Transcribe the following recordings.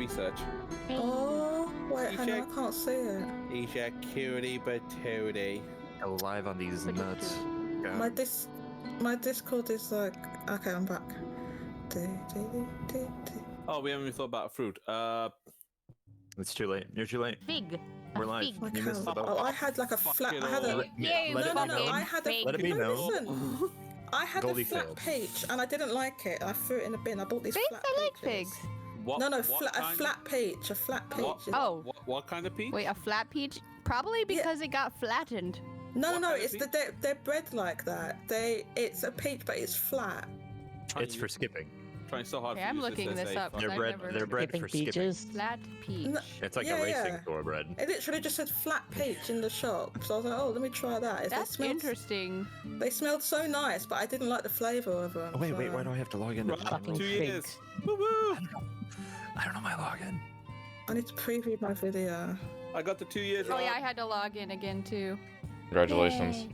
research. Oh, wait, hang on, I can't see it. He's a cutie patootie. Go live on these nuts. My Discord is like, okay, I'm back. Oh, we haven't even thought about fruit. It's too late. You're too late. Fig. We're live. Fig. You missed the boat. Oh, I had like a flat. I had a. Let Let it be known. Listen. I had Goldy a flat failed. peach and I didn't like it. I threw it in the bin. I bought these Figs? flat I like peaches. figs. What, No, what a kind flat peach. A flat peach. Oh. What kind of peach? Wait, a flat peach? Probably because it got flattened. No, What no, kind of it's they're bred like that. It's a peach, but it's flat. It's for skipping. Trying so hard. Okay, I'm looking this up. They're bred. They're bred for skipping. Flat peach. No, It's like yeah, a racing yeah. thoroughbred. It literally just said flat peach in the shop, so I was like, oh, let me try that. That's interesting. They smelled so nice, but I didn't like the flavor of them. Oh, wait, so- why do I have to log in? Fucking 2 years. figs. Woo woo! I don't know my login. I need to preview my video. I got the 2 years. Oh yeah, I had to log in again too. Congratulations.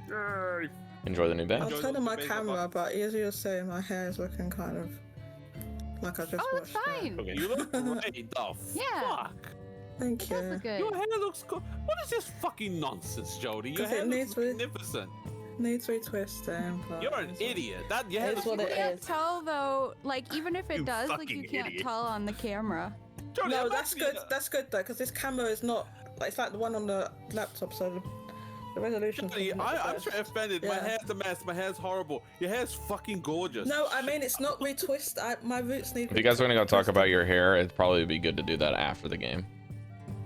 Yay. Enjoy the new I badge. was turning my camera, but as you were saying, my hair is looking kind of like I just Oh, that's watched it. fine. Okay. You look great. The Yeah. fuck? Thank It does you. look good. Your hair looks good. What is this fucking nonsense, Jodie? Your 'Cause hair it looks needs to- magnificent. Needs retwisting. But You're an idiot. That your hair It's looks what it great. You can't is. tell though, like even if it You does, like you fucking can't idiot. tell on the camera. Jodie, No, I'm that's actually- good. That's good though, because this camera is not. Like, it's like the one on the laptop, so the resolution. Jodie, I'm straight offended. My Yeah. hair's a mess. My hair's horrible. Your hair's fucking gorgeous. No, I mean it's not retwist. My roots need. If you guys are gonna go talk about your hair, it'd probably be good to do that after the game.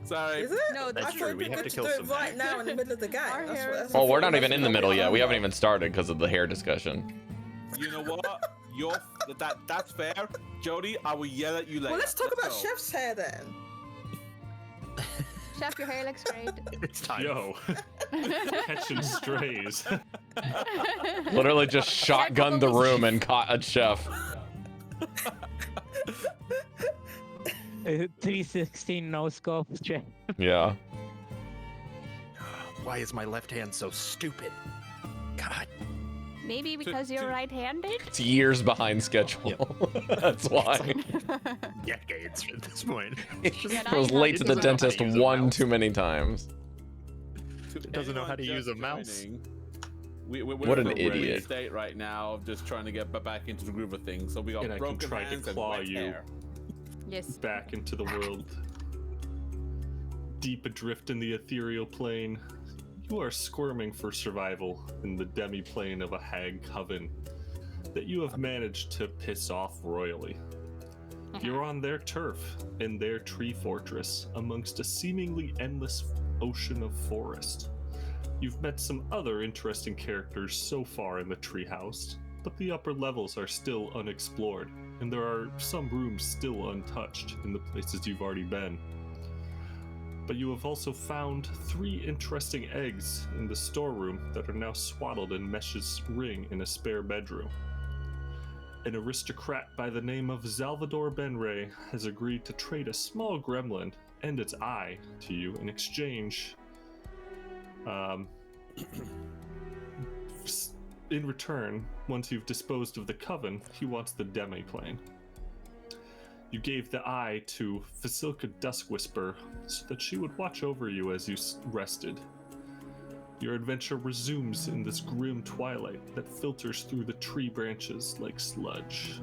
Sorry. Is it? No, I That's thought true, it'd we be have good to to kill do some it right now in the middle of the game. Our hair is- Oh, we're not even in the middle yet. We haven't even started because of the hair discussion. You know what? That's fair. Jodie, I will yell at you later. Well, let's talk about go. Chef's hair then. Chef, your hair looks great. It's time. Yo, catching strays. Literally just shotgunned the room and caught a chef. 360 no scope check. Yeah. Why is my left hand so stupid? God. Maybe because you're right-handed. It's years behind schedule. That's why. Decades at this point. I was late to the It doesn't know how to dentist use a one mouse. too many times. To doesn't know how to anyone use a just mouse. joining, we're What in an a ready idiot. state right now of just trying to get back into the groove of things. So we got And I can broken try to hands and claw wet you. hair. Yes. Back into the world. Deep adrift in the ethereal plane, you are squirming for survival in the demi-plane of a hag coven that you have managed to piss off royally. You're on their turf, in their tree fortress, amongst a seemingly endless ocean of forest. You've met some other interesting characters so far in the treehouse, but the upper levels are still unexplored, and there are some rooms still untouched in the places you've already been. But you have also found 3 interesting eggs in the storeroom that are now swaddled in Mesh's ring in a spare bedroom. An aristocrat by the name of Salvador Benray has agreed to trade a small gremlin and its eye to you in exchange. In return, once you've disposed of the coven, he wants the demi-plane. You gave the eye to Vasilka Duskwhisper so that she would watch over you as you rested. Your adventure resumes in this grim twilight that filters through the tree branches like sludge.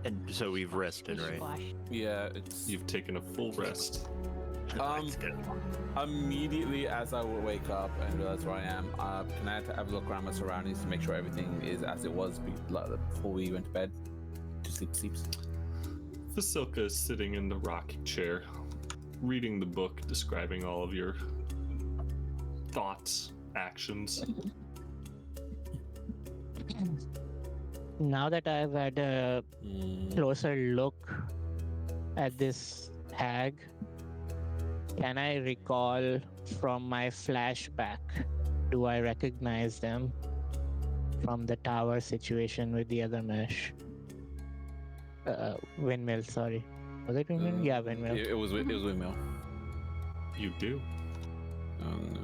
And so we've rested, right? Yeah, it's You've taken a full rest. immediately as I will wake up and realize where I am. Can I have a look around my surroundings to make sure everything is as it was before we went to bed? To sleep. Vasilka is sitting in the rocking chair, reading the book describing all of your thoughts, actions. Now that I've had a closer look at this hag, can I recall from my flashback, do I recognize them from the tower situation with the other mesh? Windmill, sorry. Was it windmill? Yeah, windmill. It was windmill. You do. Oh no.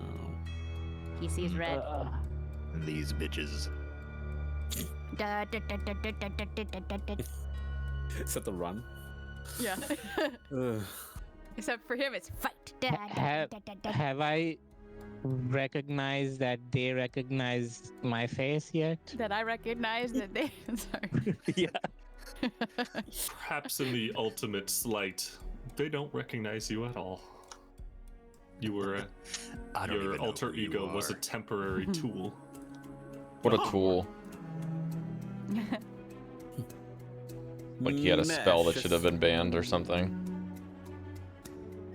He sees red. These bitches. Da, da, da, da, da, da, da, da, da, da. Is that the run? Yeah. Ugh. Except for him, it's fight. Da, da, Have, da, da, da, da. have I recognized that they recognize my face yet? That I recognize that they. Sorry. Yeah. Perhaps in the ultimate slight, they don't recognize you at all. You were I don't even your know alter who you ego was a are. temporary tool. What a tool. Like he had a spell that should have been banned or something.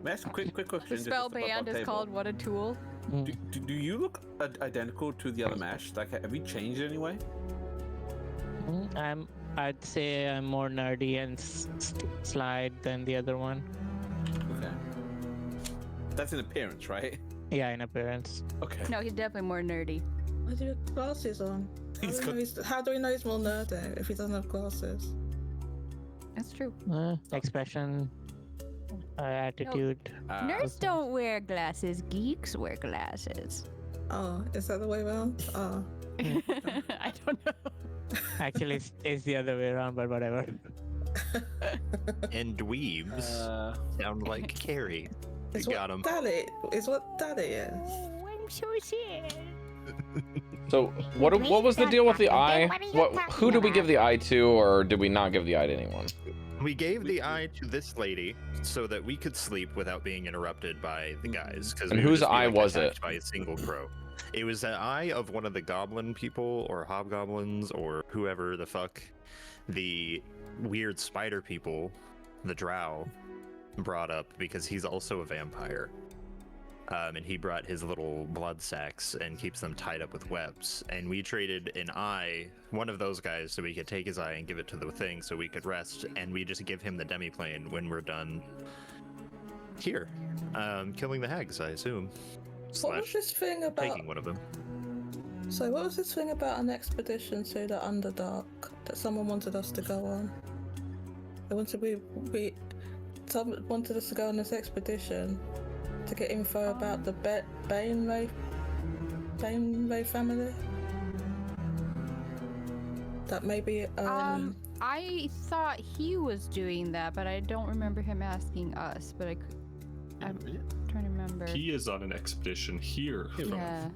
May I ask a quick question? The just spell above our band is table? called What a Tool. Do you look identical to the other mesh? Like, have you changed in any way? I'd say I'm more nerdy and slide than the other one. Okay. That's in appearance, right? Yeah, in appearance. Okay. No, he's definitely more nerdy. Why do you have glasses on? How do we know he's more nerdy if he doesn't have glasses? That's true. Expression, attitude. Nerds don't wear glasses. Geeks wear glasses. Oh, is that the way around? Oh. I don't know. Actually, it's the other way around, but whatever. And dweebs sound like Cari. You It's got what him. Daddy is what Daddy is. Oh, I'm so sad. So what was the deal with the eye? Who did we give the eye to, or did we not give the eye to anyone? We gave the eye to this lady so that we could sleep without being interrupted by the guys. And whose eye was it? By a single crow. It was the eye of one of the goblin people, or hobgoblins, or whoever the fuck the weird spider people, the drow, brought up, because he's also a vampire. And he brought his little blood sacks and keeps them tied up with webs. And we traded an eye, one of those guys, so we could take his eye and give it to the thing so we could rest. And we just give him the demiplane when we're done here. Killing the hags, I assume. What was this thing about? Taking one of them. So what was this thing about an expedition to the Underdark that someone wanted us to go on? They wanted someone wanted us to go on this expedition to get info about the awemei family. That maybe I thought he was doing that, but I don't remember him asking us. But I'm trying to remember. He is on an expedition here. Yeah.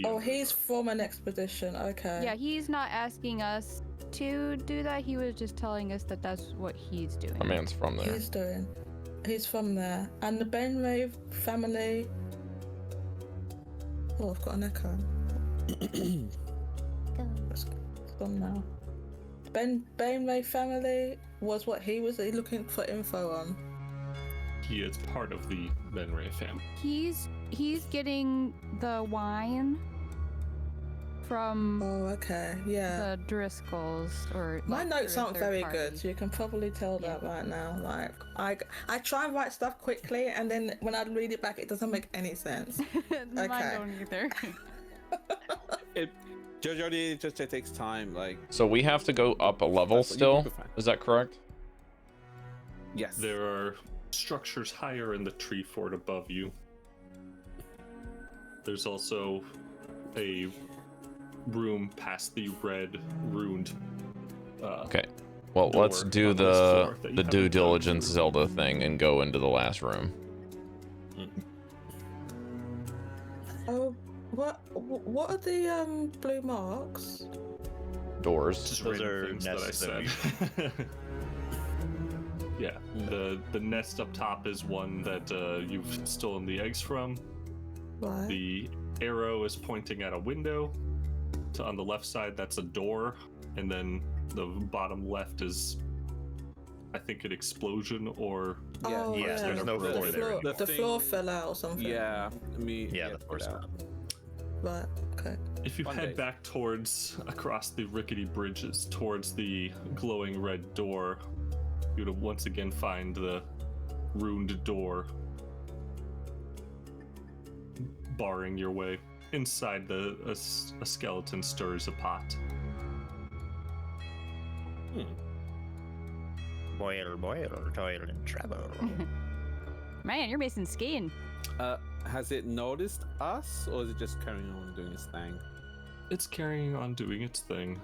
Oh, he's from an expedition. Okay. Yeah, he's not asking us to do that. He was just telling us that that's what he's doing. My man's from there. He's from there. And the awemei family. Oh, I've got an echo. It's gone now. awemei family was what he was looking for info on. He is part of the Benray family. He's getting the wine from Oh, okay. Yeah. the Driscolls, or My notes through a aren't third very party. good, so you can probably tell that right now. Like, I try and write stuff quickly, and then when I read it back, it doesn't make any sense. Mine Okay. don't either. Jodie, it just takes time. Like, So we have to go up a level You'll still? be fine. Is that correct? yes. There are structures higher in the tree fort above you. There's also a room past the red ruined. Okay. Well, door let's do on this floor that you the due haven't gone diligence through. Zelda thing and go into the last room. Oh, what are the blue marks? Doors. Just Those random are things that I nests that said. Yeah, the nest up top is one that you've stolen the eggs from. Right. The arrow is pointing at a window. On the left side, that's a door, and then the bottom left is, I think, an explosion or Yeah. Oh, Yeah, there's no the floor there floor, anymore. the floor fell out or something. Yeah. I mean. Yeah, the floor's yeah. out. Right. Okay. If you Fun head days. back towards across the rickety bridges towards the glowing red door, you would once again find the ruined door barring your way. Inside, a skeleton stirs a pot. Boil, toil and trouble. Man, you're missing skin. Has it noticed us, or is it just carrying on doing its thing? It's carrying on doing its thing.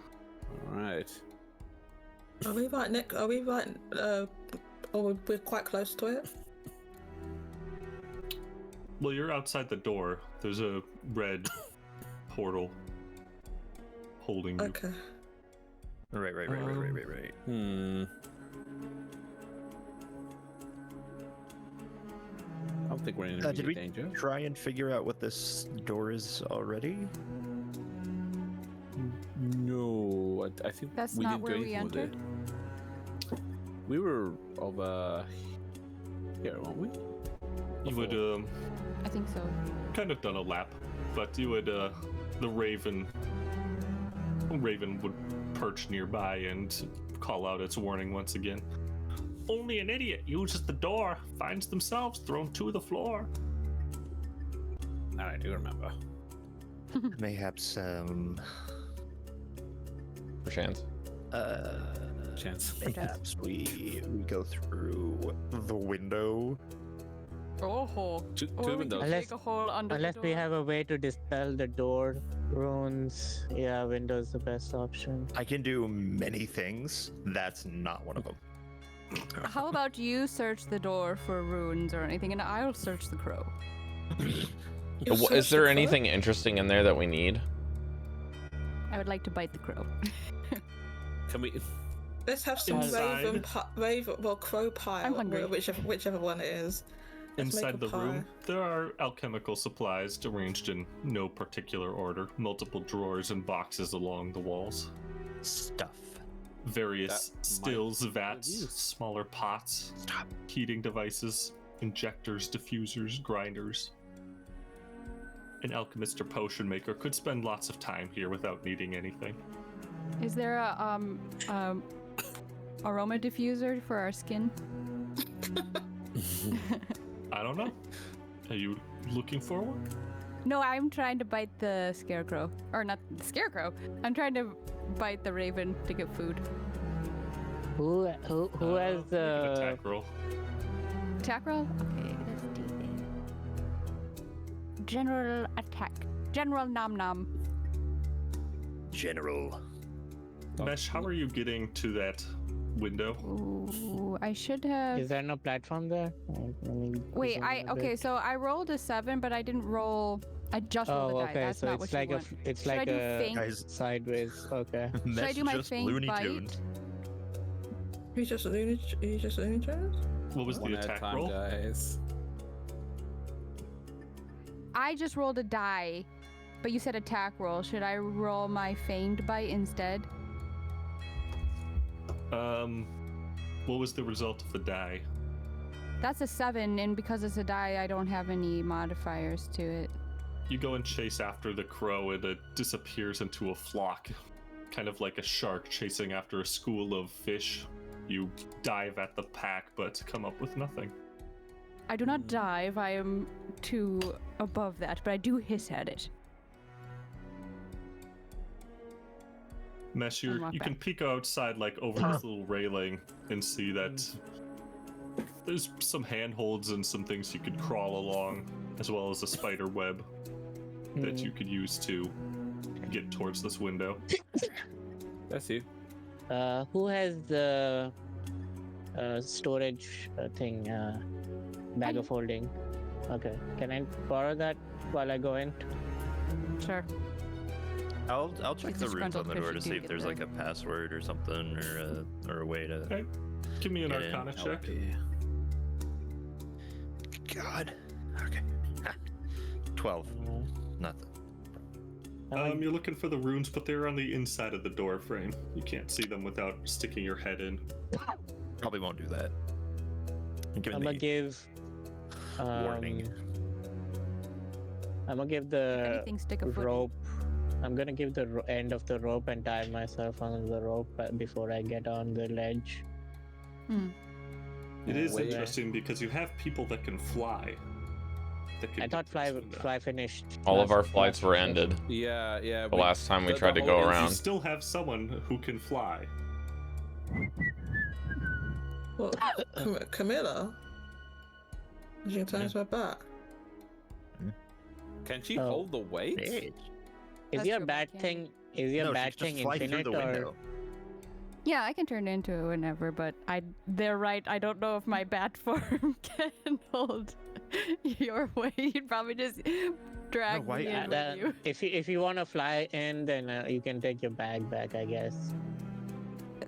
All right. Are we right, Nick? Are we right? Or we're quite close to it? Well, you're outside the door. There's a red portal holding you. Okay. Right. I don't think we're in Did immediate we danger. try and figure out what this door is already? No, I think That's we not didn't where do we anything with it. We were over here, weren't we? You would I think so. kind of done a lap, but you would the raven would perch nearby and call out its warning once again. Only an idiot uses the door, finds themselves thrown to the floor. I do remember. Mayhaps Perchance. Chance. Perhaps we go through the window. Oh, Two or we windows. can dig a hole under Unless the we door. have a way to dispel the door runes, yeah, window's the best option. I can do many things. That's not one of them. How about you search the door for runes or anything, and I'll search the crow. Is there anything interesting in there that we need? I would like to bite the crow. Can we? Let's have some Inside. crow pie, I'm hungry. whichever one it is. Let's make Inside a the pie. room, there are alchemical supplies arranged in no particular order, multiple drawers and boxes along the walls. Stuff. Various That stills, might be vats, of use. smaller pots, Stop. heating devices, injectors, diffusers, grinders. An alchemist or potion maker could spend lots of time here without needing anything. Is there a aroma diffuser for our skin? I don't know. Are you looking forward? No, I'm trying to bite the scarecrow. Or not the scarecrow. I'm trying to bite the raven to get food. Who has Make an the attack roll? Attack roll? Okay, let's do that. General attack. General nom nom. General. Mesh, how are you getting to that window? Ooh, I should have. Is there no platform there? Wait, zoom in a okay, bit. so I rolled a 7, but I didn't roll. I just rolled Oh, a die. okay, That's so not it's what like you a want. it's Should I like do a feint? Guys, sideways. Okay. Should I do my just feint Looney bite? Tunes. You just Looney Tunes? What was the One at a attack time, roll? guys. I just rolled a die, but you said attack roll. Should I roll my feigned bite instead? What was the result of the die? That's a 7, and because it's a die, I don't have any modifiers to it. You go and chase after the crow, and it disappears into a flock, kind of like a shark chasing after a school of fish. You dive at the pack, but come up with nothing. I do not dive. I am too above that, but I do hiss at it. Mesh, And walk you can back. peek outside, like over this little railing, and see that there's some handholds and some things you could crawl along, as well as a spider web that you could use to get towards this window. That's you. Who has the storage thing? Bag of holding. Okay. Can I borrow that while I go in? Sure. I'll check Like the runes on disgruntled the door fish to you see do if there's get like a password or something or a way to. Okay. Give me an Get in. Arcana check. God. Okay. 12. Nothing. You're looking for the runes, but they're on the inside of the door frame. You can't see them without sticking your head in. Probably won't do that. I'm Given gonna the give. warning. I'm gonna give the Anything stick a foot in. rope. I'm gonna give the end of the rope and tie myself on the rope before I get on the ledge. It is Wait. interesting because you have people that can fly. That can I thought get to this window. fly finished. All of last- our flights were ended Yeah. the last time we the tried to whole go issue You around. still have someone who can fly. What? Camilla? Is she gonna turn into her back? Can she Oh. hold the weight? Bitch. Is That's your true, but bat I thing Is your No, she bat can just thing fly through infinite the or? window. Yeah, I can turn into it whenever, but they're right. I don't know if my bat form can hold your weight. You'd probably just drag why- me in Then with you. if you want to fly in, then you can take your bag back, I guess.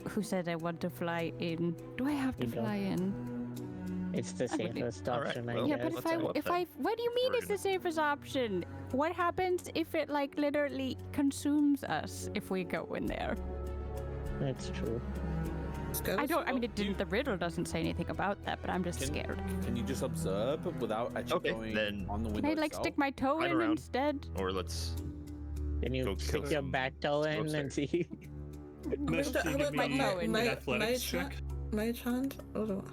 Who said I want to fly in? Do I have to You don't. fly in? It's the I believe- safest All right, option, well, I Yeah, guess. but let's go up if then. I, what do you mean We're it's the safest option? What happens if it like literally consumes us if we go in there? That's true. I don't. I mean, it didn't. The riddle doesn't say anything about that, but I'm just scared. Can you just observe without actually Okay, going then on the Can window I like itself? stick my toe Ride in around. instead? Or let's Can you Go kill stick your some bat toe in and upstairs. see? Mesh, How can you about give me my- an my- athletics my- check? Mage hand? Or what?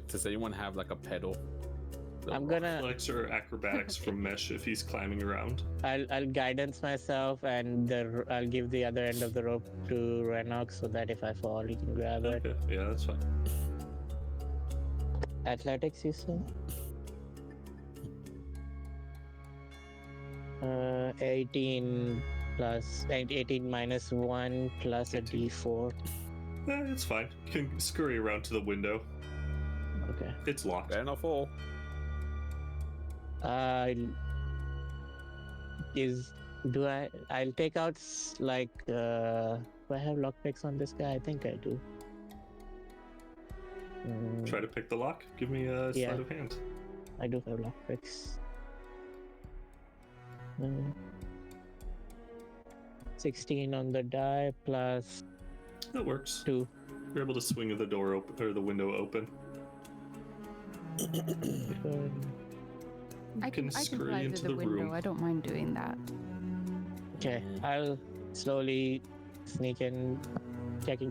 Does anyone have like a pedal? I'm gonna. Athletics or acrobatics from Mesh if he's climbing around. I'll guidance myself, and I'll give the other end of the rope to Renok so that if I fall, he can grab it. Okay, yeah, that's fine. Athletics, you said? 18 plus 18 minus 1 plus a 18. d4. It's fine. You can scurry around to the window. Okay. It's locked. Better not fall. I'll take out like do I have lockpicks on this guy? I think I do. Try to pick the lock. Give me a Yeah. sleight of hand. I do have lockpicks. 16 on the die plus That works. 2. You're able to swing the door open or the window open. I can scurry fly into through the window. room. I don't mind doing that. Okay, I'll slowly sneak in,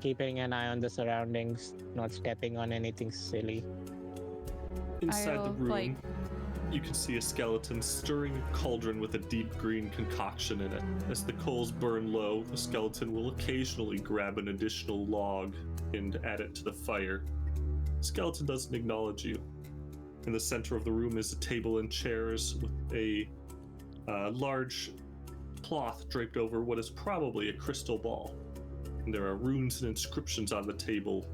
keeping an eye on the surroundings, not stepping on anything silly. Inside the I'll, room, like- you can see a skeleton stirring a cauldron with a deep green concoction in it. As the coals burn low, the skeleton will occasionally grab an additional log and add it to the fire. The skeleton doesn't acknowledge you. In the center of the room is a table and chairs with a large cloth draped over what is probably a crystal ball. And there are runes and inscriptions on the table,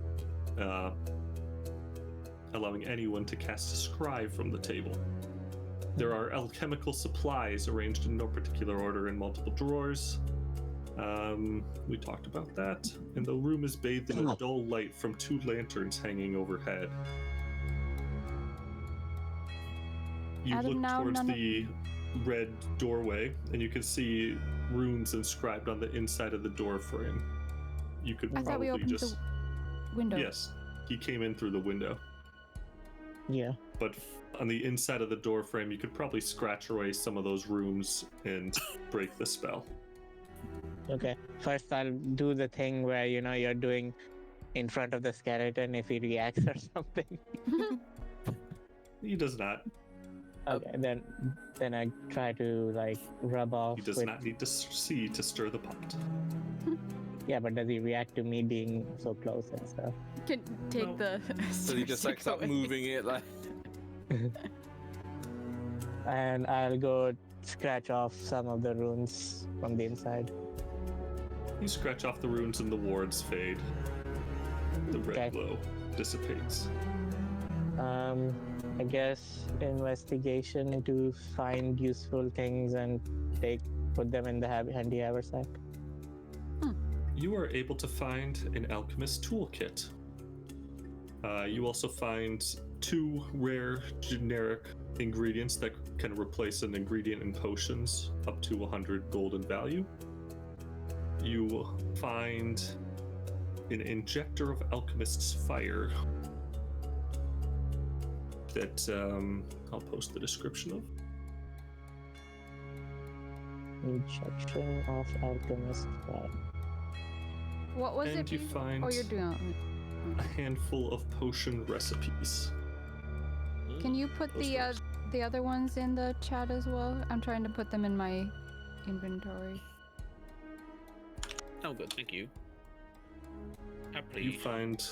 allowing anyone to cast a scry from the table. There are alchemical supplies arranged in no particular order in multiple drawers. We talked about that. And the room is bathed in a dull light from 2 lanterns hanging overhead. You As of look now, towards none of- the red doorway, and you can see runes inscribed on the inside of the door frame. You could I thought we probably opened just... the window. Yes, he came in through the window. Yeah. But on the inside of the door frame, you could probably scratch away some of those runes and break the spell. Okay. First, I'll do the thing where you're doing in front of the skeleton if he reacts or something. He does not. Okay. Then I try to like rub off. He does with... not need to see to stir the pot. Yeah, but does he react to me being so close and stuff? Can take No. the. So you just like start away. moving it like. And I'll go scratch off some of the runes from the inside. You scratch off the runes and the wards fade. The red Okay. glow dissipates. I guess investigation to find useful things and put them in the handy haversack. You are able to find an alchemist toolkit. You also find 2 rare generic ingredients that can replace an ingredient in potions up to 100 gold in value. You find an injector of alchemist's fire that I'll post the description of. Injection of alchemist fire. What was And it? you please? find- Oh, you're doing. A handful of potion recipes. Can you put the other ones in the chat as well? I'm trying to put them in my inventory. Oh, good. Thank you. You find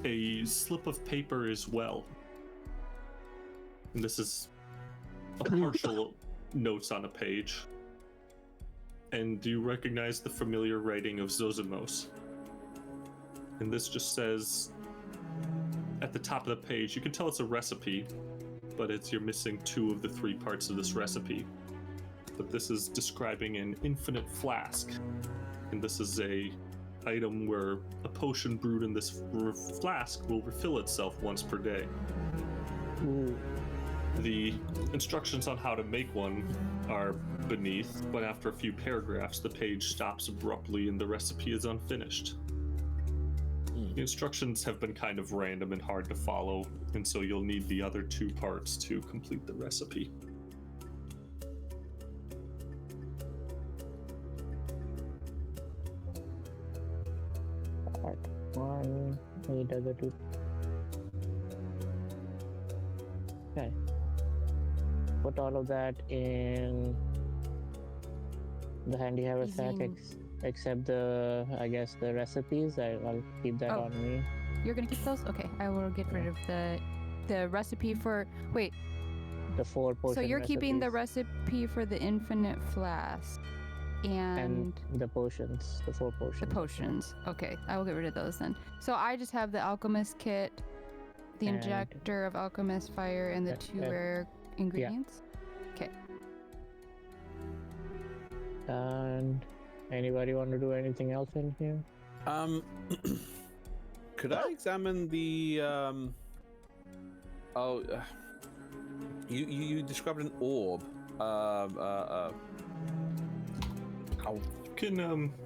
a slip of paper as well. And this is a partial notes on a page. And you recognize the familiar writing of Zozimos. And this just says, at the top of the page, you can tell it's a recipe, but you're missing 2 of the 3 parts of this recipe. But this is describing an infinite flask. And this is a item where a potion brewed in this flask will refill itself once per day. Ooh. The instructions on how to make one are beneath, but after a few paragraphs, the page stops abruptly and the recipe is unfinished. The instructions have been kind of random and hard to follow, and so you'll need the other 2 parts to complete the recipe. Part 1, need other 2. Okay. Put all of that in the handy haversack, except the, I guess, the recipes. I'll keep that on me. You're gonna keep those? Okay, I will get rid of the recipe for. Wait. The 4 potion. So you're keeping the recipe for the infinite flask, and the potions, the 4 potions. The potions. Okay, I will get rid of those then. So I just have the alchemist kit, the injector of alchemist fire, and the 2 rare ingredients. Okay. And anybody want to do anything else in here? Could I examine the you described an orb.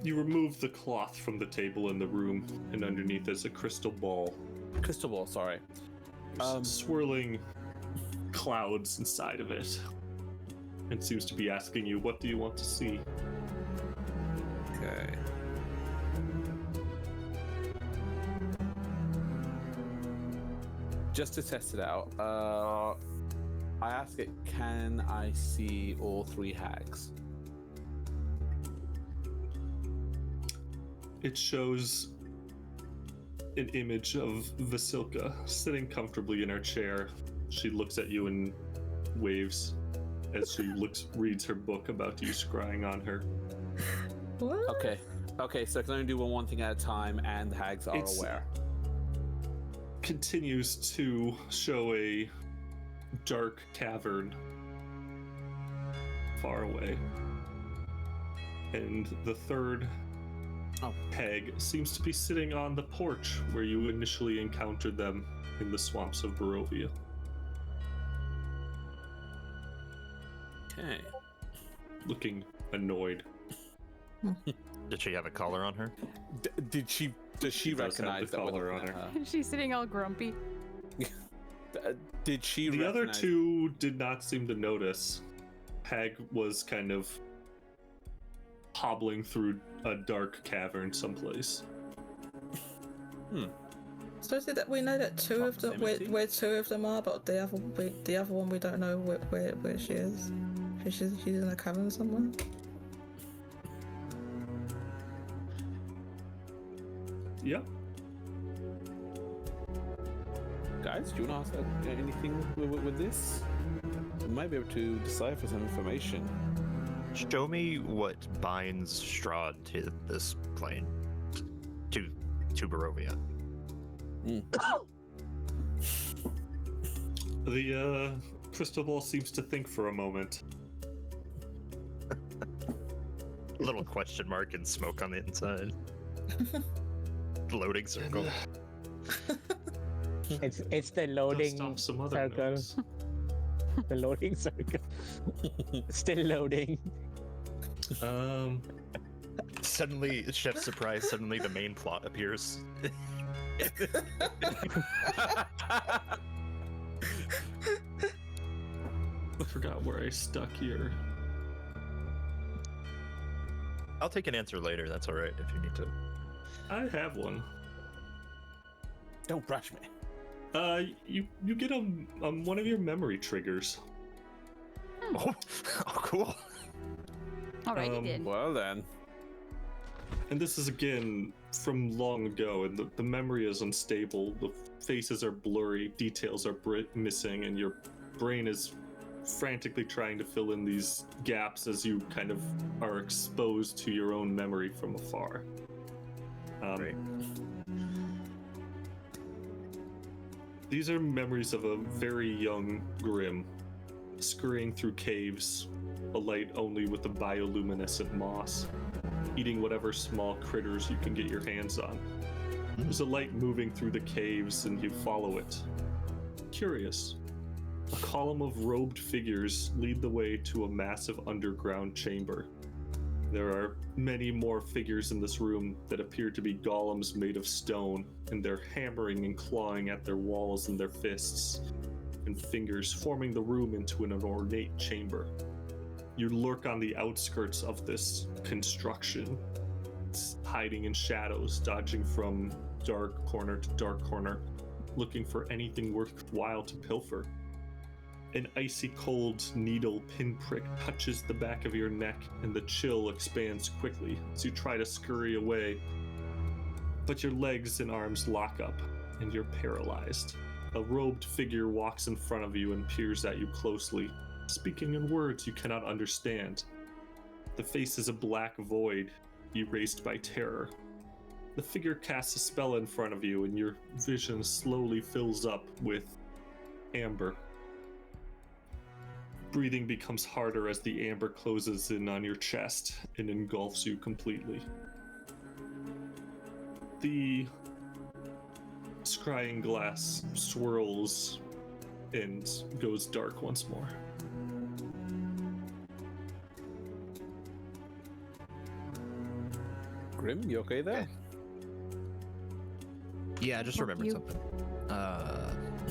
You remove the cloth from the table in the room, and underneath is a crystal ball. Crystal ball, sorry. Swirling clouds inside of it. It seems to be asking you, what do you want to see? Okay. Just to test it out, I ask it, can I see all 3 hags? It shows an image of Vasilka sitting comfortably in her chair. She looks at you and waves as she reads her book about you scrying on her. What? Okay, so I can only do one thing at a time, and the hags are aware. Continues to show a dark cavern far away. And the 3rd hag seems to be sitting on the porch where you initially encountered them in the swamps of Barovia. Okay. Looking annoyed. Did she have a collar on her? Does she recognize the collar on her? She's sitting all grumpy. Did she The other 2 did not seem to notice. Hag was kind of hobbling through a dark cavern someplace. So is it that we know that 2 of them, where 2 of them are, but the other one we don't know where she is? She's in a cavern somewhere. Yep. Guys, do you want to ask anything with this? We might be able to decipher some information. Show me what binds Strahd to this plane, to Barovia. The crystal ball seems to think for a moment. Little question mark and smoke on the inside. Loading circle. It's the loading circle. The loading circle. Still loading. Suddenly, Chef Surprise, suddenly the main plot appears. I forgot where I stuck here. I'll take an answer later, that's alright if you need to. I have one. Don't rush me. You get one of your memory triggers. Oh, cool. Alright, you did. Well then. And this is again from long ago, and the memory is unstable. The faces are blurry, details are missing, and your brain is frantically trying to fill in these gaps as you kind of are exposed to your own memory from afar. Right. These are memories of a very young Grim, scurrying through caves, alight only with the bioluminescent moss, eating whatever small critters you can get your hands on. There's a light moving through the caves and you follow it. Curious. A column of robed figures lead the way to a massive underground chamber. There are many more figures in this room that appear to be golems made of stone, and they're hammering and clawing at their walls in their fists and fingers, forming the room into an ornate chamber. You lurk on the outskirts of this construction, hiding in shadows, dodging from dark corner to dark corner, looking for anything worthwhile to pilfer. An icy cold needle pinprick touches the back of your neck and the chill expands quickly as you try to scurry away. But your legs and arms lock up and you're paralyzed. A robed figure walks in front of you and peers at you closely, speaking in words you cannot understand. The face is a black void, erased by terror. The figure casts a spell in front of you and your vision slowly fills up with amber. Breathing becomes harder as the amber closes in on your chest and engulfs you completely. The scrying glass swirls and goes dark once more. Grim, you okay there? Yeah, I just remembered something.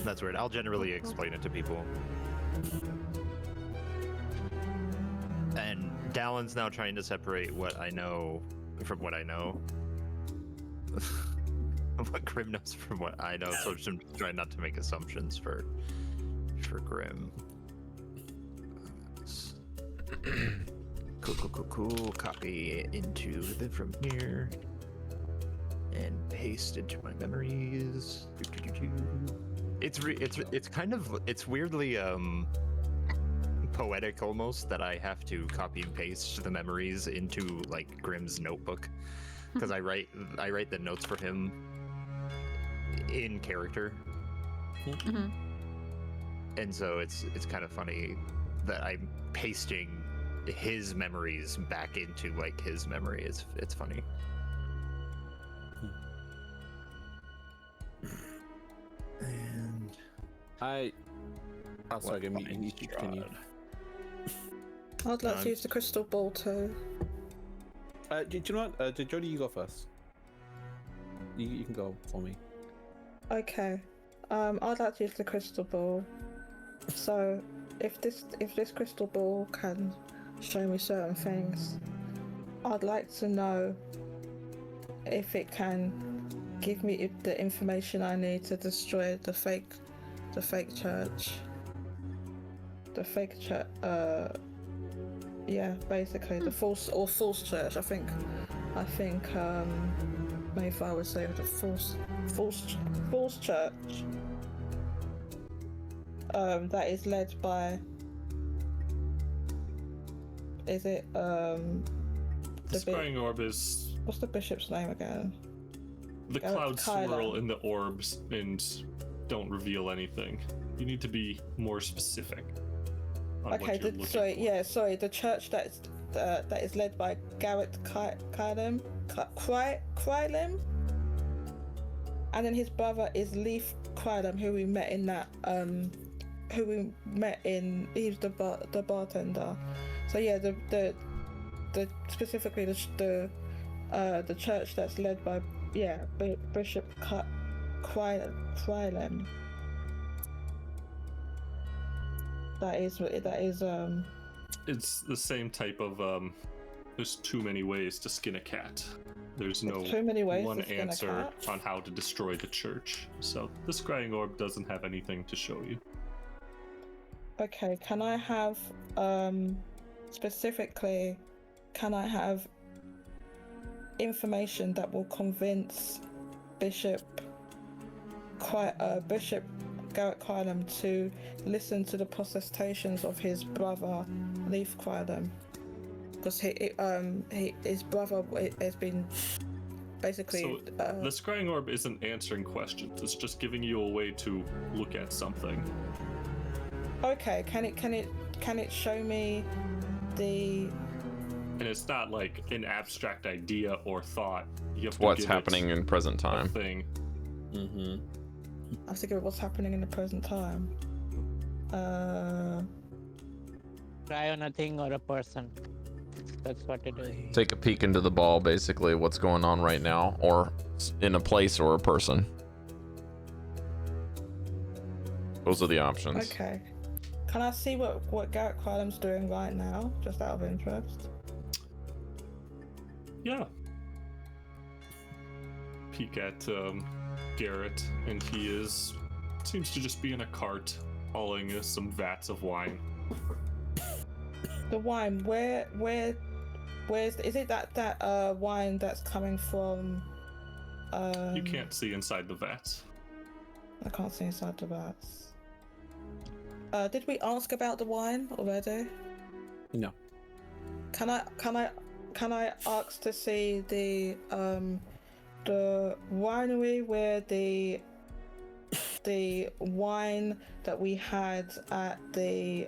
That's weird. I'll generally explain it to people. And Dallan's now trying to separate what I know from what I know. What Grim knows from what I know, so I'm trying not to make assumptions for Grim. Cool. Copy into the from here and paste into my memories. It's kind of weirdly poetic almost that I have to copy and paste the memories into like Grim's notebook because I write the notes for him in character. Mm-hmm. And so it's kind of funny that I'm pasting his memories back into like his memory. It's funny. And sorry, give me. You continue. I'd like to use the crystal ball too. Do you know what? Jodie, you go first. You can go for me. Okay. I'd like to use the crystal ball. So, if this crystal ball can show me certain things, I'd like to know if it can give me the information I need to destroy the fake church. The fake church. Yeah, basically the false church. I think Maefyre would say the false church. That is led by. Is it the scrying orb is. What's the bishop's name again? The clouds swirl in the orbs and don't reveal anything. You need to be more specific. Okay, the church that is led by Garrett Krylem, and then his brother is Leaf Krylem, who we met in that he's the bartender. So yeah, the specifically the church that's led by Bishop Krylem. That is It's the same type of there's too many ways to skin a cat. There's no one answer on how to destroy the church. So the scrying orb doesn't have anything to show you. Okay, can I have specifically information that will convince Bishop Garrett Quilem to listen to the protestations of his brother Leaf Quilem, because his brother has been basically. So the scrying orb isn't answering questions. It's just giving you a way to look at something. Okay, can it show me the? And it's not like an abstract idea or thought. You have to What's give happening in present a time? thing. Mm-hmm. I have to give it what's happening in the present time. Try on a thing or a person. That's what it is. Take a peek into the ball, basically, what's going on right now, or in a place or a person. Those are the options. Okay. Can I see what Garrett Quilem's doing right now, just out of interest? Yeah. Peek at Garrett, and he seems to just be in a cart hauling some vats of wine. The wine, where's is it that wine that's coming from? You can't see inside the vats. I can't see inside the vats. Did we ask about the wine already? No. Can I ask to see the winery where the wine that we had at the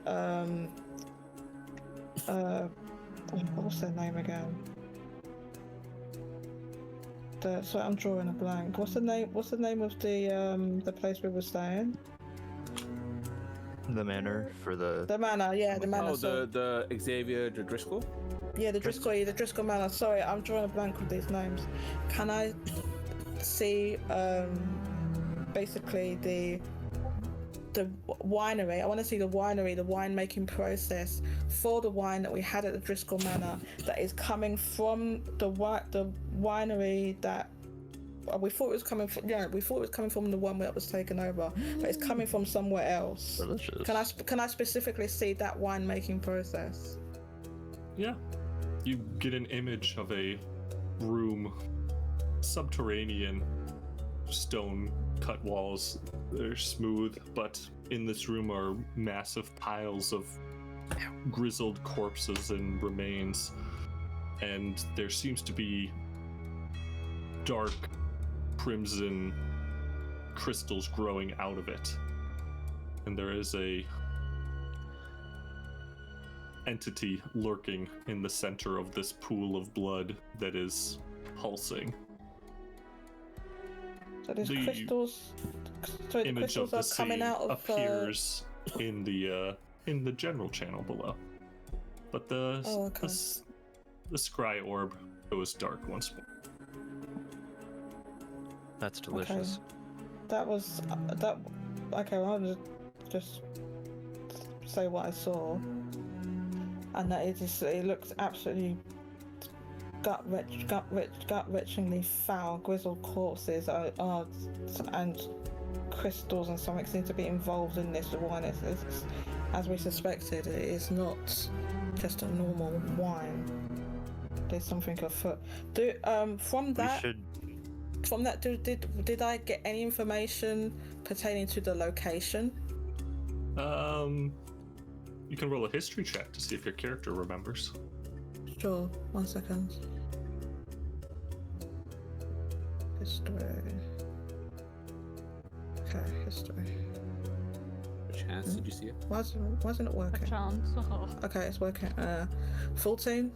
what's their name again? Sorry, I'm drawing a blank. What's the name of the place we were staying? The manor for the manor, yeah, the manor. Oh, the Xavier the Driscoll? Yeah, the Driscoll Manor. Sorry, I'm drawing a blank with these names. Can I see basically the winery? I want to see the winery, the winemaking process for the wine that we had at the Driscoll Manor that is coming from the winery that we thought it was coming from. Yeah, we thought it was coming from the one that was taken over, but it's coming from somewhere else. delicious. Can I specifically see that winemaking process? Yeah. You get an image of a room, subterranean, stone cut walls. They're smooth, but in this room are massive piles of grizzled corpses and remains, and there seems to be dark crimson crystals growing out of it, and there is a entity lurking in the center of this pool of blood that is pulsing. So there's The crystals. So the Image of crystals the are coming sea out of appears in the general channel below, but the scry orb goes dark once more. That's delicious. That was that. Okay, well, I'll just say what I saw, and that it looks absolutely gut-wrenchingly foul. Grizzled corpses and crystals and something seem to be involved in this wine. It's, as we suspected, it is not just a normal wine. There's something afoot. From that, did I get any information pertaining to the location? You can roll a history check to see if your character remembers. Sure. 1 second. History. Okay, history. Chance, did you see it? Why isn't it working? A chance. Okay, it's working. 14.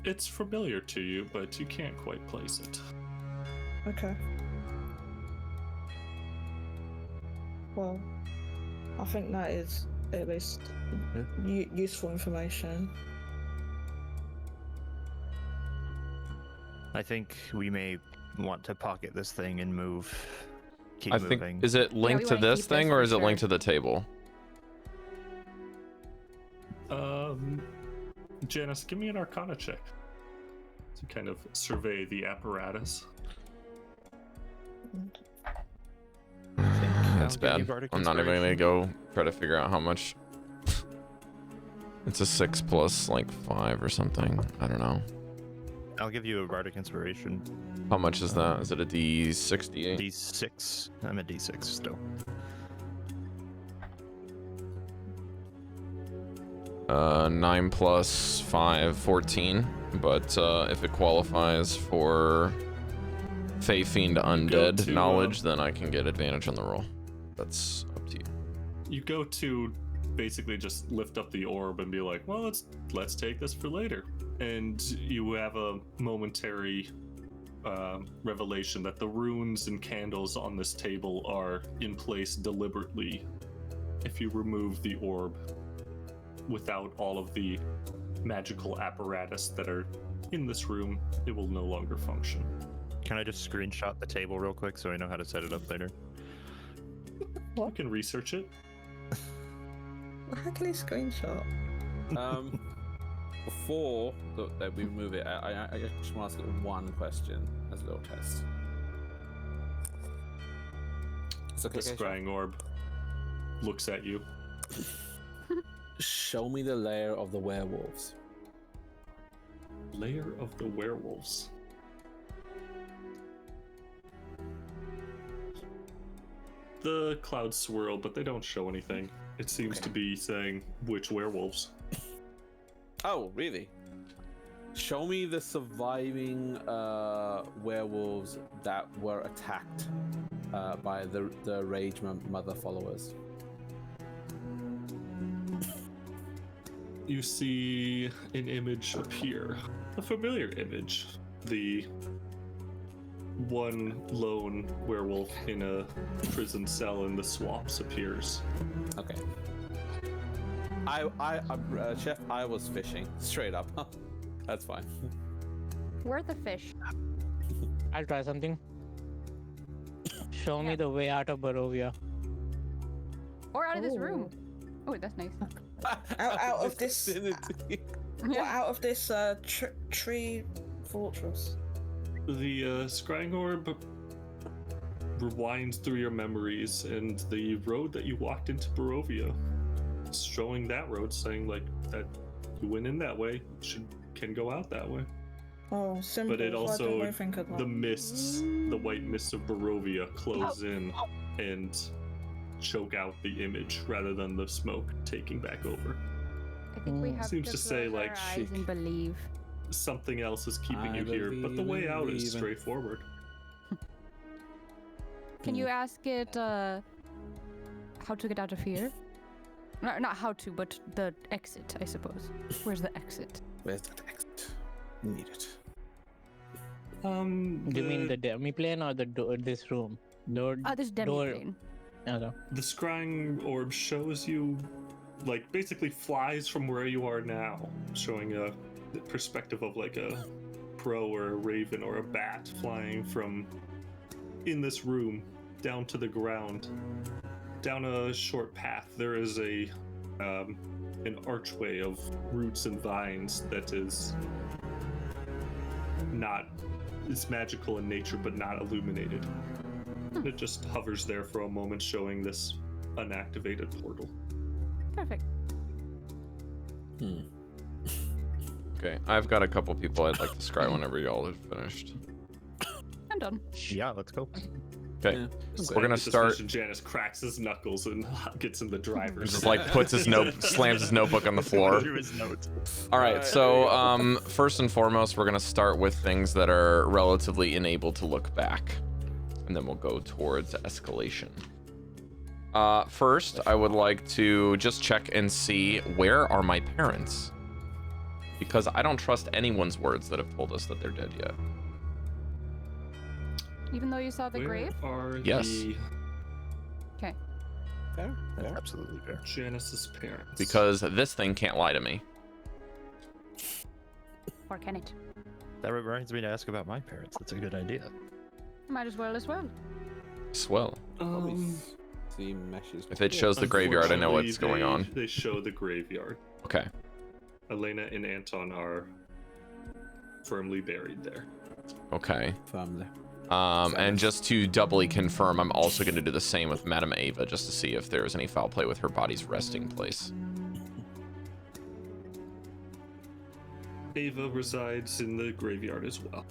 It's familiar to you, but you can't quite place it. Okay. Well, I think that is at least useful information. I think we may want to pocket this thing and keep I moving. think, is it linked we to wanna this keep thing this or for is it linked sure. to the table? Janus, give me an Arcana check to kind of survey the apparatus. That's bad. I'm not even gonna go try to figure out how much. It's a 6 plus like 5 or something. I don't know. I'll give you a bardic inspiration. How much is that? Is it a D68? D6. I'm at D6 still. Uh, 9 plus 5, 14. But if it qualifies for Fey Fiend Undead knowledge, then I can get advantage on the roll. That's up to you. You go to basically just lift up the orb and be like, well, let's take this for later. And you have a momentary revelation that the runes and candles on this table are in place deliberately. If you remove the orb without all of the magical apparatus that are in this room, it will no longer function. Can I just screenshot the table real quick so I know how to set it up later? You can research it. How can he screenshot? Before that we remove it, I just want to ask it one question as a little test. It's okay, The scrying orb looks at you. Show me the lair of the werewolves. Lair of the werewolves. The clouds swirl, but they don't show anything. It seems to be saying which werewolves. Oh, really? Show me the surviving werewolves that were attacked by the Rage Mother followers. You see an image appear. A familiar image. The one lone werewolf in a prison cell in the swamps appears. Okay. Chef, I was fishing straight up. That's fine. Worth a fish. I'll try something. Show me the way out of Barovia. Or out of this room. Oh, that's nice. Out of this. Vicinity. Out of this tree fortress. The scrying orb rewinds through your memories, and the road that you walked into Barovia, it's showing that road, saying like that you went in that way, can go out that way. Oh, simple. But it also, Why don't I think of that? the mists, the white mists of Barovia close in and choke out the image rather than the smoke taking back over. I think we have Seems to to say, close like, our eyes and believe. Something else is keeping I you here, but the way out is believe in- straightforward. Can you ask it how to get out of here? No, not how to, but the exit, I suppose. Where's the exit? Where's that exit? Need it. Do you mean the demi plane or the door? This room? Door. This door. demi-plane. Okay. The scrying orb shows you, like, basically flies from where you are now, showing a perspective of like a crow or a raven or a bat flying from in this room down to the ground. Down a short path, there is an archway of roots and vines that is not, it's magical in nature but not illuminated. It just hovers there for a moment, showing this unactivated portal. Perfect. Okay, I've got a couple people I'd like to scry whenever y'all have finished. I'm done. Yeah, let's go. Okay, Yeah. we're gonna This start. mission, Janus cracks his knuckles and gets in the driver's Just like puts his note, slams his notebook on the floor. Through his notes. All right, so first and foremost, we're gonna start with things that are relatively unable to look back, and then we'll go towards escalation. First, I would like to just check and see, where are my parents? Because I don't trust anyone's words that have told us that they're dead yet. Even though you saw the Where grave? are Yes. the Okay. Fair. That's absolutely fair. Janus's parents? Because this thing can't lie to me. Or can it? That reminds me to ask about my parents. That's a good idea. Might as well. Swell. See meshes. If it shows the graveyard, I know what's going on. They show the graveyard. Okay. Elena and Anton are firmly buried there. Okay. Family. And just to doubly confirm, I'm also going to do the same with Madame Ava, just to see if there's any foul play with her body's resting place. Ava resides in the graveyard as well.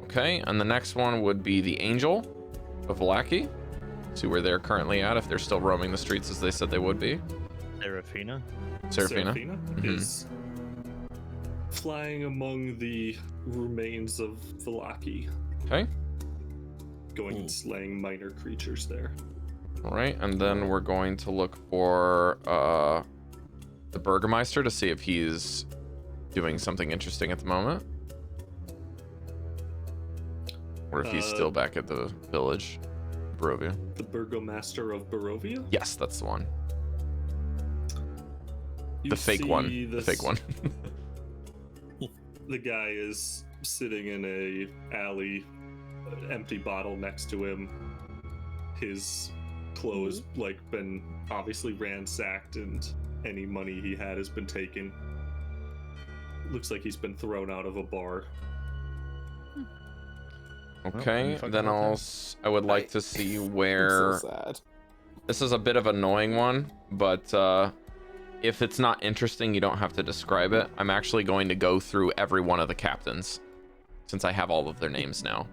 Okay, and the next one would be the Angel of Valaki. See where they're currently at, if they're still roaming the streets as they said they would be. Seraphina. Seraphina. Is flying among the remains of Valaki, Okay. going and slaying minor creatures there. All right, and then we're going to look for the Burgermeister to see if he's doing something interesting at the moment. Or if he's still back at the village, Barovia. The Burgomaster of Barovia? Yes, that's the one. You The fake one. The this- fake one. The guy is sitting in a alley, empty bottle next to him. His clothes been obviously ransacked, and any money he had has been taken. Looks like he's been thrown out of a bar. Okay, fucking then okay. I would like to see where... I'm so sad. This is a bit of an annoying one, but if it's not interesting, you don't have to describe it. I'm actually going to go through every one of the captains, since I have all of their names now,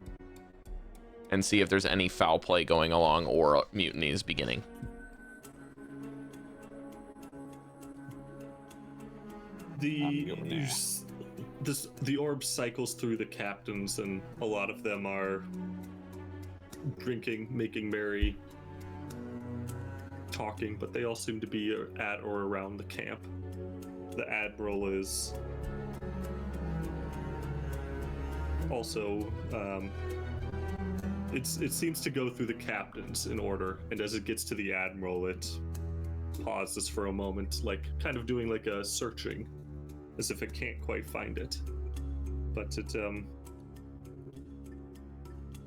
and see if there's any foul play going along or mutinies beginning. The orb cycles through the captains, and a lot of them are drinking, making merry, talking, but they all seem to be at or around the camp. The admiral is also it seems to go through the captains in order, and as it gets to the admiral, it pauses for a moment, like kind of doing like a searching, as if it can't quite find it. But it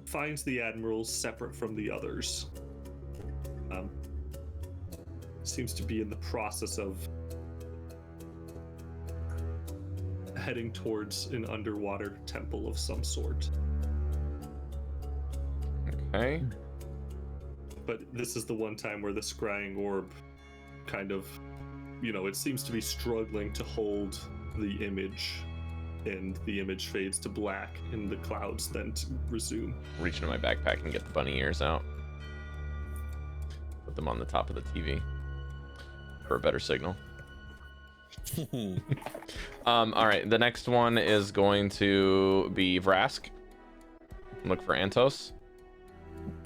finds the admiral separate from the others. Seems to be in the process of heading towards an underwater temple of some sort. Okay. But this is the one time where the scrying orb kind of, it seems to be struggling to hold the image, and the image fades to black, and the clouds then resume. Reach into my backpack and get the bunny ears out. Put them on the top of the TV for a better signal. All right, the next one is going to be Vrask. Look for Antos.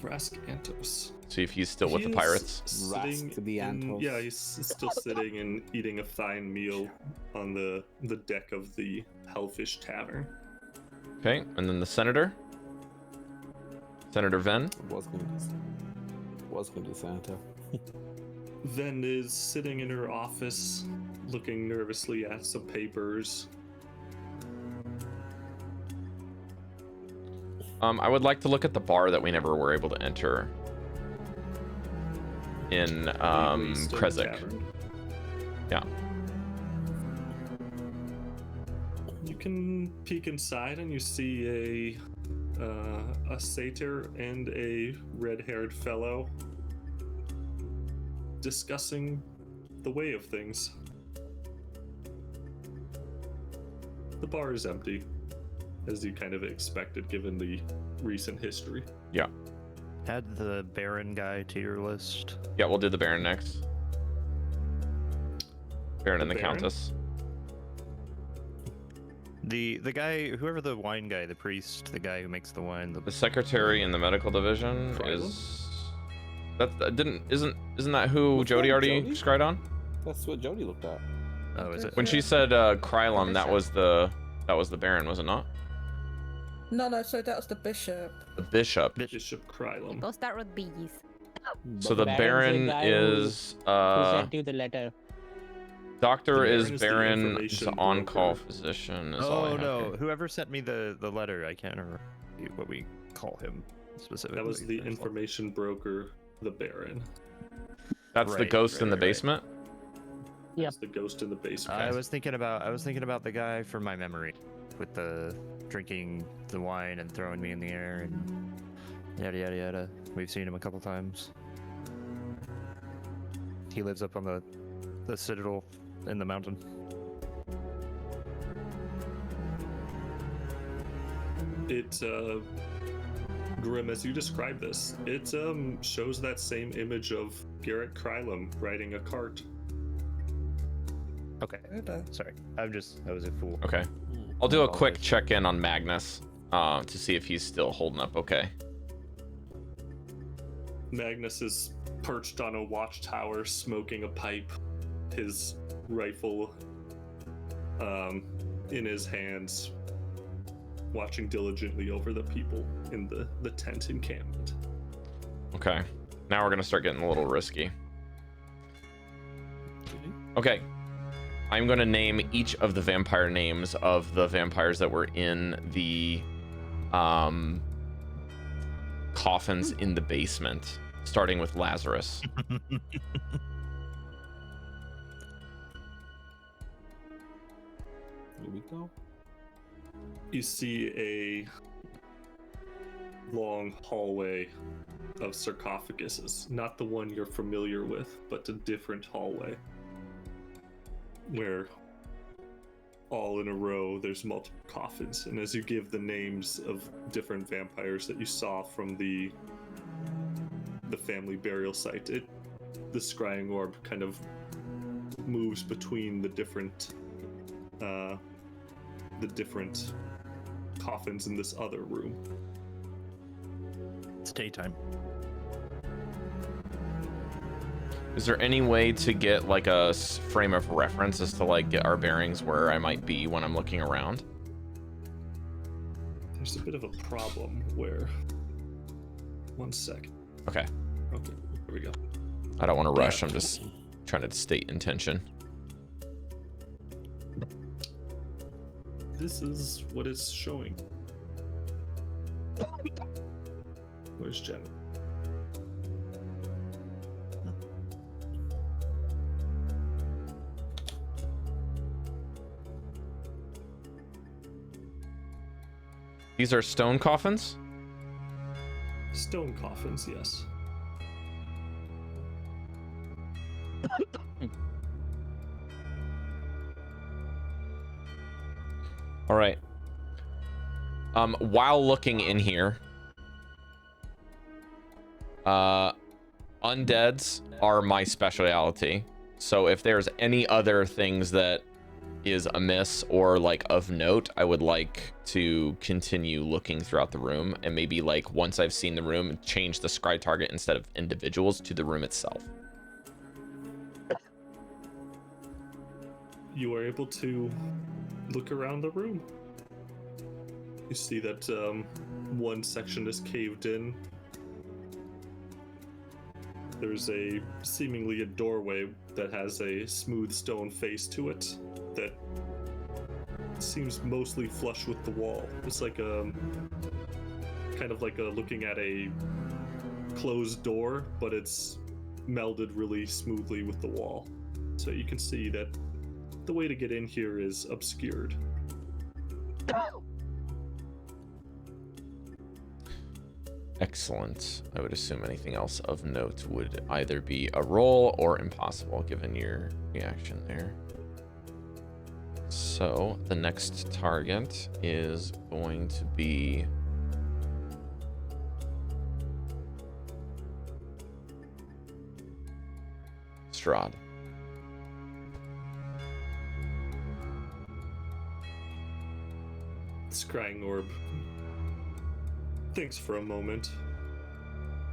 Vrask Antos. See if he's still with the pirates. Vrask the Antos. Yeah, he's still sitting and eating a fine meal on the deck of the Hellfish Tavern. Okay, and then the Senator. Senator Ven. Was going to Santa. Ven is sitting in her office, looking nervously at some papers. I would like to look at the bar that we never were able to enter in Waystone Krezek. Tavern. Yeah. You can peek inside and you see a satyr and a red-haired fellow discussing the way of things. The bar is empty, as you kind of expected given the recent history. Yeah. Add the Baron guy to your list. Yeah, we'll do the Baron next. Baron and the Baron? Countess. The guy, whoever the wine guy, the priest, the guy who makes the wine. The secretary in the medical division Krylan? is... Isn't that who What's Jodie that, already Jodie? scried on? That's what Jodie looked at. Oh, is it? When she said Krylum, that was the Baron, was it not? No, so that was the bishop. The Bishop. Bishop Krylum. Those start with B's. So the Baron's Baron the guy who- is Who sent you the letter? Doctor The is Baron is the Baron, information the on-call broker. physician is all I Oh have no! here. Whoever sent me the letter, I can't remember what we call him specifically. That was the information broker, the Baron. That's the Right, ghost in the right. basement. Yep. That's the ghost in the basement. I was thinking about the guy from my memory, with the drinking the wine and throwing me in the air and yada yada yada. We've seen him a couple times. He lives up on the citadel in the mountain. It, Grim, as you describe this, it shows that same image of Garrett Krylum riding a cart. Okay. Sorry. I was a fool. Okay. I'll do a quick check-in on Magnus to see if he's still holding up okay. Magnus is perched on a watchtower, smoking a pipe, his rifle in his hands, watching diligently over the people in the tent encampment. Okay. Now we're going to start getting a little risky. Okay. I'm going to name each of the vampire names of the vampires that were in the coffins in the basement, starting with Lazarus. Here we go. You see a long hallway of sarcophaguses, not the one you're familiar with, but a different hallway, where all in a row there's multiple coffins. And as you give the names of different vampires that you saw from the family burial site, the scrying orb kind of moves between the different coffins in this other room. It's daytime. Is there any way to get like a frame of reference as to like get our bearings where I might be when I'm looking around? There's a bit of a problem where... One second. Okay. Okay, here we go. I don't want to rush. I'm just trying to state intention. This is what it's showing. Where's Jen? These are stone coffins? Stone coffins, yes. All right. While looking in here, undeads are my specialty. So if there's any other things that is amiss or like of note, I would like to continue looking throughout the room, and maybe like once I've seen the room, change the scry target instead of individuals to the room itself. You are able to look around the room. You see that one section is caved in. There's seemingly a doorway that has a smooth stone face to it that seems mostly flush with the wall. It's like kind of like looking at a closed door, but it's melded really smoothly with the wall. So you can see that the way to get in here is obscured. Excellent. I would assume anything else of note would either be a roll or impossible, given your reaction there. So the next target is going to be Strahd. Scrying orb thinks for a moment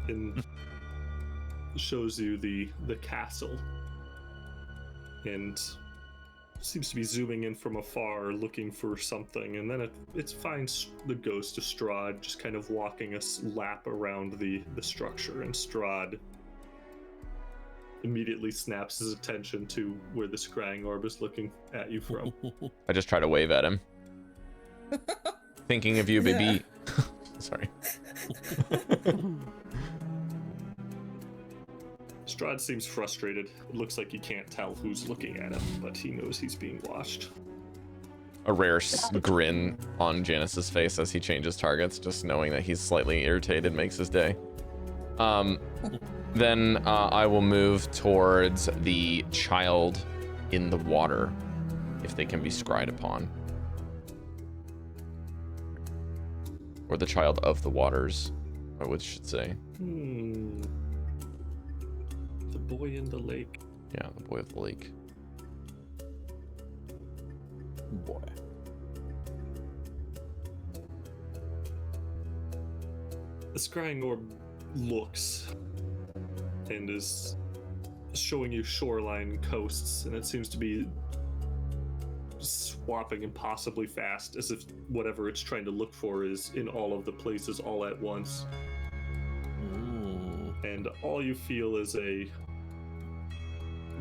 and shows you the castle, and seems to be zooming in from afar looking for something, and then it finds the ghost of Strahd just kind of walking a lap around the structure, and Strahd immediately snaps his attention to where the scrying orb is looking at you from. I just try to wave at him. Thinking of you, baby. Yeah. Sorry. Strahd seems frustrated. It looks like he can't tell who's looking at him, but he knows he's being watched. A rare grin on Janus's face as he changes targets, just knowing that he's slightly irritated makes his day. Then I will move towards the child in the water, if they can be scryed upon. Or the child of the waters, I would should say. The boy in the lake. Yeah, the boy of the lake. Boy. The scrying orb looks and is showing you shoreline coasts, and it seems to be swapping impossibly fast, as if whatever it's trying to look for is in all of the places all at once. And all you feel is a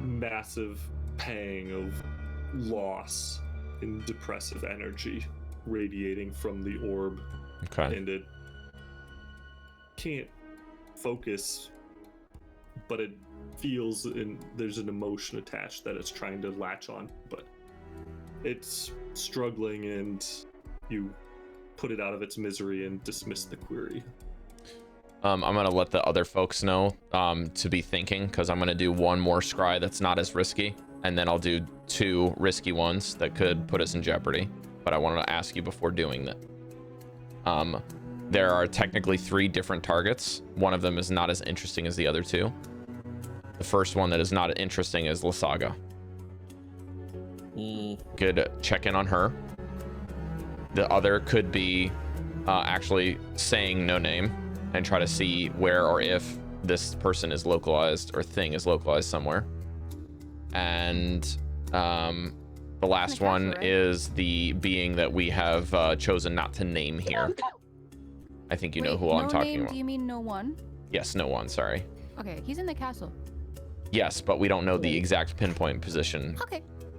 massive pang of loss and depressive energy radiating from the orb. Okay. And it can't focus, but it feels, and there's an emotion attached that it's trying to latch on, but it's struggling, and you put it out of its misery and dismiss the query. I'm gonna let the other folks know to be thinking, because I'm gonna do one more scry that's not as risky, and then I'll do 2 risky ones that could put us in jeopardy. But I wanted to ask you before doing that. There are technically 3 different targets. One of them is not as interesting as the other 2. The first one that is not interesting is Lysaga. Could check in on her. The other could be actually saying no name and try to see where or if this person is localized or thing is localized somewhere. And the last one is the being that we have chosen not to name here. I think you know who I'm talking about. Do you mean no one? Yes, no one, sorry. Okay, he's in the castle. Yes, but we don't know the exact pinpoint position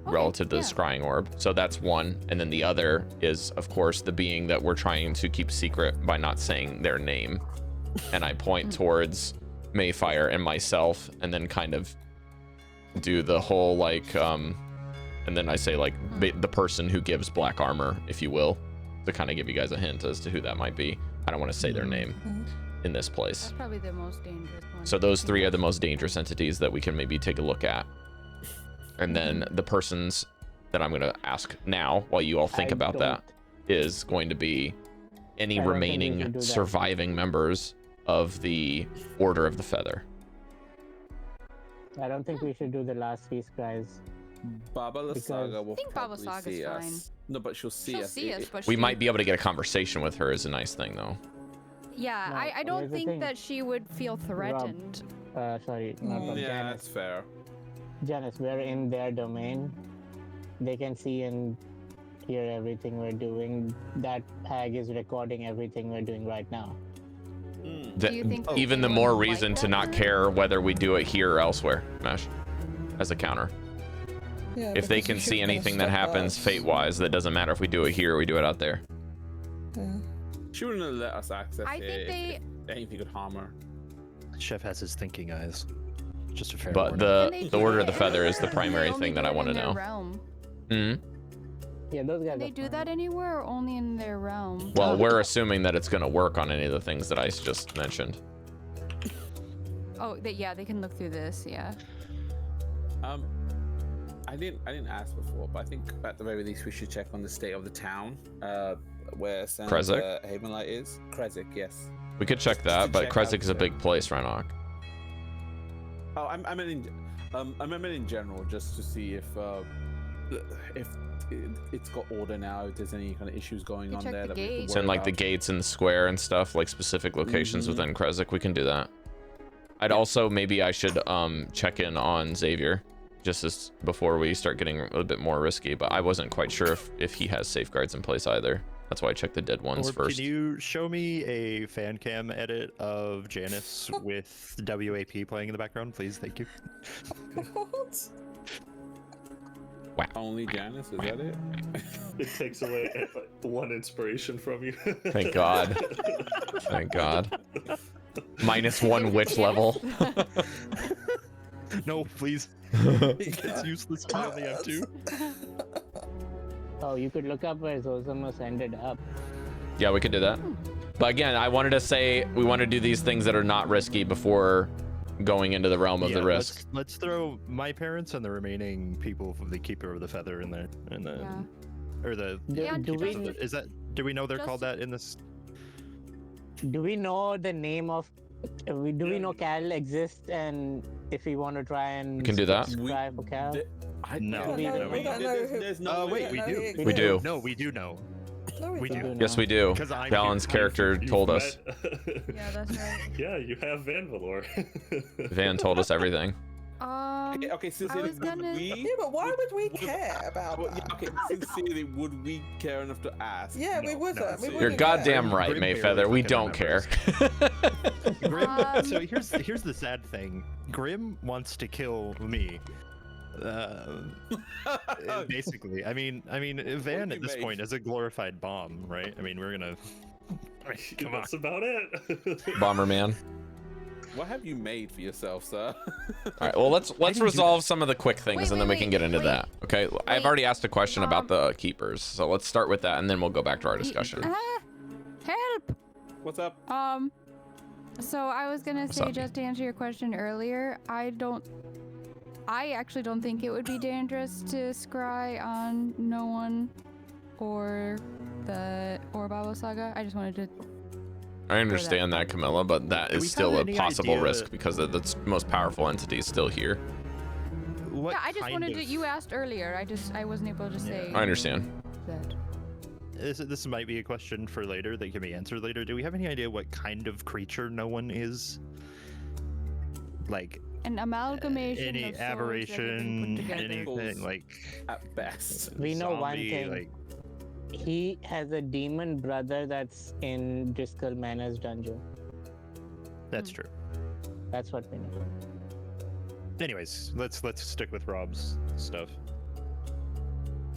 relative to the scrying orb. So that's one. And then the other is, of course, the being that we're trying to keep secret by not saying their name. And I point towards Maefyre and myself, and then kind of do the whole like, and then I say like the person who gives black armor, if you will, to kind of give you guys a hint as to who that might be. I don't want to say their name in this place. That's probably the most dangerous one. So those 3 are the most dangerous entities that we can maybe take a look at. And then the persons that I'm going to ask now, while you all think about that, is going to be any remaining surviving members of the Order of the Feather. I don't think we should do the last 3 scries. Baba Lysaga will Baba probably Saga's see fine. us. No, but she'll see us. But We might be able to get a conversation with her, is a nice thing, though. Yeah, No, I don't here's the think thing. that she would feel threatened. Sorry, not Rob, Yeah, Janus. that's fair. Janus, we're in their domain. They can see and hear everything we're doing. That hag is recording everything we're doing right now. Do you think Even they the more would like reason to that not then? care whether we do it here or elsewhere, Mesh, as a counter. Yeah, If they because can you see shouldn't anything that stop happens us. fate-wise, that doesn't matter if we do it here or we do it out there. Yeah. She wouldn't have let us access I it think if anything could harm her. Chef has his thinking eyes. Just a fair But warning. the Can they Order of do the it? Feather is the Can they primary only thing that do I it want to in their know. realm? Yeah, those guys Can they are do fine. that anywhere or only in their realm? Well, we're assuming that it's going to work on any of the things that I just mentioned. Oh, they can look through this. Yeah. I didn't ask before, but I think at the very least we should check on the state of the town, where Krezek? Havenlight is. Krezek, yes. We could check that, to but check Krezek out is a the- big place, Renok. Oh, I meant in general, just to see if it's got order now, if there's any kind of issues going You on check there the that we gates. can So in worry like the about. gates and the square and stuff, like specific locations Mhm. within Krezek, we can do that. I'd also, maybe I should check in on Xavier, just as before we start getting a little bit more risky, but I wasn't quite sure if he has safeguards in place either. That's why I checked the dead ones Or first. Can you show me a fan cam edit of Janus with WAP playing in the background, please? Thank you. What? Only Janus, is that it? It takes away one inspiration from you. Thank God. Thank God. -1 witch level. No, please. It's useless to only have 2. Oh, you could look up where Zosimus ended up. Yeah, we could do that. But again, I wanted to say we want to do these things that are not risky before going into the realm of the risk. Let's throw my parents and the remaining people from the Keeper of the Feather in there, and then, Yeah. or the Do, Yeah, do Keepers we of the, is that? Do we know they're Just- called that in this? Do we know the name of? Do we know Cal exists, and if we want to try and We can do that. subscribe for Cal? No. We don't know- we don't know who- There's no wait, way. we don't do. know who We do. exists. No, we do know. No, we We do. don't. Yes, we do. 'Cause I Dallan's do. character You've told us. met- Yeah, that's right. Yeah, you have Van Valor. Van told us everything. Okay, sincerely, was gonna- would we? Yeah, but why would we care about Well, yeah, that? okay, sincerely, would we care enough to ask? Yeah, we No, wouldn't. no, We seriously. You're wouldn't goddamn care. right, Grim barely Maefyre. We fucking don't care. Grim, so here's the sad thing. Grim wants to kill me. Basically, I mean, Van at this mage. point is a glorified bomb, right? I mean, we're gonna. Come on. That's about it. Bomberman. What have you made for yourself, sir? All right. Well, let's didn't do resolve some of the quick things, Wait, and then wait, we can wait, get into wait. that. Okay. I've Wait. already asked a question about the keepers, so let's start with that, and then we'll go back to our discussion. Help! What's up? So I was gonna What's say, up? just to answer your question earlier, I actually don't think it would be dangerous to scry on no one or Baba Saga. I just wanted to. I understand that, Camilla, but that Do is we still have a any possible idea- risk because the most powerful entity is still here. What Yeah, I just kind wanted to. of- You asked earlier. I wasn't able to say I understand. that. This might be a question for later that can be answered later. Do we have any idea what kind of creature no one is? Like An amalgamation any of souls that have been aberration, put together. anything like At best. We know one zombie, thing. like He has a demon brother that's in Driscoll Manor's dungeon. that's true. That's what we know. Anyways, let's stick with Rob's stuff.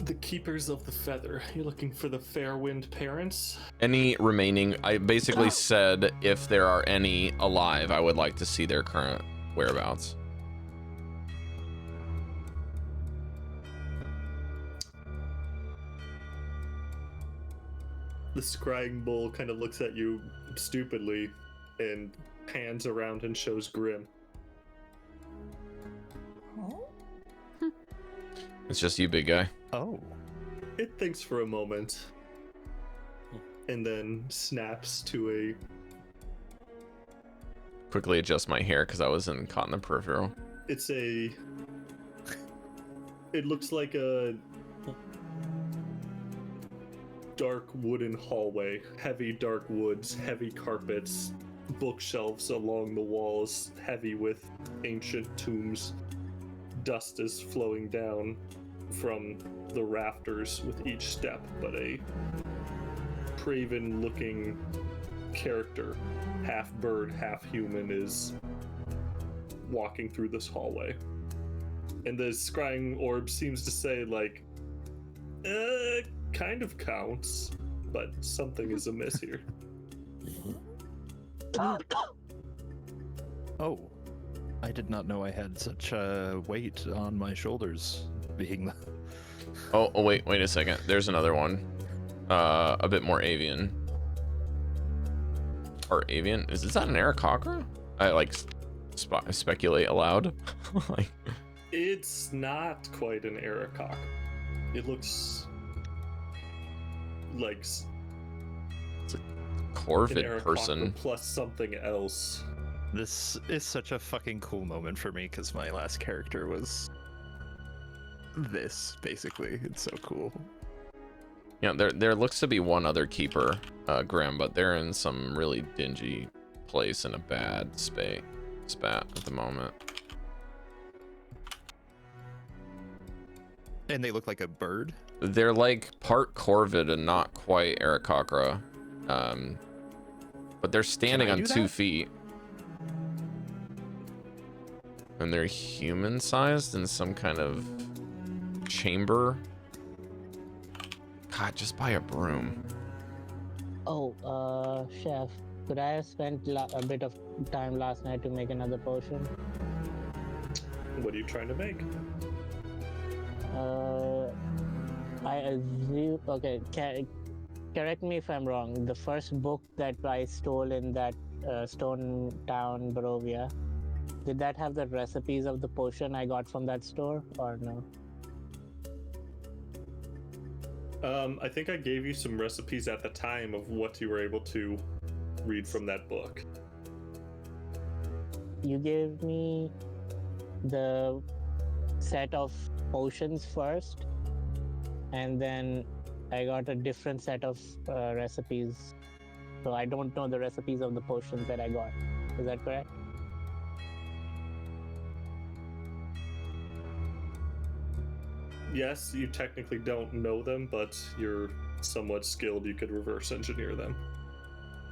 The Keepers of the Feather. You're looking for the Fairwind parents? Any remaining, I basically said if there are any alive, I would like to see their current whereabouts. The scrying bull kind of looks at you stupidly and pans around and shows Grim. Huh? It's just you, big guy. Oh. It thinks for a moment and then snaps to a Quickly adjust my hair because I was caught in the peripheral. It's a. It looks like a dark wooden hallway, heavy dark woods, heavy carpets, bookshelves along the walls, heavy with ancient tombs. Dust is flowing down from the rafters with each step, but a craven-looking character, half bird, half human, is walking through this hallway. And the scrying orb seems to say, like, kind of counts, but something is amiss here. Oh. I did not know I had such a weight on my shoulders being the Oh, wait a second. There's another one. A bit more avian. Or avian? Is that an Aarakocra? I like speculate aloud. Like, It's not quite an Aarakocra. It looks like an Corvid Aarakocra person. plus something else. This is such a fucking cool moment for me because my last character was this, basically. It's so cool. Yeah, there looks to be one other keeper, Grim, but they're in some really dingy place in a bad spat at the moment. And they look like a bird. They're like part Corvid and not quite Aarakocra. But they're standing I on do 2 that? feet. And they're human-sized in some kind of chamber. God, just buy a broom. Oh, chef, could I have spent a bit of time last night to make another potion? What are you trying to make? I assume. Okay, correct me if I'm wrong. The first book that I stole in that stone town, Barovia, did that have the recipes of the potion I got from that store, or no? I think I gave you some recipes at the time of what you were able to read from that book. You gave me the set of potions first, and then I got a different set of recipes. So I don't know the recipes of the potions that I got. Is that correct? Yes, you technically don't know them, but you're somewhat skilled. You could reverse engineer them,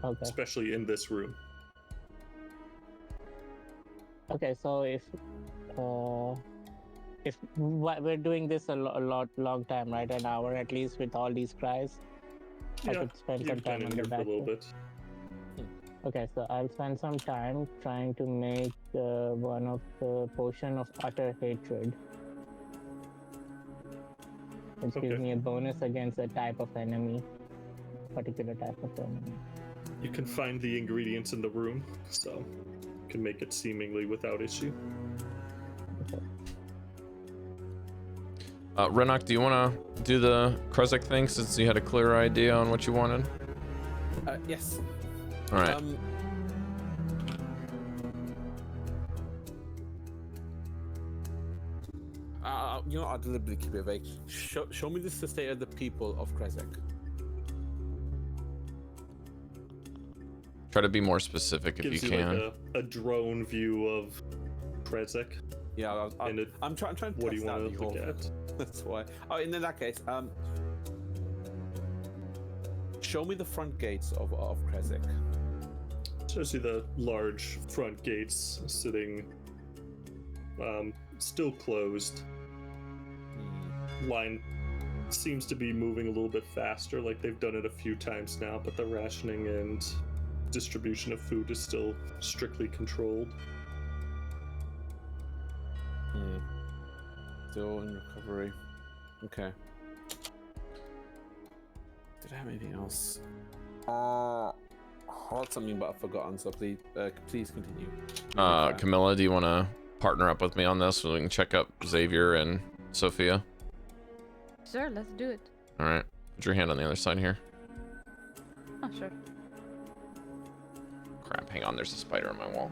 Okay. especially in this room. Okay, so if we're doing this a long time, right? An hour at least with all these cries. I could spend some you've done time it on here the for a back. little bit. Okay, so I'll spend some time trying to make one of the potion of utter hatred. Which gives me a bonus against a type of enemy, particular type of enemy. You can find the ingredients in the room, so you can make it seemingly without issue. Renok, do you want to do the Cleric thing since you had a clear idea on what you wanted? Yes. All right. You know, I'll deliberately keep it vague. Show me the state of the people of Cleric. Try to be more specific if Gives you you can. like a drone view of Cleric. Yeah, I'm trying to what do you test out want the to look whole- at? That's why. Oh, in that case, show me the front gates of Cleric. Shows you the large front gates sitting, still closed. Line seems to be moving a little bit faster, like they've done it a few times now, but the rationing and distribution of food is still strictly controlled. Still in recovery. Okay. Did I have anything else? I had something, but I've forgotten. So please continue. Chamilla, do you want to partner up with me on this so we can check up Xavier and Sophia? Sure, let's do it. All right. Put your hand on the other side here. Oh, sure. Crap, hang on. There's a spider on my wall.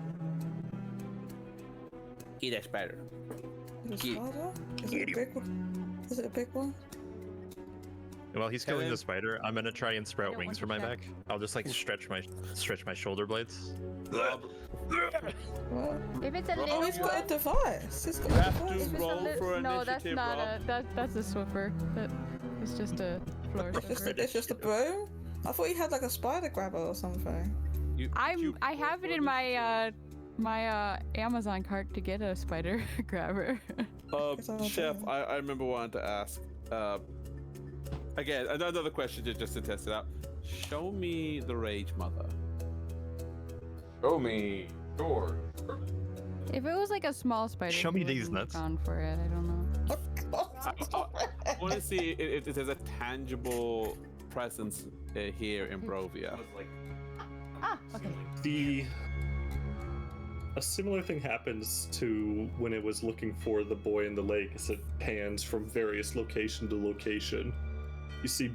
Eat that spider. Is it a big one? Is it a big one? While he's killing Kevin? the spider, I'm gonna try and sprout don't wings want from to my check. back. I'll just like stretch my shoulder blades. What? If it's a Rob, Oh, little he's got a device. He's got You a have to device. If it's roll a for no, that's initiative, not Rob. that's a swiffer. That is just a floor swiffer. It's just a broom? I thought he had like a spider grabber or something. I have it in my my Amazon cart to get a spider grabber. Chef, I remember wanting to ask. Again, another question just to test it out. Show me the Rage Mother. Show me your. If it was like a small spider, Show he me wouldn't these have nuts. Gone for it. I don't know. I want to see if there's a tangible presence here in Barovia. Ah, okay. A similar thing happens to when it was looking for the boy in the lake as it pans from various location to location. You see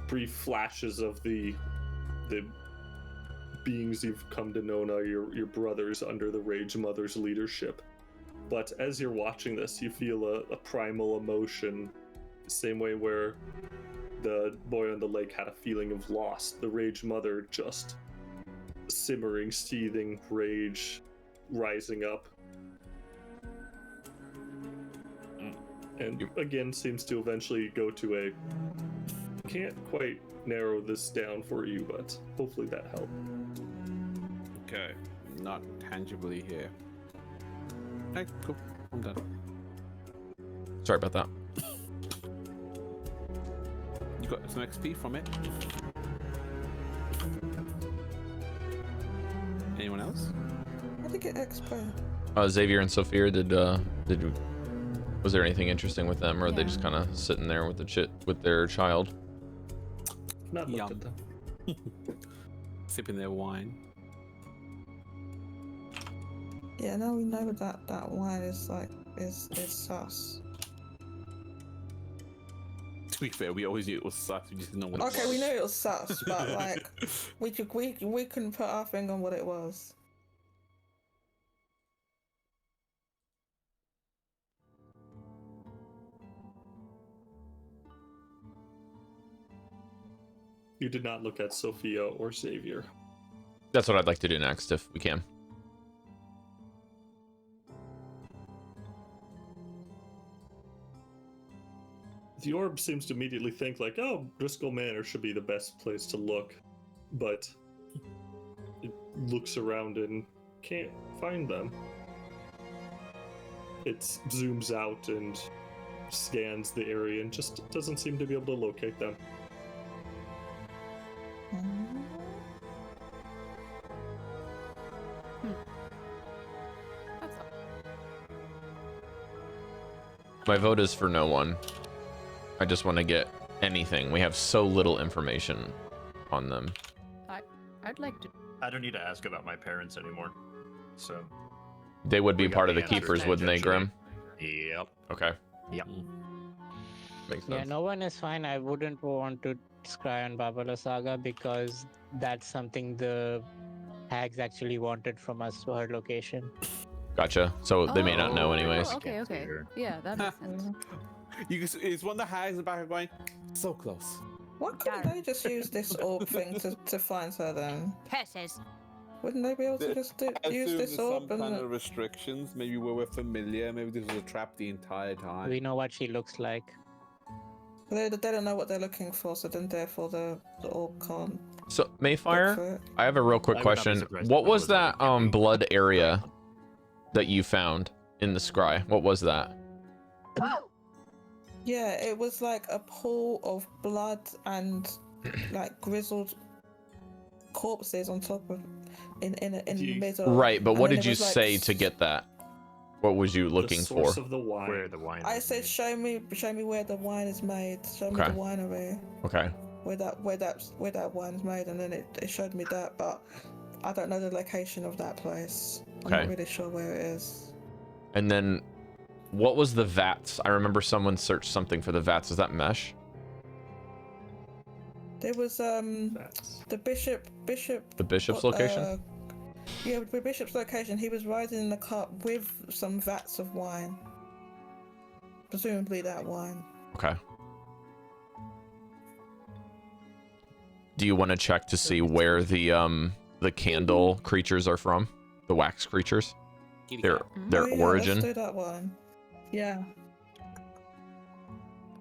brief flashes of the beings you've come to know now, your brothers under the Rage Mother's leadership. But as you're watching this, you feel a primal emotion, the same way where the boy on the lake had a feeling of loss. The Rage Mother just simmering, seething rage rising up. And again, seems to eventually go to a... Can't quite narrow this down for you, but hopefully that helped. Okay, not tangibly here. Okay, cool. I'm done. Sorry about that. You got some XP from it. Anyone else? How did he get XP? Xavier and Sophia, was there anything interesting with them, or are they Yeah. just kind of sitting there with their child? Not looked Yum. at them. Sipping their wine. Yeah, now we know that wine is like is sus. To be fair, we always knew it was sus. We just didn't know what it Okay, was. we knew it was sus, but like we couldn't put our finger on what it was. You did not look at Sophia or Xavier. That's what I'd like to do next, if we can. The orb seems to immediately think like, oh, Driscoll Manor should be the best place to look, but it looks around and can't find them. It zooms out and scans the area and just doesn't seem to be able to locate them. That's all. My vote is for no one. I just want to get anything. We have so little information on them. I'd like to. I don't need to ask about my parents anymore. So They would be We got part of the the answer keepers, wouldn't they, Grim? Yep. Okay. Yep. Makes Yeah, sense. no one is fine. I wouldn't want to scry on Babala Saga because that's something the hags actually wanted from us for her location. Gotcha. So they may not know Oh, anyways. Okay, okay. Yeah, that makes sense. It's one of the hags in the back going, so close. Why couldn't they just use this orb thing to find her then? Curses. Wouldn't they be able to just I use assume this there's orb some kind and of restrictions. Maybe where we're familiar. Maybe this was a trap the entire time. We know what she looks like. they don't know what they're looking for, so then therefore the orb can't So look Maefyre, for it. I have a real quick I would not be question. surprised What if it was was that like a blood area that you found in the scry? What was that? Yeah, it was like a pool of blood and like grizzled corpses on top of in the middle. Right, but And what then did it you was, like, say to get that? What was you looking the for? source of the wine. Where the wine. I was said, made. show me where the wine is made. Show me Okay. the winery Okay. where that wine's made, and then it showed me that, but I don't know the location of that place. I'm Okay. not really sure where it is. And then what was the vats? I remember someone searched something for the vats. Is that mesh? There was That's- the bishop. The bishop's location? Yeah, the bishop's location. He was riding in the cart with some vats of wine. Presumably that wine. Okay. Do you want to check to see where the candle creatures are from? The wax creatures? Their Oh, yeah, origin? Let's do that one. Yeah.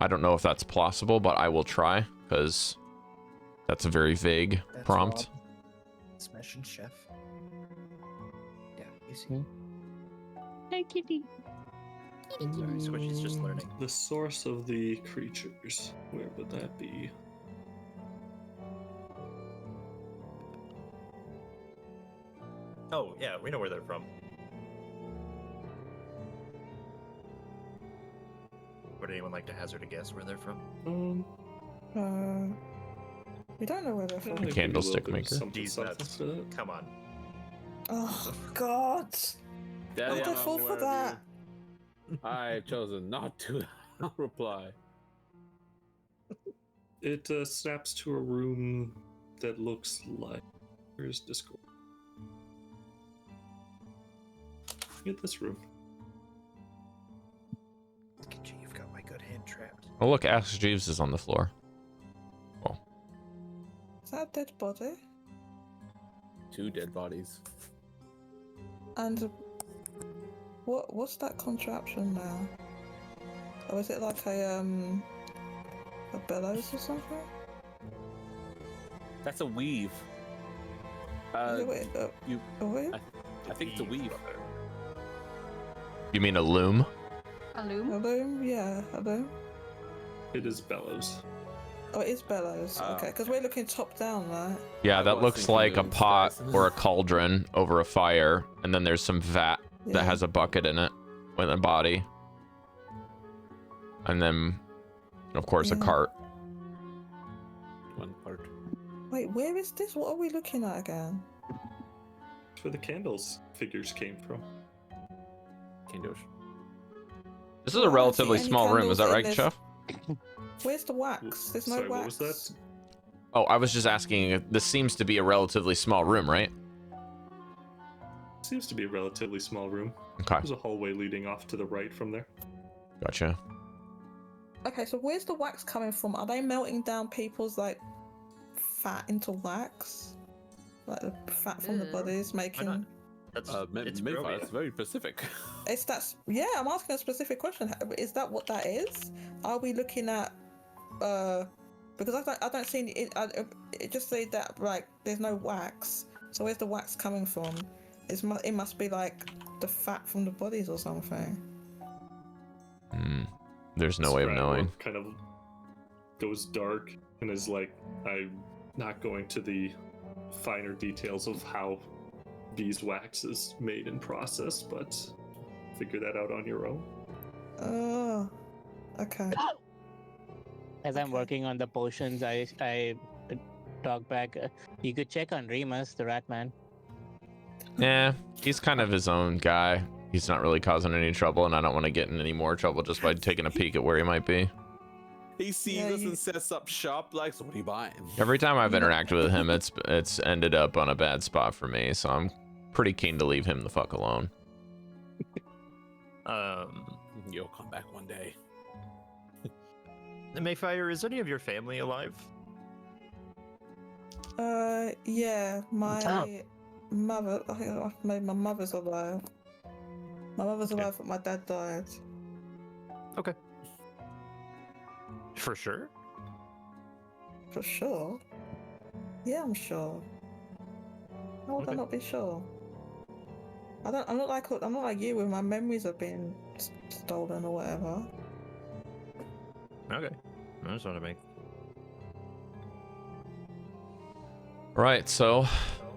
I don't know if that's possible, but I will try because that's a very vague That's prompt. Rob. Smash and chef. Yeah, easy. Hey, kitty. Sorry, Switch is just learning. The source of the creatures. Where would that be? Oh yeah, we know where they're from. Would anyone like to hazard a guess where they're from? We don't know where they're I from. think maybe a Candlestick little bit of maker. something Geez, south that's of that. come on. Oh God! Daddy, Why'd I I'm fall for aware of that? you. I've chosen not to reply. It snaps to a room that looks like. Where's Discord? Get this room. Look at you, you've got my good hand trapped. Oh, look, Ask Jeeves is on the floor. Is that a dead body? 2 dead bodies. And what's that contraption now? Or is it like a bellows or something? That's a weave. Is it wait, you- a weave? I think it's a weave. You mean a loom? A loom? A loom? Yeah, a loom. It is bellows. Oh, it is bellows. Oh. Okay, because we're looking top down, right? Yeah, I that was looks thinking like a of pot stairs. or a cauldron over a fire, and then there's some vat that Yeah. has a bucket in it with a body. And then, of course, a Yeah. cart. One part. Wait, where is this? What are we looking at again? That's where the candles figures came from. Can't do it. This is a Well, I don't see relatively any small room, is that candles right, in Chef? Where's the wax? There's no Sorry, wax. what was that? Oh, I was just asking. This seems to be a relatively small room, right? Seems to be a relatively small room. Okay, There's a hallway leading off to the right from there. gotcha. Okay, so where's the wax coming from? Are they melting down people's like fat into wax? Like the fat from the Ew. bodies making. That's It's it's Barovia. It's very specific. Is that? Yeah, I'm asking a specific question. Is that what that is? Are we looking at? Because I don't see it. It just say that like there's no wax. So where's the wax coming from? It must be like the fat from the bodies or something. There's no way of Scrying knowing. orb kind of goes dark and is like, I'm not going to the finer details of how beeswax is made and processed, but figure that out on your own. Oh, okay. As I'm Okay. working on the potions, I talk back. You could check on Remus, the rat man. Yeah, he's kind of his own guy. He's not really causing any trouble, and I don't want to get in any more trouble just by taking a peek at where he might be. He sees Yeah, us you- and sets up shop. Like, so what are you buying? Every time I've interacted with him, it's ended up on a bad spot for me, so I'm pretty keen to leave him the fuck alone. You'll come back one day. Maefyre, is any of your family alive? Yeah, my mother. I think my mother's alive. My mother's Okay. alive, but my dad died. Okay. For sure. For sure. Yeah, I'm sure. How would I Okay. not be sure? I'm not like you, where my memories have been stolen or whatever. Okay. I just want to make. Right, so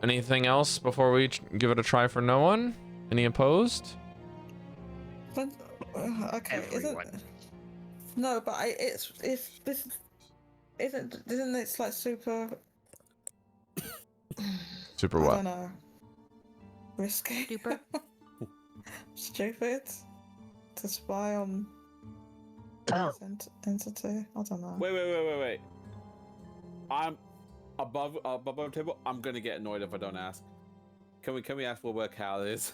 anything else before we give it a try for no one? Any opposed? But, okay, Everyone. no, but it's this isn't it like super Super I what? don't know, risky, Super. stupid to spy on this entity. I don't know. Wait. I'm above the table. I'm gonna get annoyed if I don't ask. Can we ask where Cal is?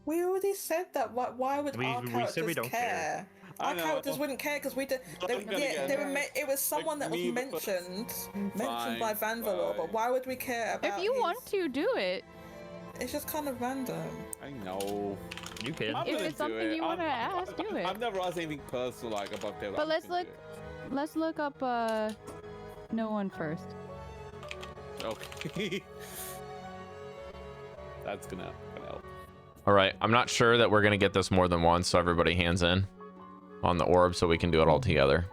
We already said that. Why would We- our we characters said we don't care. I Our know. characters wouldn't care because we did. They, I'm gonna yeah, get they were. annoyed. It was someone that was me, but- mentioned Fine, by Vanvalor. But fine. why would we care about? If you his- want to do it, it's just kind of random. I know. You can. I'm If gonna it's do something it. you wanna ask, do it. I've never asked anything personal like above table. But I'm let's gonna let's look up no one first. do it. Okay. That's gonna help. All right, I'm not sure that we're gonna get this more than once, so everybody hands in on the orb so we can do it all together.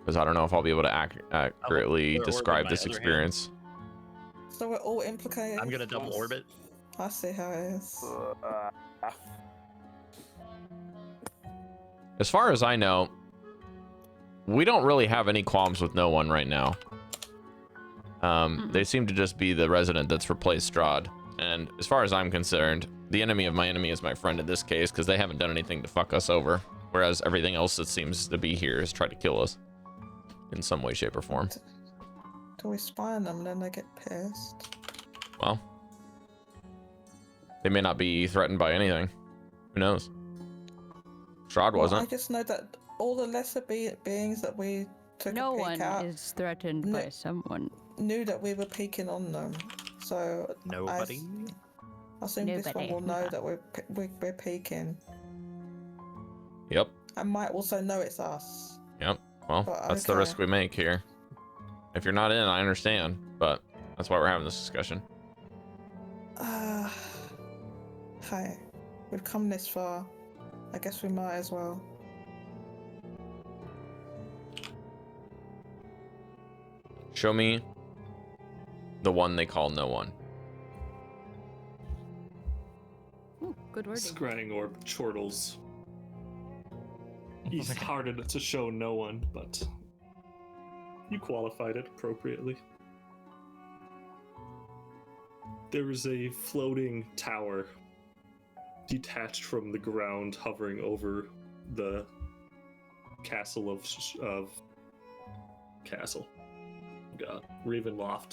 Because I don't know if I'll be able to accurately the orb in describe my this other hand. experience. So we're all implicated. I'm gonna double orbit. I see how it is. As far as I know, we don't really have any qualms with no one right now. They seem to just be the resident that's replaced Strahd. And as far as I'm concerned, the enemy of my enemy is my friend in this case, because they haven't done anything to fuck us over. Whereas everything else that seems to be here has tried to kill us in some way, shape, or form. Do we spy on them and then they get pissed? Well, they may not be threatened by anything. Who knows? Strahd Well, I wasn't. just know that all the lesser beings that we took No a peek one at is threatened No. by someone. knew that we were peeking on them. So Nobody. I assume this one Nobody. will know that we're peeking. Yep. And might also know it's us. Yep. Well, But that's the okay. risk we make here. If you're not in, I understand, but that's why we're having this discussion. Hey, we've come this far. I guess we might as well. Show me the one they call no one. Ooh, good wording. Scrying orb chortles. He's hardened to show no one, but you qualified it appropriately. There is a floating tower detached from the ground, hovering over the castle Ravenloft.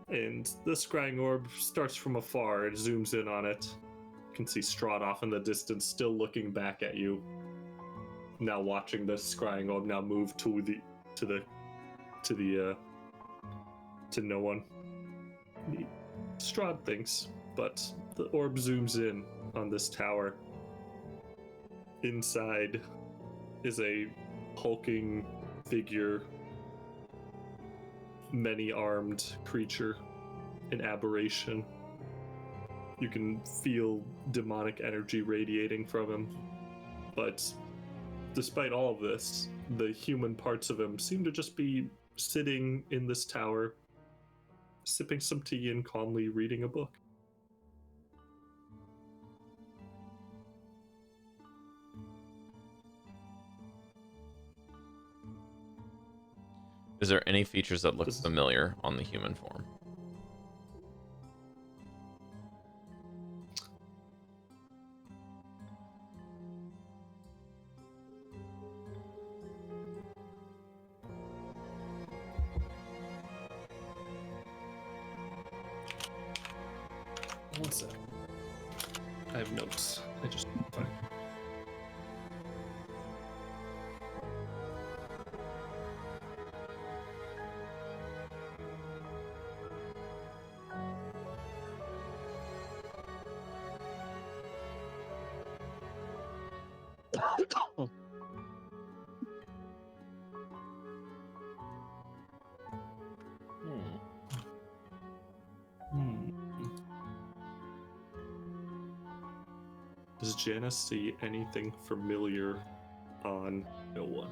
And the scrying orb starts from afar. It zooms in on it. You can see Strahd off in the distance, still looking back at you. Now watching the scrying orb now move to no one. Strahd thinks, but the orb zooms in on this tower. Inside is a hulking figure, many-armed creature, an aberration. You can feel demonic energy radiating from him, but despite all of this, the human parts of him seem to just be sitting in this tower, sipping some tea and calmly reading a book. Is there any features that look familiar on the human form? One sec. I have notes. I just find. Does Janus see anything familiar on no one?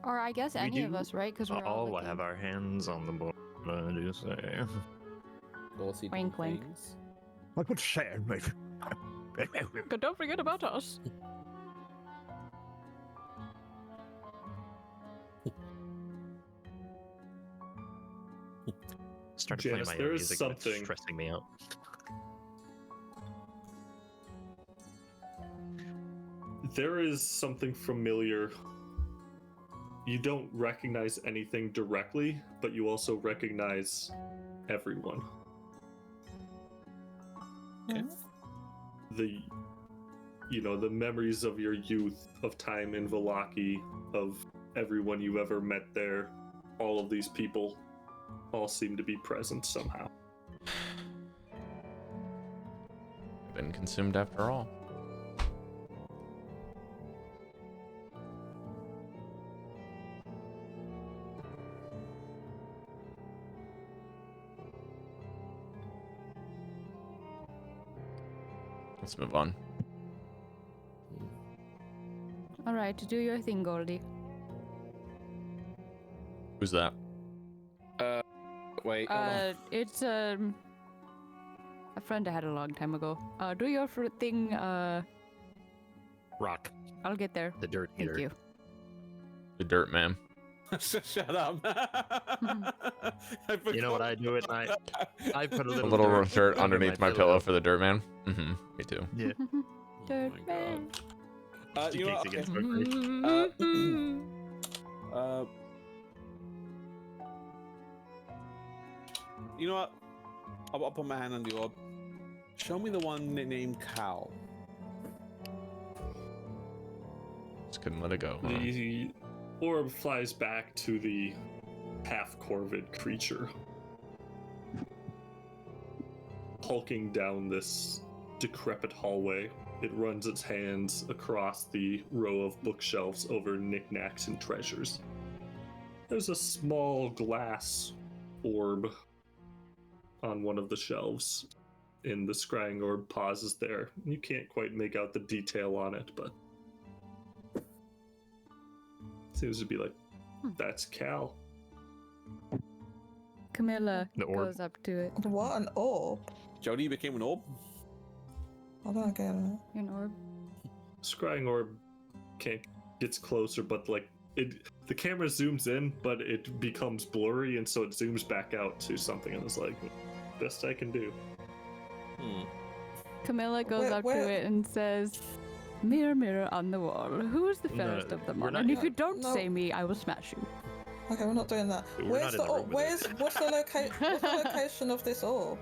Or I guess any of us, right? Because we're all all looking. have our hands on the board. I do say. All see Wink, different wink. things. I would say, mate. But don't forget about us. Started Janus, playing my there own is music, and it's something- stressing me out. There is something familiar. You don't recognize anything directly, but you also recognize everyone. Yeah. The memories of your youth, of time in Vallaki, of everyone you ever met there, all of these people all seem to be present somehow. Been consumed after all. Let's move on. All right, do your thing, Goldy. Who's that? Wait. hold on. It's a friend I had a long time ago. Do your thing. Rock, I'll get there. the dirt Thank eater. you. The dirt man. Shut up. You know what I do at night? I put a A little, little dirt under underneath my pillow for the dirt man. Mm-hmm. Me too. Yeah. Dirt my man. God. You know what? Against Okay. Mercury. You know what? I'll put my hand on the orb. Show me the one named Cal. Just couldn't let it go. Huh? The orb flies back to the half-corvid creature, hulking down this decrepit hallway. It runs its hands across the row of bookshelves over knickknacks and treasures. There's a small glass orb on one of the shelves, and the scrying orb pauses there. You can't quite make out the detail on it, but seems to be like, that's Cal. Camilla The orb. goes up to it. What an orb! Jodie became an orb. I don't get it. An orb. Scrying orb gets closer, but like the camera zooms in, but it becomes blurry, and so it zooms back out to something, and it's like, best I can do. Camilla goes up to where- it and says, Mirror, mirror on the wall, who is the fairest of them we're all? not- And if you don't No. say me, I will smash you. Okay, we're not doing that. We're Where's not in the the room orb? with What's the location of this orb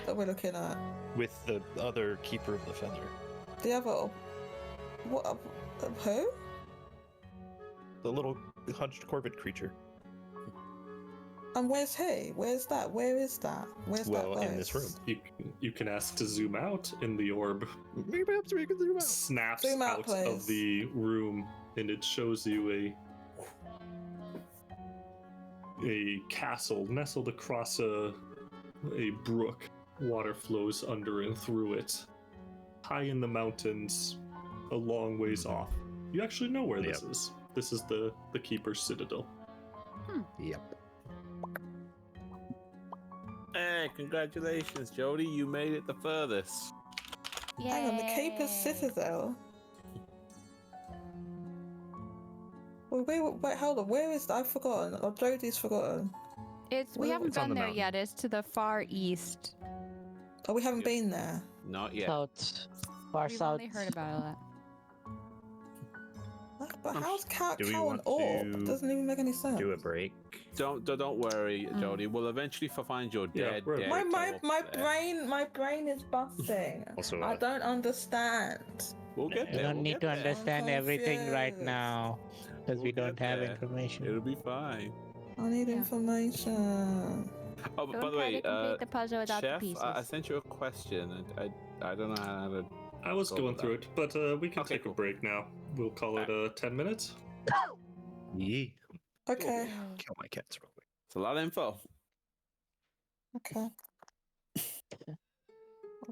that we're looking at? With the other keeper of the feather. The other orb. What? Who? The little hunched corvid creature. And where's he? Where's that? Where is that? Where's Well, that? in this room. You can ask to zoom out, and the orb Maybe perhaps we can zoom out. snaps Zoom out, out please. of the room, and it shows you a castle nestled across a brook. Water flows under and through it, high in the mountains, a long ways off. You actually know where this is. This is the Keeper's Citadel. Yep. Hey, congratulations, Jodie. You made it the furthest. Hang on, the Keeper's Citadel. Wait, hold on. Where is that? I've forgotten. Or Jodie's forgotten. We haven't It's on been the there mountain. yet. It's to the far east. Oh, we haven't been there. Not yet. South. Far We've south. only heard about it. But how's Do we cow an want orb? to Doesn't even make any sense. Do a break. Don't worry, Jodie. We'll eventually find your Yeah, dead. we're- My corpse there. brain is busting. Also, I don't understand. We'll get You there. don't we'll need get to there. understand everything right confused. now because we We'll don't get have there. information. It'll be fine. I need Yeah. information. Oh, but Don't by the try way, to complete the puzzle without Chef, the pieces. I sent you a question. And I don't know how to. I was Go going with through it, but we can Okay, take cool. a break now. We'll call it 10 minutes. yeah. Okay. Kill my cats real quick. It's a lot of info. Okay. I'll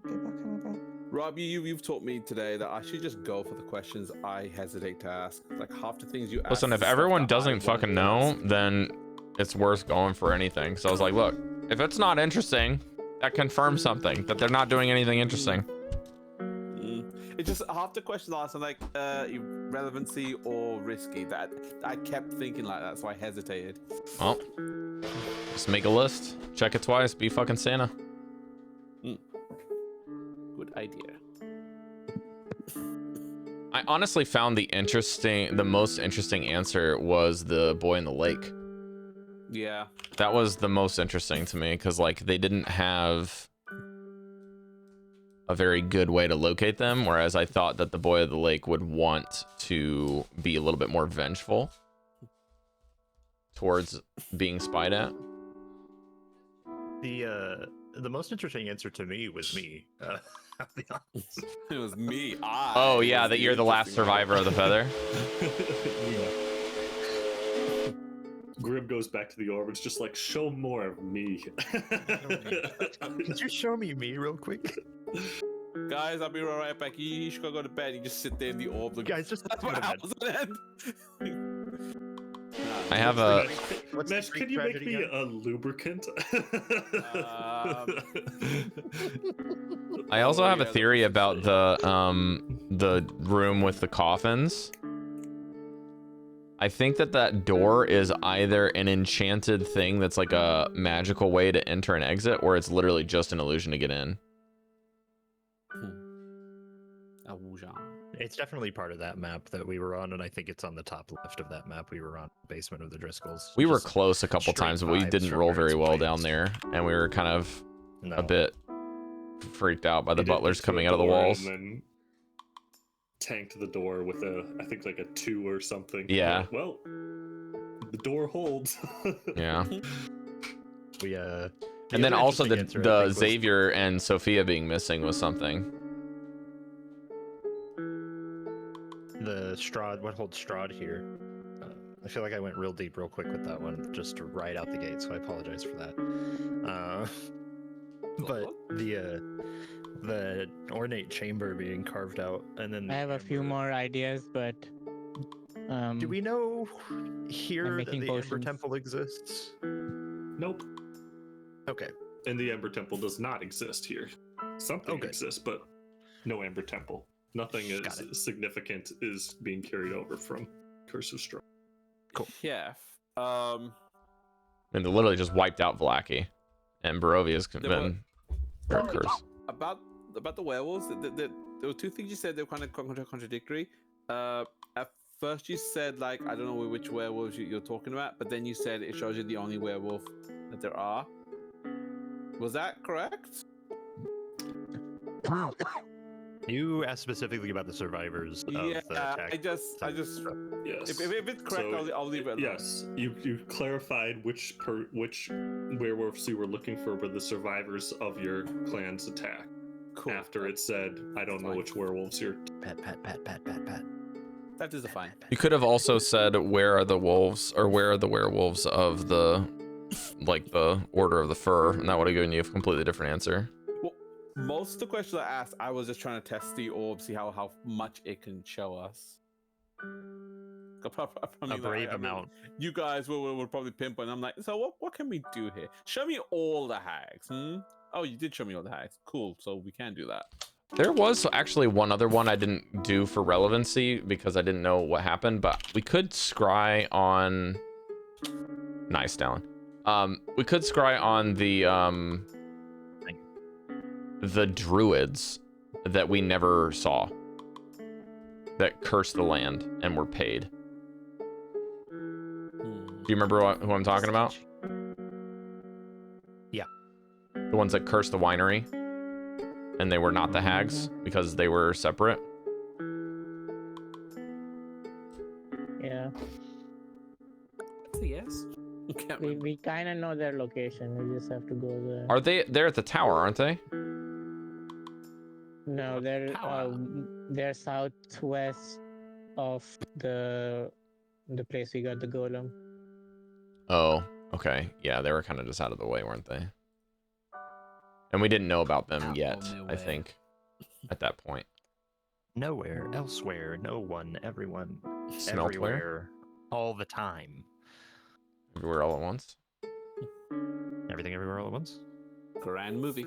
be back in a bit. Rob, you've taught me today that I should just go for the questions I hesitate to ask. Like half the things you ask. Listen, if is stuff everyone that I doesn't wouldn't fucking know, ask. then it's worth going for anything. So I was like, look, if it's not interesting, that confirms something, that they're not doing anything interesting. It's just half the questions I asked are like relevancy or risky. That I kept thinking like that, so I hesitated. Well, just make a list, check it twice, be fucking Santa. Good idea. I honestly found the most interesting answer was the boy in the lake. Yeah. That was the most interesting to me because like they didn't have a very good way to locate them, whereas I thought that the boy of the lake would want to be a little bit more vengeful towards being spied at. The most interesting answer to me was me. I'll be honest. It was me. Oh yeah, that you're the last survivor of the feather. Grim goes back to the orb. It's just like, show more of me. Could you show me real quick? Guys, I'll be right back. You should go to bed. You just sit there in the orb. Look Guys, just go to bed. I have a What's the Mesh, Greek can you make tragedy me again? a lubricant? I also have a theory about the room with the coffins. I think that door is either an enchanted thing that's like a magical way to enter and exit, or it's literally just an illusion to get in. It's definitely part of that map that we were on, and I think it's on the top left of that map we were on, basement of the Driscolls. We were Just close a couple straight times, but we vibes didn't from roll where very it's well placed. down there, and we were kind of No. a bit freaked out by the He did butlers get to coming a out of the door walls. And then tanked the door with I think like a 2 or something. Yeah. But, well, the door holds. Yeah. We And then other also interesting answer, I the think, was Xavier and Sophia being missing was something. the Strahd. What holds Strahd here? I feel like I went real deep, real quick with that one, just right out the gate. So I apologize for that. But the ornate chamber being carved out, and then I have a few more ideas, but Do we know here that making the Ember potions. Temple exists? Nope. Okay. And the Ember Temple does not exist here. Something Okay. exists, but no Ember Temple. Nothing Got it. significant is being carried over from Curse of Strahd. Yeah. I mean, they literally just wiped out Vlaaki, and Barovia's There been cursed. About the werewolves, there were two things you said that were kind of contradictory. At first you said like I don't know which werewolves you're talking about, but then you said it shows you the only werewolf that there are. Was that correct? You asked specifically about the survivors of the attack. I just Yes. if it's correct, So, I'll leave it alone. Yes, you clarified which werewolves you were looking for were the survivors of your clan's attack. Cool. After it said, I don't know which werewolves you're. Pat. That is a fine. You could have also said where are the wolves or where are the werewolves of the Order of the Fur, and that would have given you a completely different answer. Well, most of the questions I asked, I was just trying to test the orb, see how much it can show us. A brave amount. You guys will probably pinpoint. I'm like, so what can we do here? Show me all the hags. Oh, you did show me all the hags. Cool. So we can do that. There was actually one other one I didn't do for relevancy because I didn't know what happened, but we could scry on. Nice, Dallan. We could scry on the druids that we never saw, that cursed the land and were paid. Do you remember who I'm talking about? Yeah. The ones that cursed the winery, and they were not the hags because they were separate. Yeah. Yes. We kind of know their location. We just have to go there. Are they? They're at the tower, aren't they? No, they're southwest of the place we got the golem. Oh, okay. Yeah, they were kind of just out of the way, weren't they? And we didn't know about them yet, I think, at that point. Nowhere, elsewhere, no one, everyone, Smelt everywhere, all the time. Everywhere all at once? Everything everywhere all at once? Grand movie.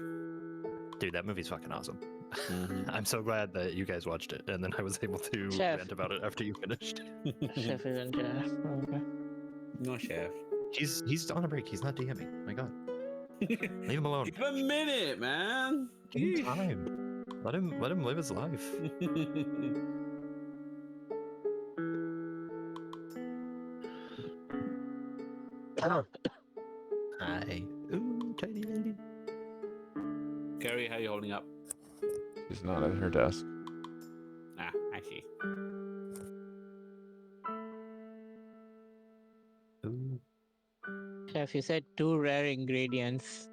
Dude, that movie's fucking awesome. I'm so glad that you guys watched it, and then I was able to rant about it after you finished. Chef isn't there. Okay. No, chef. He's on a break. He's not DMing. My God, leave him alone. Give him a minute, man. Give him time. Let him live his life. Hi. Ooh, tiny lady. Cari, how you holding up? She's not at her desk. Ah, I see. Ooh. Chef, you said 2 rare ingredients.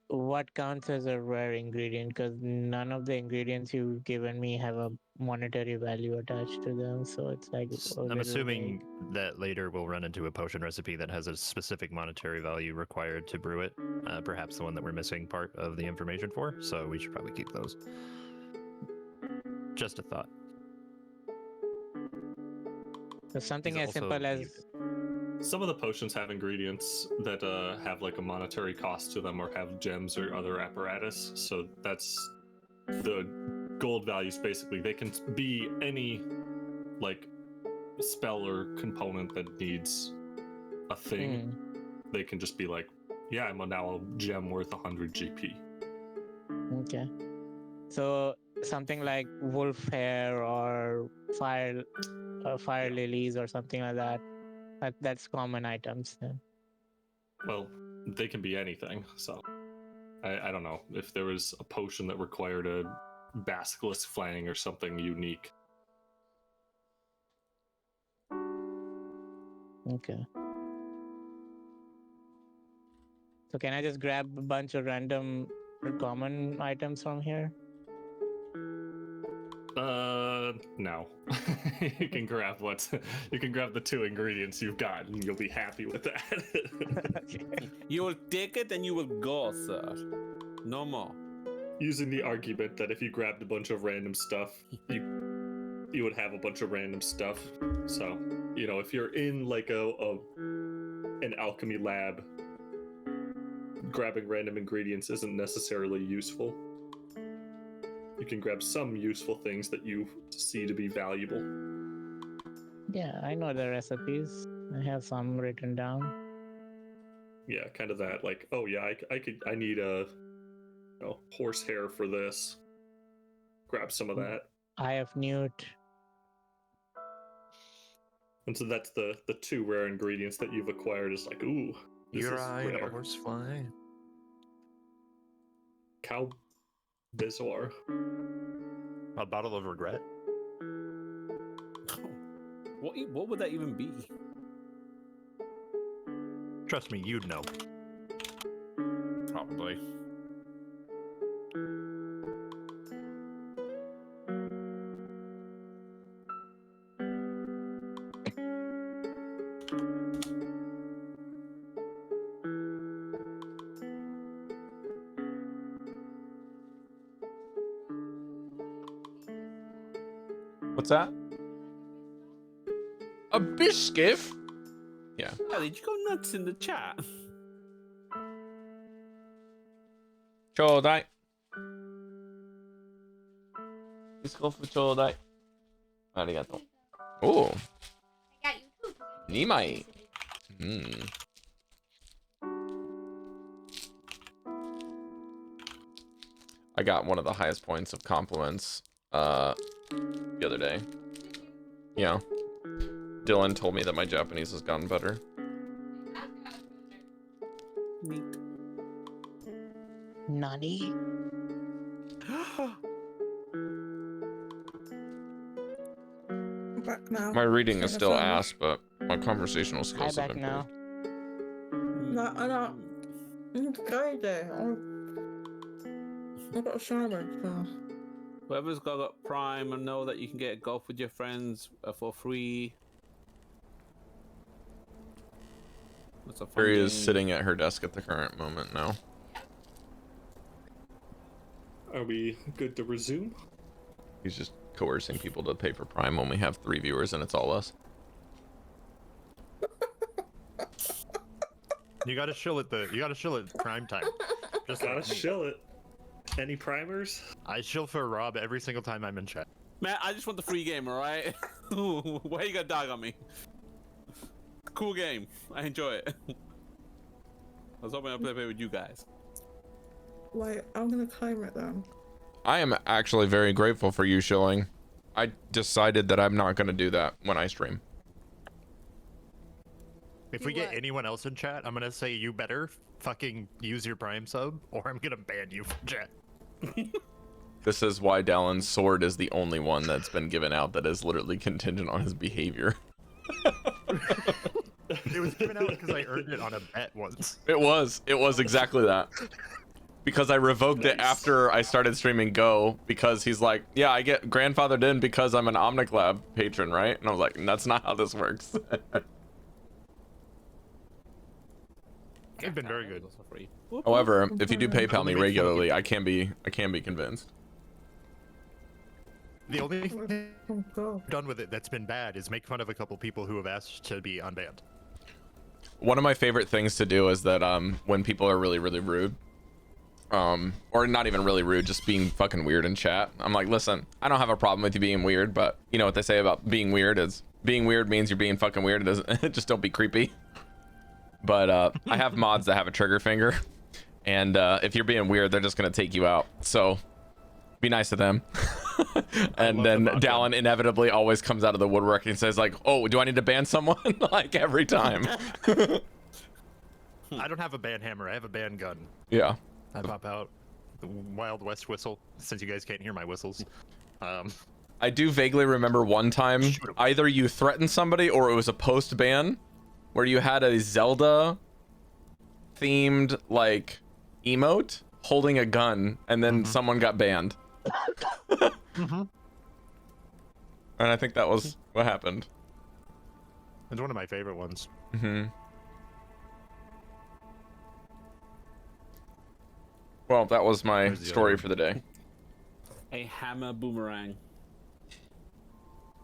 What counts as a rare ingredient? Because none of the ingredients you've given me have a monetary value attached to them, so it's like. I'm assuming that later we'll run into a potion recipe that has a specific monetary value required to brew it. Perhaps the one that we're missing part of the information for, so we should probably keep those. Just a thought. So something These as simple as. Some of the potions have ingredients that have like a monetary cost to them or have gems or other apparatus. So that's the gold values basically. They can be any like spell or component that needs a thing. They can just be like, yeah, I'm now a gem worth 100 GP. Okay. So something like wolf hair or fire lilies or something like that. That's common items then. Well, they can be anything, so I don't know if there was a potion that required a basilisk fang or something unique. Okay. So can I just grab a bunch of random common items from here? No. You can grab the 2 ingredients you've got, and you'll be happy with that. You will take it and you will go, sir. No more. Using the argument that if you grabbed a bunch of random stuff, you would have a bunch of random stuff. So, if you're in like an alchemy lab, grabbing random ingredients isn't necessarily useful. You can grab some useful things that you see to be valuable. Yeah, I know the recipes. I have some written down. Yeah, kind of that. Like, oh yeah, I need a horsehair for this. grab some of that. I have newt. And so that's the two rare ingredients that you've acquired. Is like, ooh, this Your is eye, a rare. horsefly. Cow bizarre. A bottle of regret. What would that even be? Trust me, you'd know. Probably. What's that? A biscuit? Yeah. Yeah, did you go nuts in the chat? Chodai. Biscuit for chodai. Arigato. Oh. I got you too. 2枚. I got one of the highest points of compliments the other day. Yeah. Dylan told me that my Japanese has gotten better. Neat. Nani? I'm back now. My reading is Sing a still song. ass, but my conversational Hi skills have back improved. now. No, I don't. I'm going there. I've got a shaman, so. Whoever's got Prime and know that you can get golf with your friends for free. That's a fun Barry game. is sitting at her desk at the current moment now. Are we good to resume? He's just coercing people to pay for Prime when we have 3 viewers and it's all us. You gotta chill at prime time. Just Gotta like me. chill it. Any primers? I chill for Rob every single time I'm in chat. Man, I just want the free game, alright? Why you got dog on me? Cool game. I enjoy it. I was hoping I'd play with you guys. Wait, I'm gonna claim it then. I am actually very grateful for you shilling. I decided that I'm not going to do that when I stream. If we get anyone else in chat, I'm gonna say you better fucking use your prime sub, or I'm gonna ban you from chat. This is why Dallan's sword is the only one that's been given out that is literally contingent on his behavior. It was given out because I earned it on a bet once. It was exactly that. Because I revoked it after I started streaming Go, because he's like, yeah, I get grandfathered in because I'm an Omniclab patron, right? And I was like, that's not how this works. They've been very good. However, if you do PayPal me regularly, I can be convinced. The only thing Oh god. I've done with it that's been bad is make fun of a couple people who have asked to be unbanned. One of my favorite things to do is that when people are really, really rude, or not even really rude, just being fucking weird in chat, I'm like, listen, I don't have a problem with you being weird, but you know what they say about being weird is being weird means you're being fucking weird. It doesn't just don't be creepy. But I have mods that have a trigger finger, and if you're being weird, they're just gonna take you out. So be nice to them. And then Dallan inevitably always comes out of the woodwork and says like, oh, do I need to ban someone? Like every time. I don't have a ban hammer, I have a ban gun. Yeah. I pop out the Wild West whistle, since you guys can't hear my whistles. I do vaguely remember one time either you threatened somebody or it was a post ban where you had a Zelda themed like emote holding a gun and then someone got banned. And I think that was what happened. It's one of my favorite ones. Well, that was my story for the day. A hammer boomerang.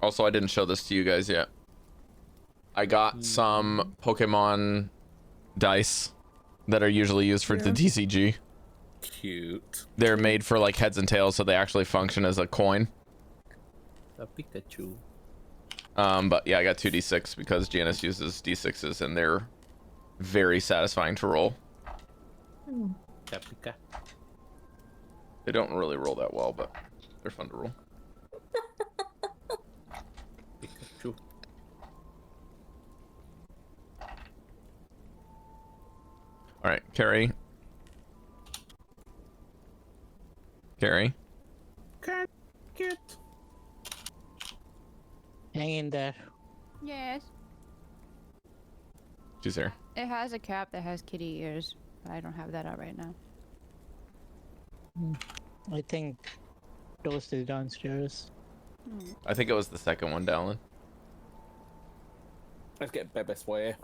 Also, I didn't show this to you guys yet. I got some Pokemon dice that are usually used for the TCG. Cute. They're made for like heads and tails, so they actually function as a coin. A Pikachu. But yeah, I got 2d6 because Janus uses d6s and they're very satisfying to roll. Pika. They don't really roll that well, but They're fun to roll. True. All right, Cari. Cari. Can't get. Hang in there. Yes. She's here. It has a cap that has kitty ears, but I don't have that out right now. I think Toast is downstairs. I think it was the second one, Dallan. Let's get Bebes way.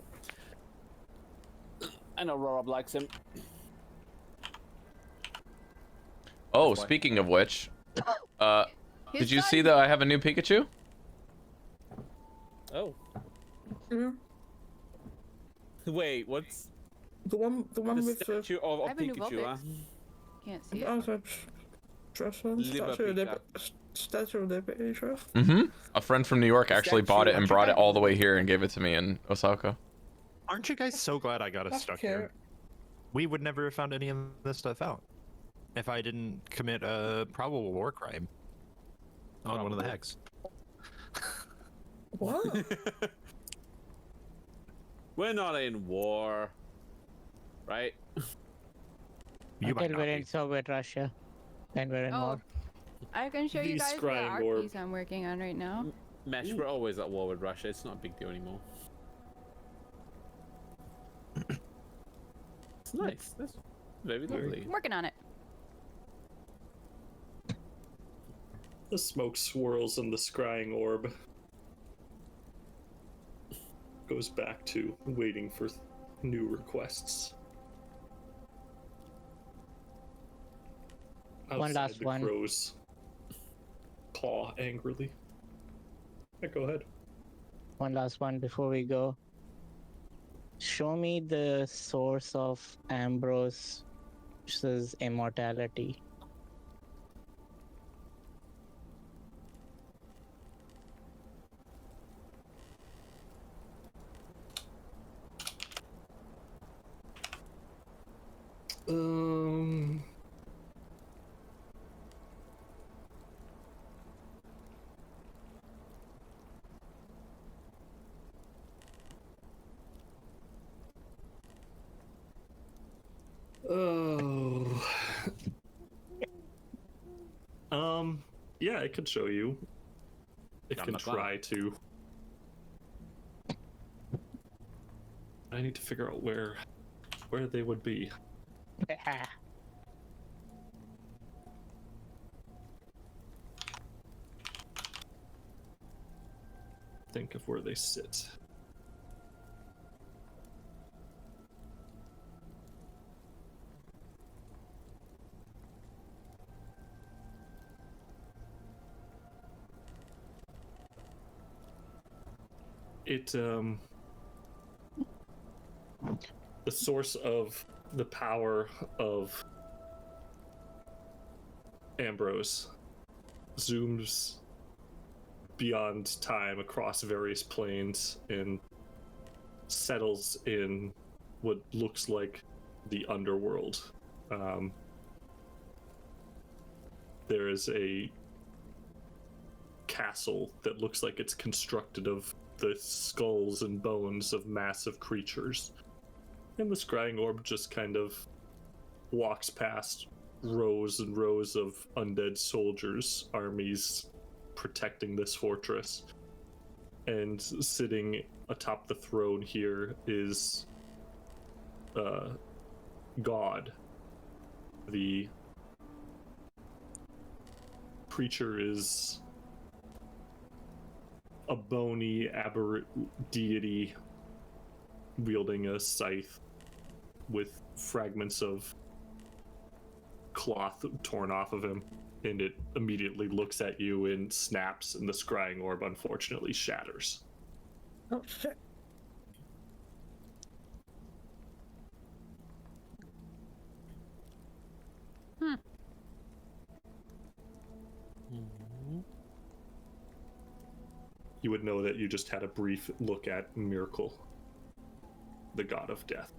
I know Rob likes him. Oh, That's why. speaking of which, His did you son- see that I have a new Pikachu? Oh. Wait, what's The one the with the statue of I have a new Pikachu? Huh? Vulpix. Can't see it. oh, the dress one, statue of liberty dress. Mm-hmm. A friend from New York actually bought it and Statue, brought it aren't you all the way here and gave it to me in Osaka. Aren't you guys so glad I got us That's stuck cute. here? We would never have found any of this stuff out if I didn't commit a probable war crime on one of the hacks. What? We're not in war, right? You might Until not we're be. in Soviet Russia. Then we're in Oh, war. I can show you The guys the scrying art orb. piece I'm working on right now. Mesh, we're always at war with Russia. It's not a big deal anymore. It's nice. That's very lovely. I'm working on it. The smoke swirls in the scrying orb. Goes back to waiting for new requests. One Outside last the one. crows claw angrily. Yeah, go ahead. One last one before we go. Show me the source of Ambrose's immortality. Um. Oh. Yeah, I could show you. I I'm can not gonna. try to. I need to figure out where they would be. Think of where they sit. The source of the power of Ambrose zooms beyond time across various planes and settles in what looks like the underworld. There is a castle that looks like it's constructed of the skulls and bones of massive creatures. And the scrying orb just kind of walks past rows and rows of undead soldiers, armies protecting this fortress. And sitting atop the throne here is God. The creature is a bony aberrant deity wielding a scythe with fragments of cloth torn off of him, and it immediately looks at you and snaps, and the scrying orb unfortunately shatters. Oh shit. You would know that you just had a brief look at Miracle, the god of death.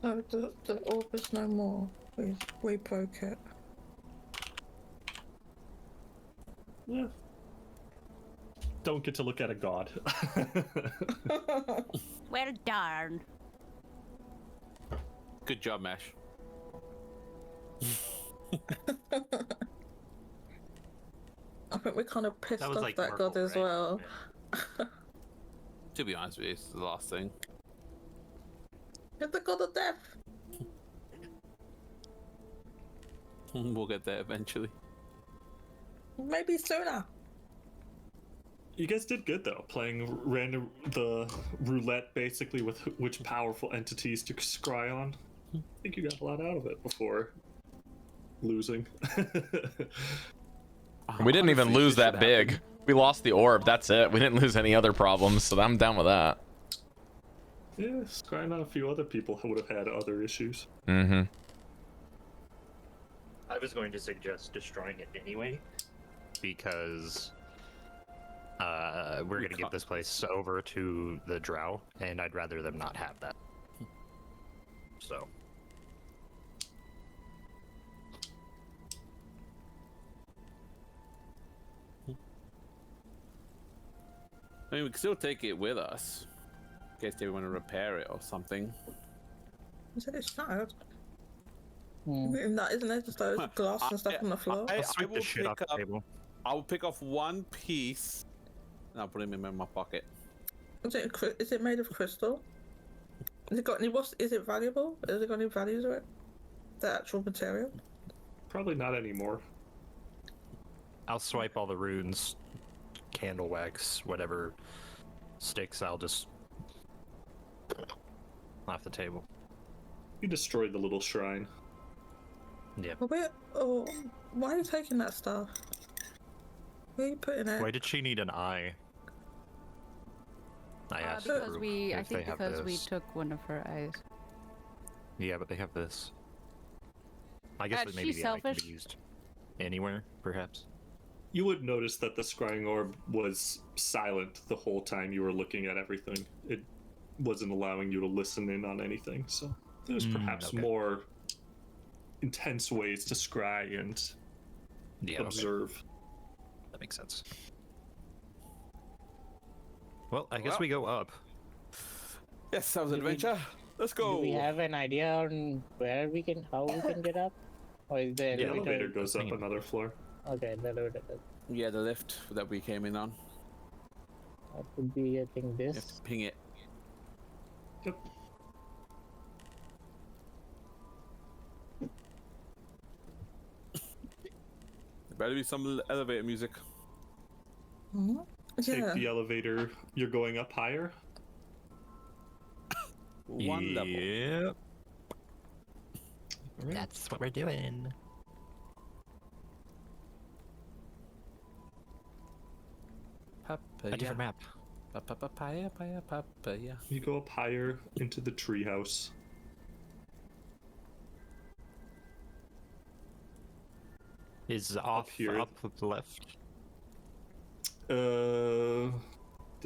No, the orb is no more. We broke it. Yeah. Don't get to look at a god. Well darn. Good job, Mesh. I think we kind of pissed That was off like that Merkel, god as right? well. Yeah. To be honest with you, it's the last thing. It's the god of death. We'll get there eventually. Maybe sooner. You guys did good though, playing the roulette basically with which powerful entities to scry on. I think you got a lot out of it before losing. We didn't even Honestly, lose this that should big. happen. We lost the orb. That's it. We didn't lose any other problems, so I'm down with that. Yeah, scrying on a few other people would have had other issues. Mm-hmm. I was going to suggest destroying it anyway, because we're going to give this place over to the drow, and I'd rather them not have that. So. I mean, we can still take it with us. In case they want to repair it or something. Is it sad? Hmm. Isn't there just those glass and stuff on the floor? I Sweep the will shit off pick the up. table. I will pick off one piece, and I'll put him in my pocket. Is it made of crystal? Has it got any? Is it valuable? Has it got any value to it? The actual material? Probably not anymore. I'll swipe all the runes, candle wax, whatever sticks, I'll just off the table. You destroyed the little shrine. Yep. Why are you taking that stuff? Where are you putting it? Why did she need an eye? I asked the Because group we, I if they think have because we this. took one of her eyes. Yeah, but they have this. I guess God, that maybe she's the eye can selfish. be used anywhere, perhaps. You would notice that the scrying orb was silent the whole time you were looking at everything. It wasn't allowing you to listen in on anything, so there's perhaps okay. more intense ways to scry and Yeah, okay. observe. That makes sense. Well, I guess we go up. Yes, that was an Do we- adventure. Let's go. Do we have an idea on how we can get up? Or is the The elevator? elevator goes up another floor. Okay, the elevator. Yeah, the lift that we came in on. That would be, I think, You have this. to ping it. Yep. There better be some elevator music. Hmm? Take Yeah. the elevator. You're going up higher. One level. Yep. That's what we're doing. A different map. Papaya, papaya. You go up higher into the treehouse. Is off here. up left? Did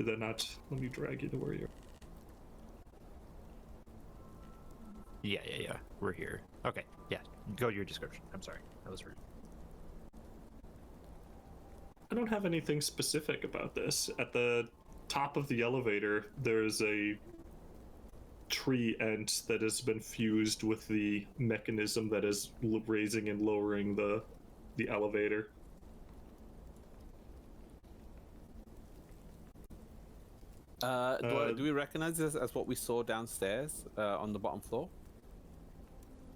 that not? Let me drag you to where you're. Yeah. We're here. Okay. Yeah. Go to your description. I'm sorry. That was rude. I don't have anything specific about this. At the top of the elevator, there's a tree ent that has been fused with the mechanism that is raising and lowering the elevator. Do we recognize this as what we saw downstairs on the bottom floor?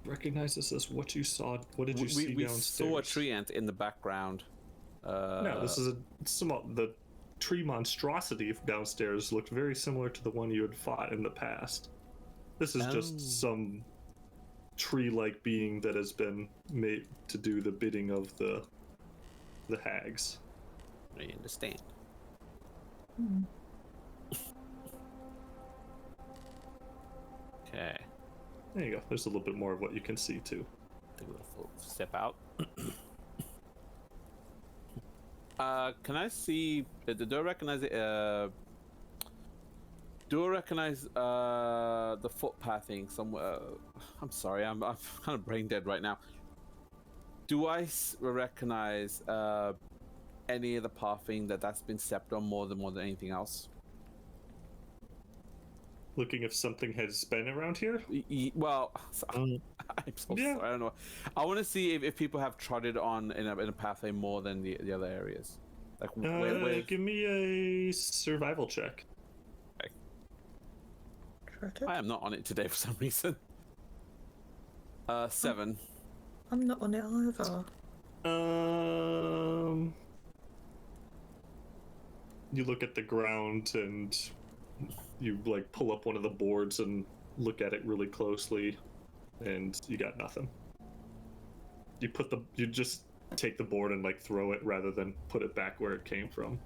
Recognize this as what you saw. What did you see We downstairs? saw a tree ant in the background. No, this is the tree monstrosity downstairs looked very similar to the one you had fought in the past. This is just some tree-like being that has been made to do the bidding of the hags. I understand. Okay. There you go. There's a little bit more of what you can see too. Take a little step out. Can I see? Do I recognize it? Do I recognize the footpathing somewhere? I'm sorry, I'm kind of brain dead right now. Do I recognize any of the pathing that's been stepped on more than anything else? Looking if something has been around here. Well, I'm so Yeah. sorry. I don't know. I want to see if people have trotted on in a pathway more than the other areas. Like where Give me a survival check. I am not on it today for some reason. 7. I'm not on it either. You look at the ground and you like pull up one of the boards and look at it really closely, and you got nothing. You just take the board and like throw it rather than put it back where it came from.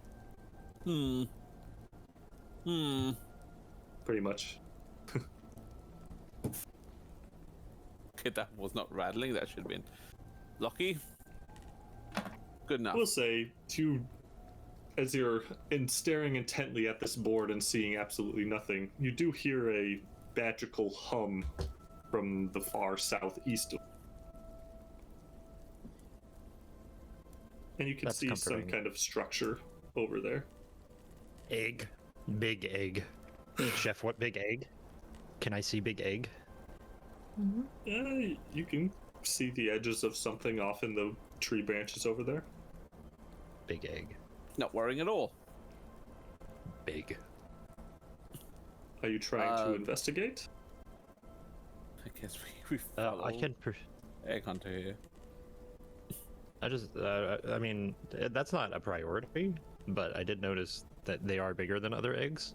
Pretty much. Okay, that was not rattling. That should have been lucky. Good enough. I will say, as you're staring intently at this board and seeing absolutely nothing, you do hear a magical hum from the far southeast. And you can That's see some comforting. kind of structure over there. Egg. Big egg. Chef, what big egg? Can I see big egg? You can see the edges of something off in the tree branches over there. Big egg. Not worrying at all. Big. Are you trying to investigate? I guess we follow I can. Egg Hunter here. I just. I mean, that's not a priority, but I did notice that they are bigger than other eggs.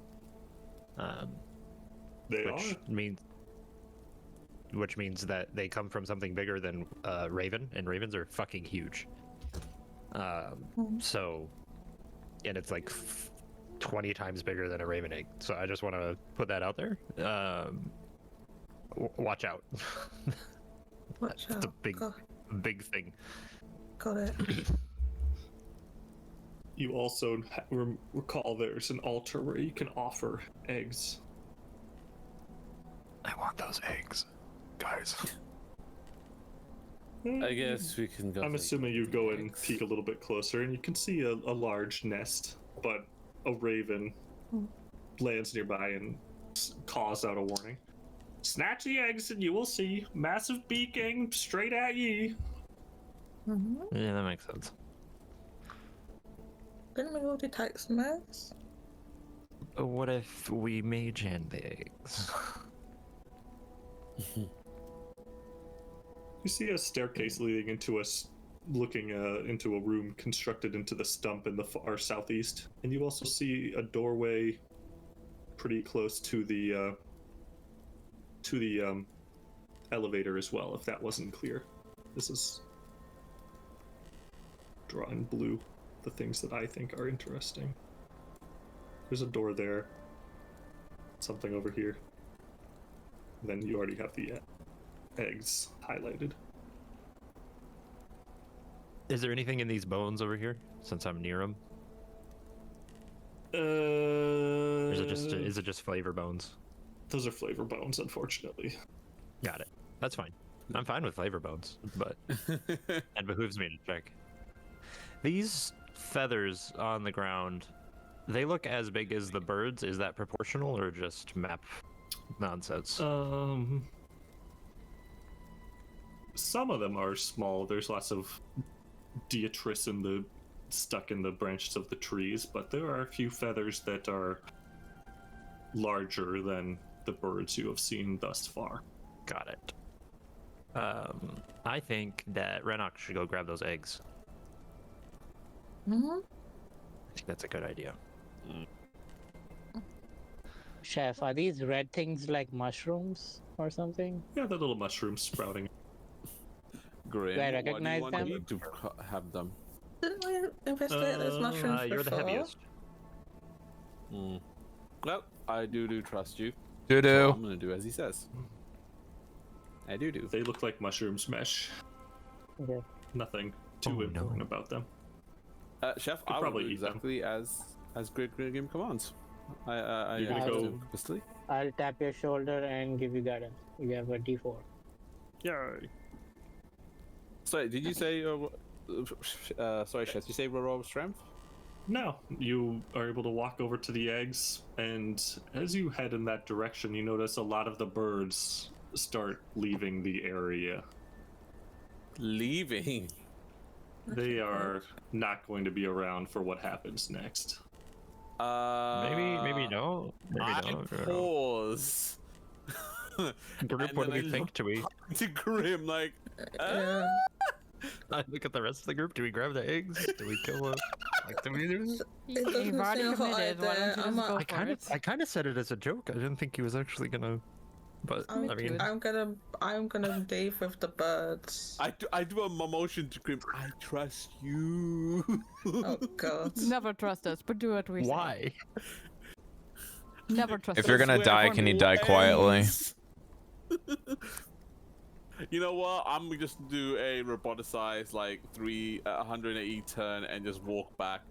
They which means that they come from something bigger than raven, and ravens are fucking huge. So, and it's like 20 times bigger than a raven egg. So I just want to put that out there. Watch out. Watch It's out. a big thing. Got it. You also recall there's an altar where you can offer eggs. I want those eggs, guys. I guess we can go. I'm assuming you go and peek a little bit closer, and you can see a large nest, but a raven lands nearby and caws out a warning. Snatch the eggs, and you will see massive beak aimed straight at ye. Yeah, that makes sense. Didn't we already take some eggs? What if we mage hand the eggs? You see a staircase leading into into a room constructed into the stump in the far southeast, and you also see a doorway pretty close to the elevator as well. If that wasn't clear, this is draw in blue the things that I think are interesting. There's a door there, something over here. Then you already have the eggs highlighted. Is there anything in these bones over here? Since I'm near them, or is it just flavor bones? Those are flavor bones, unfortunately. Got it. That's fine. I'm fine with flavor bones, but it behooves me to check. These feathers on the ground, they look as big as the birds. Is that proportional or just map nonsense? Some of them are small. There's lots of detritus stuck in the branches of the trees, but there are a few feathers that are larger than the birds you have seen thus far. Got it. I think that Renok should go grab those eggs. I think that's a good idea. Chef, are these red things like mushrooms or something? Yeah, the little mushrooms sprouting. Grim, Do I why recognize do you want them? me to have them? Didn't we investigate those mushrooms You're the before? heaviest. Well, I do trust you. Doo So doo. I'm gonna do as he says. I do. They look like mushrooms mesh. Okay. Nothing too Oh, important no. about them. Chef, Could I will probably do eat them. exactly as Grim commands. You're gonna go. Whistly? I'll tap your shoulder and give you guidance. You have a D4. Yay. Sorry, did you say? Sorry, Chef. Did you say roll strength? No, you are able to walk over to the eggs, and as you head in that direction, you notice a lot of the birds start leaving the area. Leaving. They are not going to be around for what happens next. Maybe no. Maybe I no. pause. Group, what do we think? Do we? To Grim, like. Yeah. I look at the rest of the group. Do we grab the eggs? Do we kill them? Like, do we do? It doesn't You've already seem hot committed. out Why there. don't you just go for it? I kind of said it as a joke. I didn't think he was actually gonna. But I mean, I'm gonna leave with the birds. I do a motion to Grim. I trust you. Oh god. Never trust us, but do what we say. why? Never trust If us. you're gonna Swear die, on can you die quietly? legs. You know what? I'm gonna just do a roboticize like 180 turn and just walk back.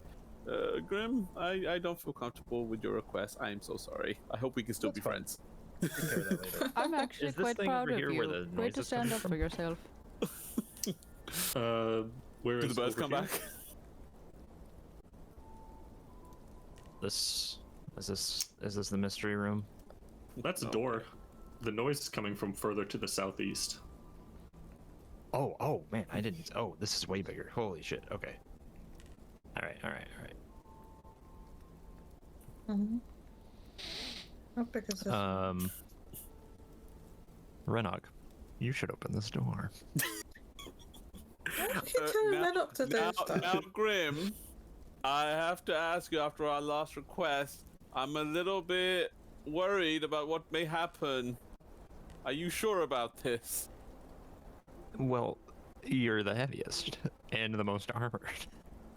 Grim, I don't feel comfortable with your request. I am so sorry. I hope we can still be friends. Take care of that later. I'm actually Is this quite thing proud over of here you. where the Way noise to is stand coming up from? for yourself. Where Do is the birds over come here? back? Is this the mystery room? That's a door. The noise is coming from further to the southeast. Oh man, I didn't. Oh, this is way bigger. Holy shit. Okay. All right. Mm-hmm. How big is this? Renok, you should open this door. Why do you tell Renok to do stuff? Now, Grim, I have to ask you after our last request. I'm a little bit worried about what may happen. Are you sure about this? Well, you're the heaviest and the most armored.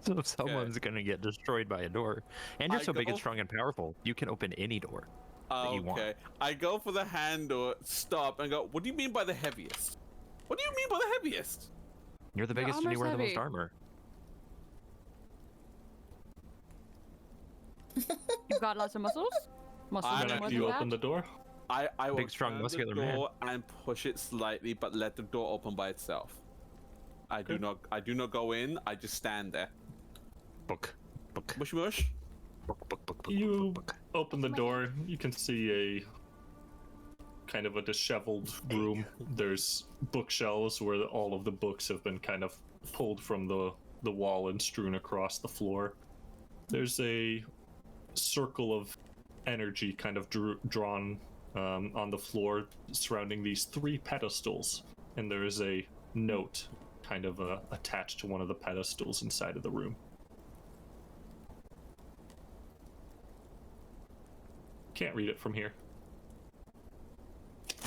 So if someone's gonna get destroyed by a door, and you're I so big and go- strong and powerful, you can open any door that you want. Okay. I go for the handle, stop, and go, what do you mean by the heaviest? What do you mean by the heaviest? You're the Your biggest and you armor's wear the most heavy. armor. You've got lots of muscles? Muscles I are know, more Do than you that. open the door? I will Big, strong, turn muscular the man. door and push it slightly, but let the door open by itself. I do not go in. I just stand there. Book. Mush mush. Book. You open the door. You can see a kind of a disheveled room. There's bookshelves where all of the books have been kind of pulled from the wall and strewn across the floor. There's a circle of energy kind of drawn on the floor surrounding these 3 pedestals, and there is a note kind of attached to one of the pedestals inside of the room. Can't read it from here.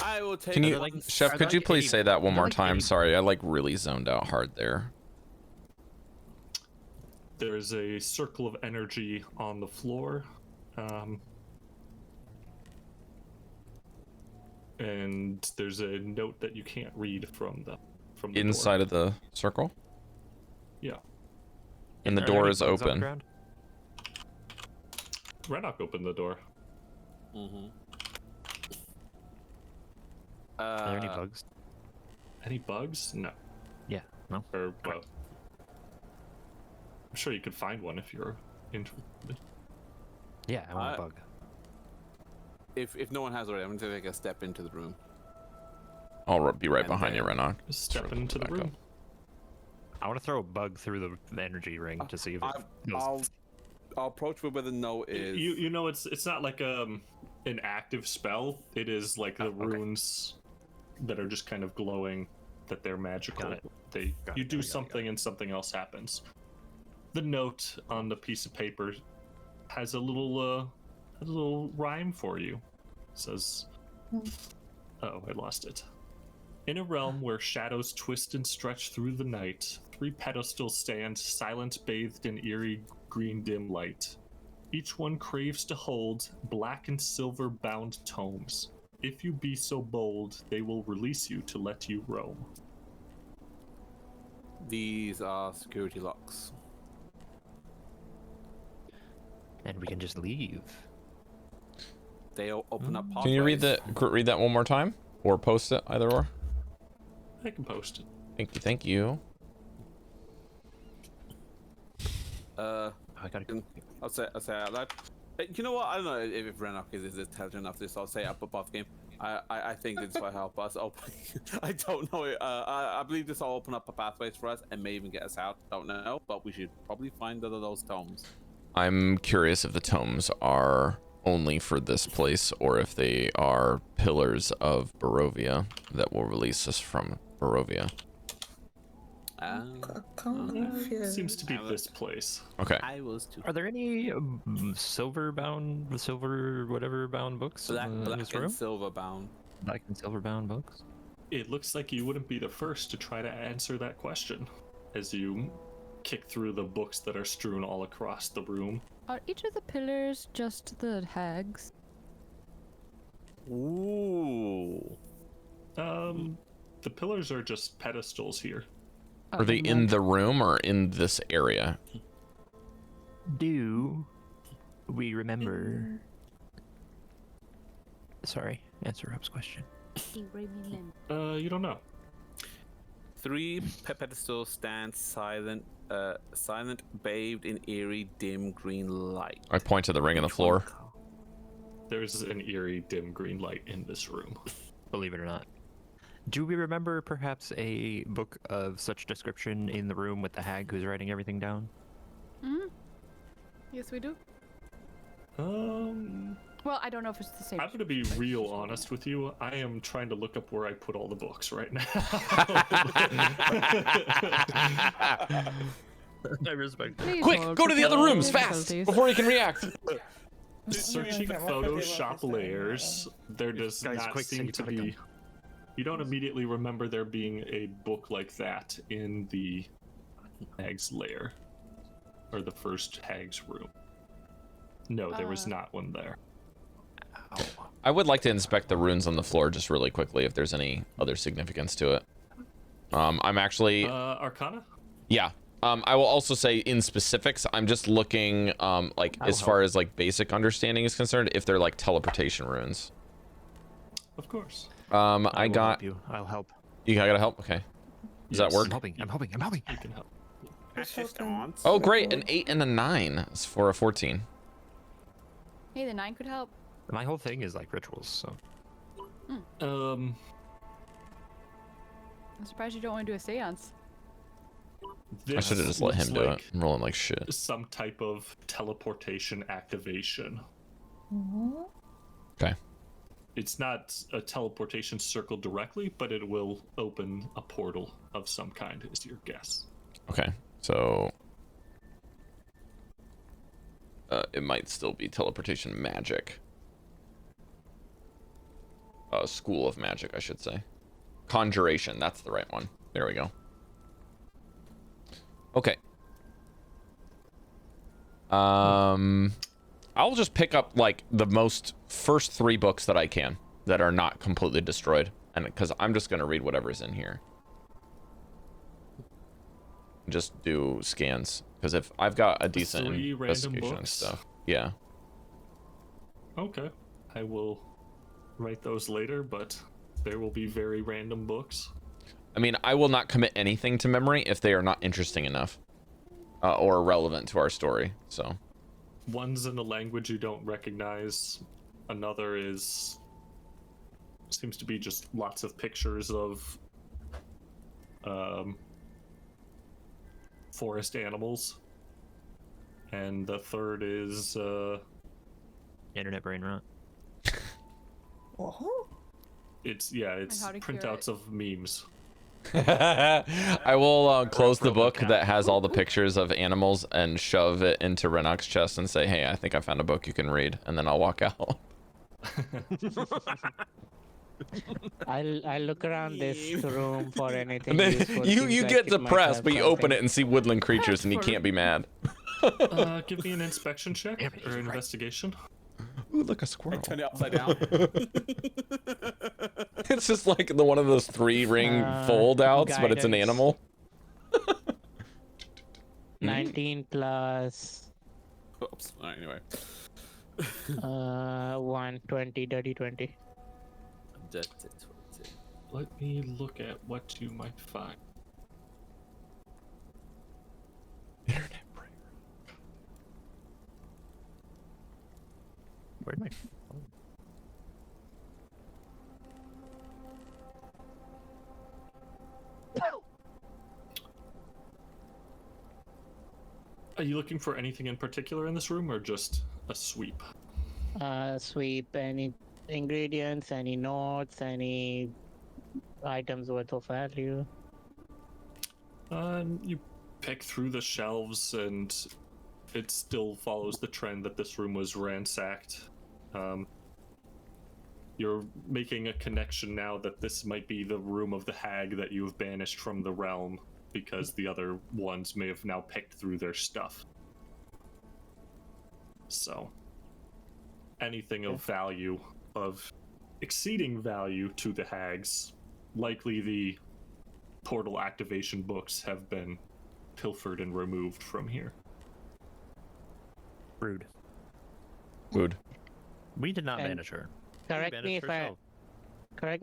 I will take. Can you, like- Chef? are Could there you like please any- say that one are there more like time? any- Sorry, I like really zoned out hard there. There is a circle of energy on the floor, and there's a note that you can't read from the Inside door. of the circle, Yeah, and the Are there door any is bugs on the open. ground? Renok opened the door. Mm-hmm. Are there any bugs? Any bugs? No. Yeah. No. Or well, I'm sure you could find one if you're interested. Yeah, I want a bug. If no one has already, I'm gonna take a step into the room. I'll be right And behind you, then- Renok. Step Sure, into the back room. up. I want to throw a bug through the energy ring to see if it goes. I'll approach where the note is. You know it's not like an active spell. It is like the Oh, okay. runes that are just kind of glowing, that they're magical. Got it. You do got it. something and something else happens. The note on the piece of paper has a little rhyme for you. It says, "Oh, I lost it." In a realm where shadows twist and stretch through the night, 3 pedestals stand, silent, bathed in eerie green dim light. Each one craves to hold black and silver bound tomes. If you be so bold, they will release you to let you roam. These are security locks. And we can just leave. they'll open up pathways. Can you read that one more time, or post it, either or? I can post it. Thank you. Thank you. I gotta. I'll say out loud. You know what? I don't know if Renok is intelligent enough for this. I'll say up above game. I think this will help us open. I don't know. I believe this will open up a pathways for us and may even get us out. Don't know, but we should probably find those tomes. I'm curious if the tomes are only for this place or if they are pillars of Barovia that will release us from Barovia. Seems to be this place. Okay. I was too. Are there any silver bound books Black in this and room? silver bound. Black and silver bound books? It looks like you wouldn't be the first to try to answer that question as you kick through the books that are strewn all across the room. Are each of the pillars just the hags? Ooh. The pillars are just pedestals here. Are they in the room or in this area? Do we remember? Sorry, answer Rob's question. You don't know. 3 pedestals stand silent, bathed in eerie, dim green light. I point to the ring on the floor. There's an eerie, dim green light in this room. Believe it or not. Do we remember perhaps a book of such description in the room with the hag who's writing everything down? Yes, we do. Well, I don't know if it's the same. I'm going to be real honest with you. I am trying to look up where I put all the books right now. I respect Please Quick, hold go to the other rooms difficulties. fast before he can react. Searching Photoshop layers, there does Guys, not quick, seem to take be... You don't immediately remember there being a book like that in the hag's lair. Or the first hag's room. No, there was not one there. I would like to inspect the runes on the floor just really quickly if there's any other significance to it. I'm actually... Arcana? Yeah. I will also say in specifics, I'm just looking, like, as far as, like, basic understanding is concerned, if they're, like, teleportation runes. Of course. I got... Help you. I'll help. You gotta help? Okay. Does that work? I'm helping. You can help. Oh, great. An 8 and a 9 is for a 14. Hey, the 9 could help. My whole thing is like rituals, so. I'm surprised you don't want to do a seance. I should have just let him do it. I'm rolling like shit. Some type of teleportation activation. Okay. It's not a teleportation circle directly, but it will open a portal of some kind, is your guess. Okay. So... it might still be teleportation magic. School of magic, I should say. Conjuration, that's the right one. There we go. Okay. I'll just pick up like the first 3 books that I can that are not completely destroyed, and because I'm just gonna read whatever's in here. Just do scans because if I've got a decent 3 random investigation and books? stuff. Yeah. Okay. I will write those later, but there will be very random books. I mean, I will not commit anything to memory if they are not interesting enough or relevant to our story. So. One's in a language you don't recognize. Another seems to be just lots of pictures of forest animals. And the third is Internet brain rot. it's how to cure printouts it. of memes. I will close the book that has all the pictures of animals and shove it into Renok's chest and say, hey, I think I found a book you can read, and then I'll walk out. I'll look around this room for anything. And then useful, you things I get might depressed, have but you open something. it and see woodland creatures, and you can't be mad. Give me an inspection check or investigation. Ooh, look, a squirrel. Turn it upside down. It's just like one of those 3-ring fold outs, but it's an guidance. animal. 19 plus. Oops. All right, anyway. 1, 20, dirty 20. Dirty 20. Let me look at what you might find. Internet prayer. Where'd my phone? Are you looking for anything in particular in this room, or just a sweep? Sweep, any ingredients, any notes, any items worth of value. You pick through the shelves, and it still follows the trend that this room was ransacked. You're making a connection now that this might be the room of the hag that you've banished from the realm, because the other ones may have now picked through their stuff. So, anything of value, of exceeding value to the hags, likely the portal activation books have been pilfered and removed from here. Rude. Food. We did not And- banish her. Correct me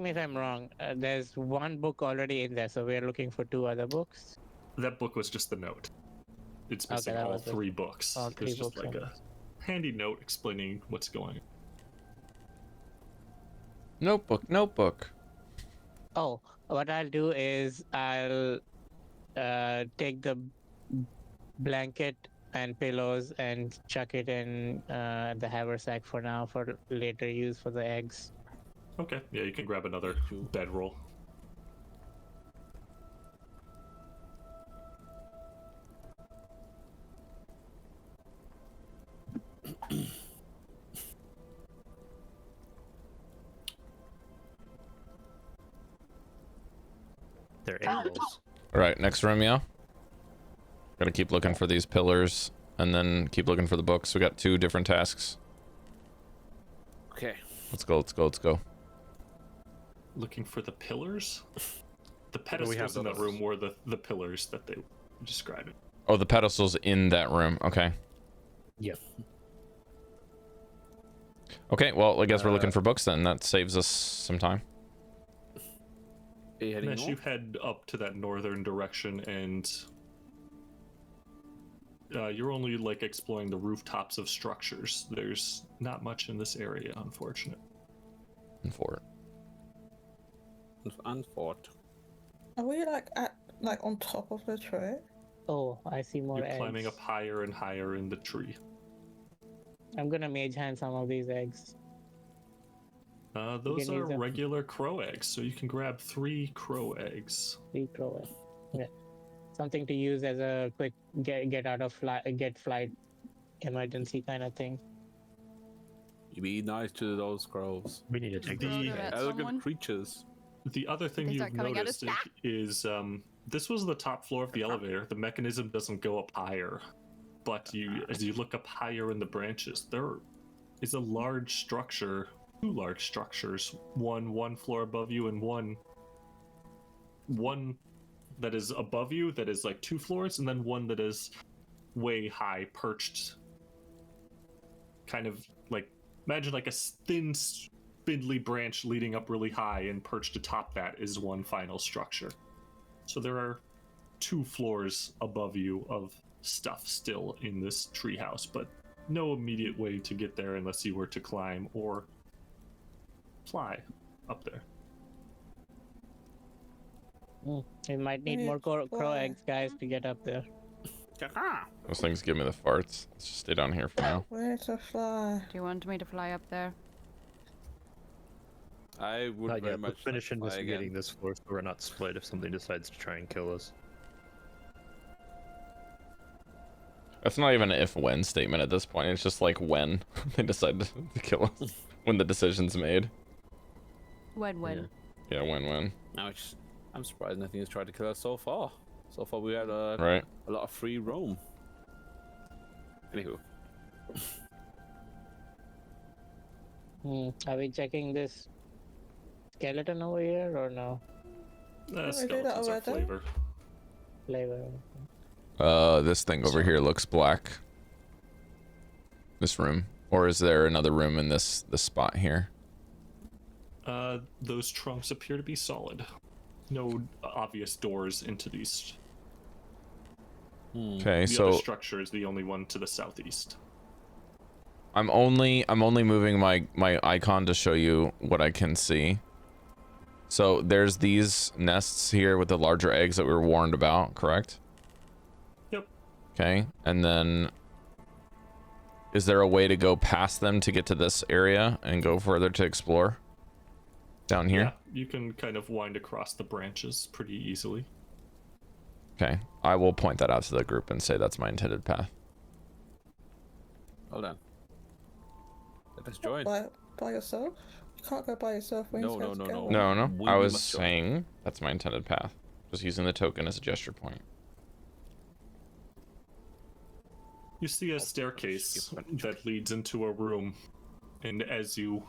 if I'm wrong. There's one book already in there, so we're looking for 2 other books. That book was just the note. It's Okay, missing that all was it. 3 books. All There's 3 just books, like okay. a handy note explaining what's going on. Notebook. Oh, what I'll do is I'll take the blanket and pillows and chuck it in the haversack for now, for later use for the eggs. Okay, yeah, you can grab another bedroll. They're animals. All right, next room, yeah. Gotta keep looking for these pillars, and then keep looking for the books. We got 2 different tasks. Okay. Let's go. Looking for the pillars? The do we have pedestals in that those? room were the pillars that they were describing. Oh, the pedestals in that room. Okay. Yep. Okay, well, I guess we're looking for books then. That saves us some time. Are you heading As you north? head up to that northern direction, and you're only like exploring the rooftops of structures. There's not much in this area, unfortunately. And for it. And fort. Are we like on top of the tree? Oh, I see more You're eggs. climbing up higher and higher in the tree. I'm gonna mage hand some of these eggs. Those can are use them. regular crow eggs, so you can grab 3 crow eggs. 3 crow eggs. Yeah. Something to use as a quick get out of flight emergency kind of thing. You be nice to those crows. We need to take The- these Throw them at eggs. Elegant someone. creatures. The other thing They you've start coming at us. noticed is this was the top floor of the elevator. The mechanism doesn't go up higher, but as you look up higher in the branches, there is a large structure, 2 large structures, one floor above you, and one that is above you that is like 2 floors, and then one that is way high, perched, kind of like, imagine like a thin spindly branch leading up really high, and perched atop that is one final structure. So there are 2 floors above you of stuff still in this treehouse, but no immediate way to get there unless you were to climb or fly up there. We might need Yeah, more crow fly. eggs, guys, to get up there. Those things give me the farts. Let's just stay down here for now. Where to fly? Do you want me to fly up there? I would Not very yet. much Let's finish like to fly investigating again. this floor so we're not split if something decides to try and kill us. That's not even an if-when statement at this point. It's just like when they decide to kill us. When the decision's made. When? Yeah, when. Now I'm surprised nothing has tried to kill us so far. So far we had a Right. lot of free roam. Anywho. Are we checking this skeleton over here or no? we do that Skeletons are already? flavor. Flavor. This thing over here looks black. This room Or is there another room in this spot here? Those trunks appear to be solid. No obvious doors into these. Okay, The other structure is the only one to the southeast. I'm only moving my icon to show you what I can see. So there's these nests here with the larger eggs that we were warned about, correct? Yep. Okay, and then is there a way to go past them to get to this area and go further to explore? Down here? Yeah, you can kind of wind across the branches pretty easily. Okay, I will point that out to the group and say that's my intended path. Hold on. Let us join. By yourself? You can't go by yourself. No. No, We I was must join. saying that's my intended path. Just using the token as a gesture point. You see a staircase that leads into a room, and as you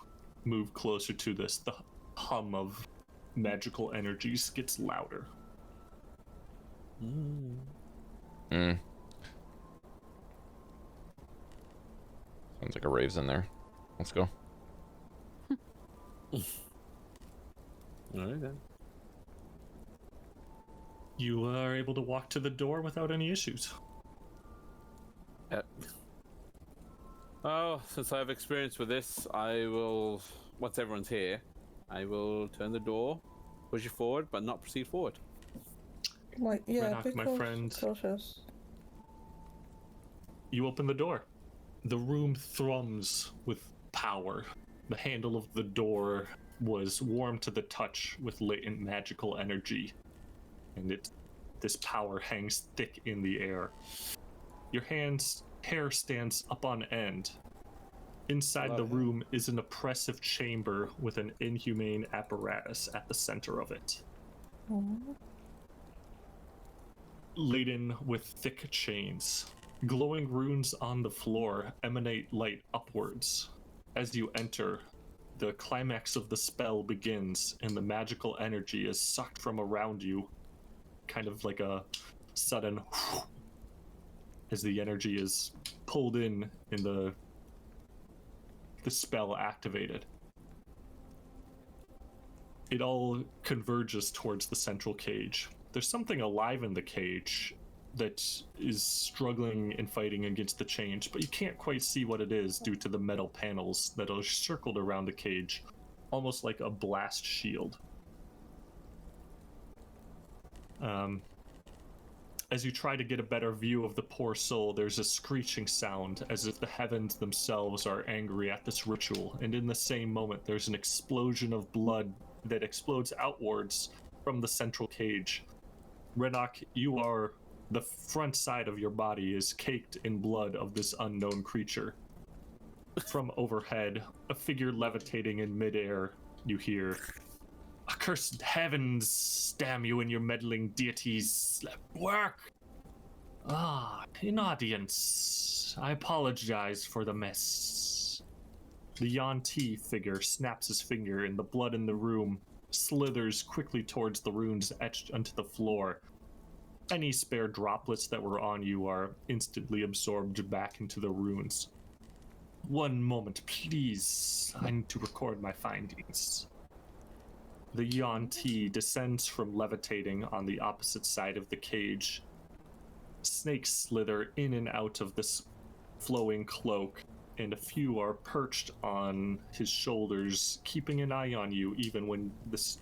move closer to this, the hum of magical energies gets louder. Sounds like a rave's in there. Let's go. Alright then. You are able to walk to the door without any issues. Oh, since I have experience with this, I will, once everyone's here, I will turn the door, push it forward, but not proceed forward. Like, yeah, Renok, my friend. cautious. You open the door. The room thrums with power. The handle of the door was warm to the touch with latent magical energy, and this power hangs thick in the air. Your hair stands up on end. Inside the room is an oppressive chamber with an inhumane apparatus at the center of it. Laden with thick chains. Glowing runes on the floor emanate light upwards. As you enter, the climax of the spell begins, and the magical energy is sucked from around you, kind of like a sudden as the energy is pulled in and the spell activated. It all converges towards the central cage. There's something alive in the cage that is struggling and fighting against the change, but you can't quite see what it is due to the metal panels that are circled around the cage, almost like a blast shield. As you try to get a better view of the poor soul, there's a screeching sound as if the heavens themselves are angry at this ritual, and in the same moment there's an explosion of blood that explodes outwards from the central cage. Renok, the front side of your body is caked in blood of this unknown creature. From overhead, a figure levitating in midair, you hear, "Accursed heavens, damn you and your meddling deities, work!" In audience, I apologize for the mess. The Yuan-Ti figure snaps his finger and the blood in the room slithers quickly towards the runes etched onto the floor. Any spare droplets that were on you are instantly absorbed back into the runes. One moment, please. I need to record my findings. The Yuan-Ti descends from levitating on the opposite side of the cage. Snakes slither in and out of this flowing cloak, and a few are perched on his shoulders, keeping an eye on you even when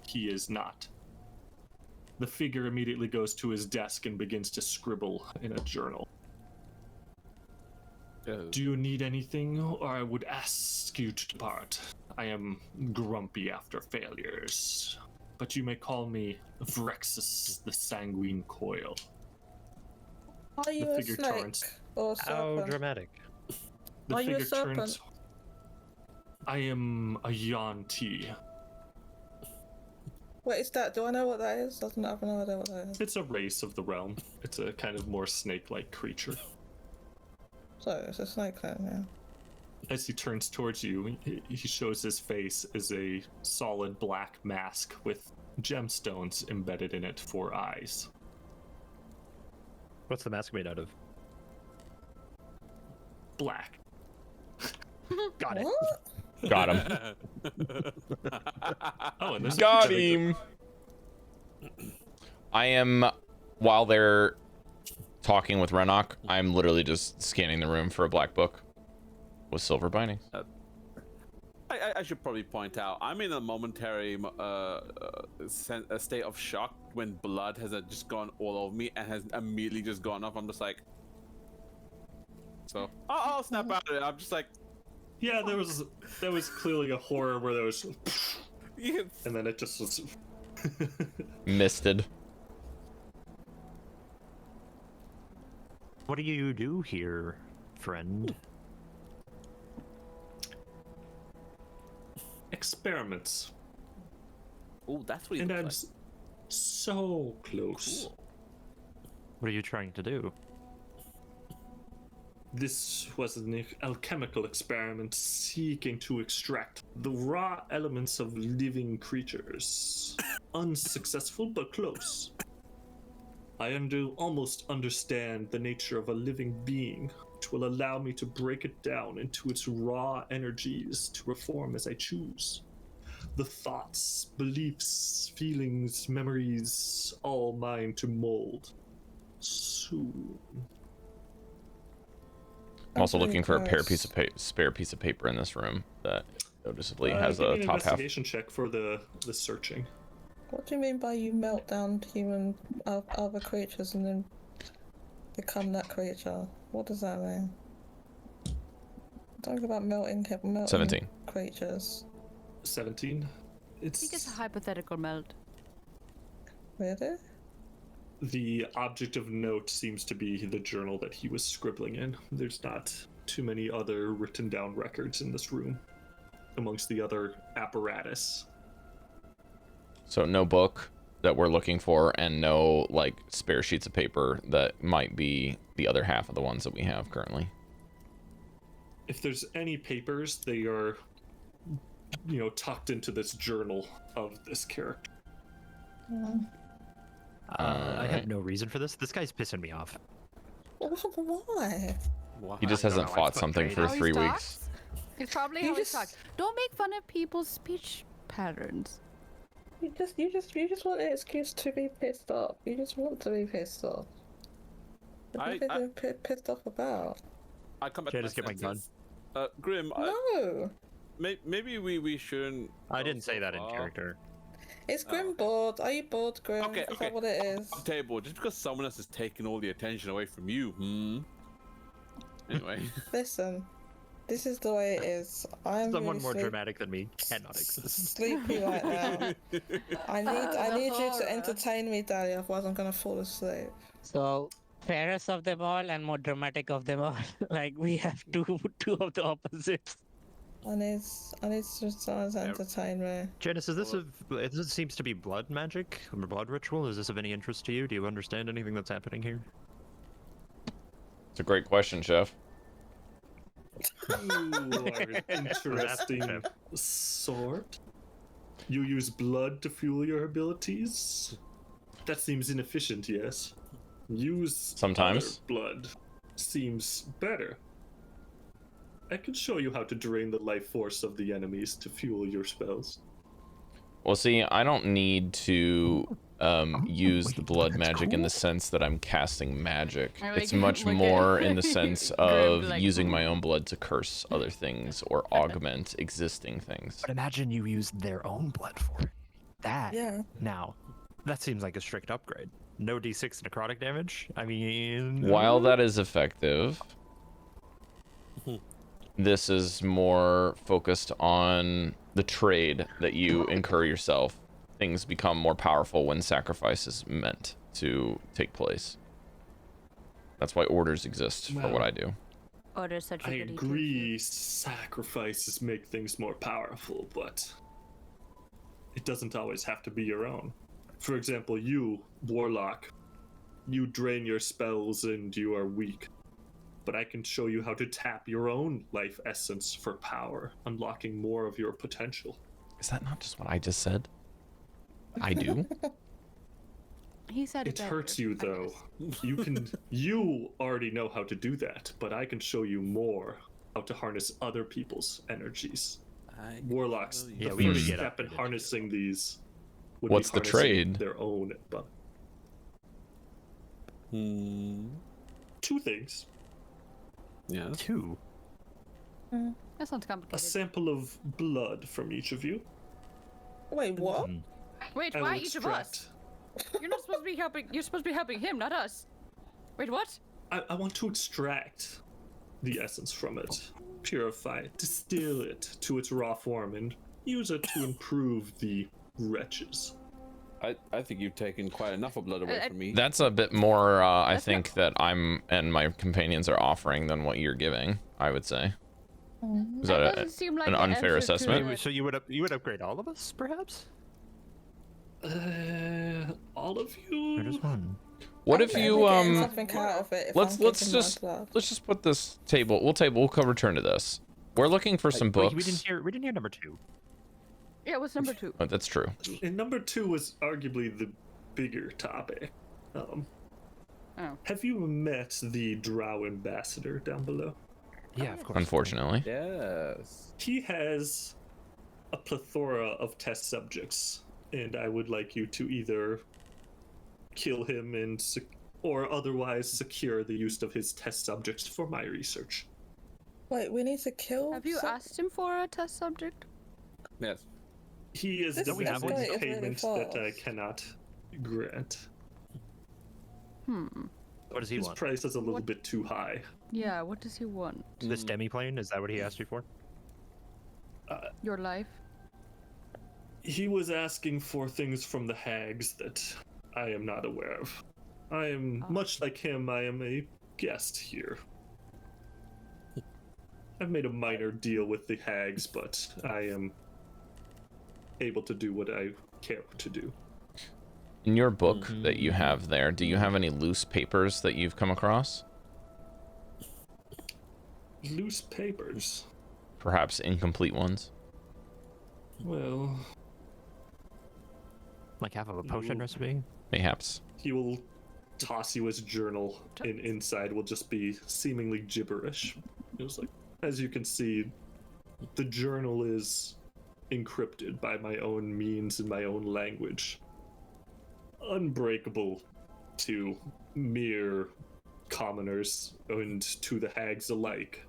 he is not. The figure immediately goes to his desk and begins to scribble in a journal. Do you need anything, or I would ask you to depart? I am grumpy after failures, but you may call me Vrexus the Sanguine Coil. Are you The a figure snake turns. or How serpent? dramatic. The Are you a figure serpent? turns. I am a Yuan-Ti. What is that? Do I know what that is? I don't have no idea what that is. It's a race of the realm. It's a kind of more snake-like creature. So it's a snake then, yeah. As he turns towards you, he shows his face as a solid black mask with gemstones embedded in it for eyes. What's the mask made out of? Black. Got it. What? Got him. Oh, and there's Got a him. I am, while they're talking with Renok, I'm literally just scanning the room for a black book with silver bindings. I should probably point out, I'm in a momentary state of shock when blood has just gone all over me and has immediately just gone off. I'm just like, so I'll snap out of it. I'm just like, Yeah, there was clearly a horror where there was, and then it just was. Misted. What do you do here, friend? Experiments. oh, that's what he And looks I'm like. so close. Cool. What are you trying to do? This was an alchemical experiment seeking to extract the raw elements of living creatures. Unsuccessful, but close. I almost understand the nature of a living being, which will allow me to break it down into its raw energies to reform as I choose. The thoughts, beliefs, feelings, memories, all mine to mold. Soon. I'm also Okay, looking for a gross. spare piece of paper in this room that noticeably Give has me a an top half. investigation check for the searching. What do you mean by you melt down human other creatures and then become that creature? What does that mean? Talk about melting 17. creatures. 17. I think it's a hypothetical melt. Really? The object of note seems to be the journal that he was scribbling in. There's not too many other written down records in this room amongst the other apparatus. So no book that we're looking for, and no like spare sheets of paper that might be the other half of the ones that we have currently. If there's any papers, they are, tucked into this journal of this character. I have no reason for this. This guy's pissing me off. Why? He just I don't hasn't know, fought it's something great. for How he 3 talks? weeks. It's probably You how he just- talks. Don't make fun of people's speech patterns. You just want an excuse to be pissed off. You just want to be pissed off. What have you been pissed off about? I come back Can I to just get my gun? Grim, No! maybe we shouldn't. I go didn't say so that in far. character. Is Grim bored? Are you bored, Grim? Okay, Is okay. that what it is? Table, just because someone else is taking all the attention away from you, Anyway. Listen, this is the way it is. I'm Someone really more dramatic than me cannot exist. sleepy right now. I need you to horror. entertain me, Daddy, otherwise I'm gonna fall asleep. So fairest of them all and more dramatic of them all. Like we have two of the opposites. I need someone to entertain me. Janus, this seems to be blood magic, or blood ritual. Is this of any interest to you? Do you understand anything that's happening here? It's a great question, Chef. You are an interesting sort. You use blood to fuel your abilities? That seems inefficient, yes. Use Sometimes. other blood. Seems better. I can show you how to drain the life force of the enemies to fuel your spells. Well, see, I don't need to use the blood magic in the sense that I'm casting magic. I It's like- much like more it. in the sense Grim, of like, using my own blood to curse other things or augment existing things. But imagine you used their own blood for it. That Yeah. now, that seems like a strict upgrade. No d6 necrotic damage. I mean, While that is effective, this is more focused on the trade that you incur yourself. Things become more powerful when sacrifice is meant to take place. That's why orders exist for what I do. Order such a I goody agree, sacrifices make things more powerful, but it doesn't always have to be your own. For example, you, Warlock, you drain your spells and you are weak. But I can show you how to tap your own life essence for power, unlocking more of your potential. Is that not just what I just said? I do? He said It better, hurts you I though. guess. You already know how to do that, but I can show you more. how to harness other people's energies. I Warlocks, tell the you. we would first get step in upgraded. harnessing these would What's be the harnessing trade? their own. But two things: Yeah. 2. That sounds a complicated. sample of blood from each of you. Wait, what? Mm. Wait, I why will each of us? You're not supposed to be helping. You're supposed to be helping him, not us. Wait, what? I want to extract the essence from it, purify it, distill it to its raw form, and use it to improve the wretches. I think you've taken quite enough of blood away from me. That's a bit more, I That's think, that I'm and my companions are offering than what you're giving, I would say. Is that doesn't seem like an the unfair answer to assessment? it. So you would upgrade all of us, perhaps? All of Or you? just one? What I'm if getting you something out of it if let's I'm giving my just blood. let's just put this table. We'll return to this. We're looking for some books. We didn't hear number 2. Yeah, what's number 2? Oh, that's true. And number 2 was arguably the bigger topic. Oh. Have you met the Drow ambassador down below? Yeah, of course. Unfortunately. Yes. He has a plethora of test subjects, and I would like you to either kill him and or otherwise secure the use of his test subjects for my research. Wait, we need to kill. Have you asked him for a test subject? Yes. He is This demanding escalated really payment that I fast. cannot grant. What does he His want? price is a little What? bit too high. Yeah, what does he want? This demi-plane? Is that what he asked you for? Your life? He was asking for things from the hags that I am not aware of. I am, much like him, I am a guest here. I've made a minor deal with the hags, but I am able to do what I care to do. In your book that you have there, do you have any loose papers that you've come across? Loose papers. Perhaps incomplete ones? Well, Like half of a potion Ooh. recipe? Mayhaps. he will toss you his journal, and inside will just be seemingly gibberish. It was like, as you can see, the journal is encrypted by my own means and my own language. Unbreakable to mere commoners and to the hags alike.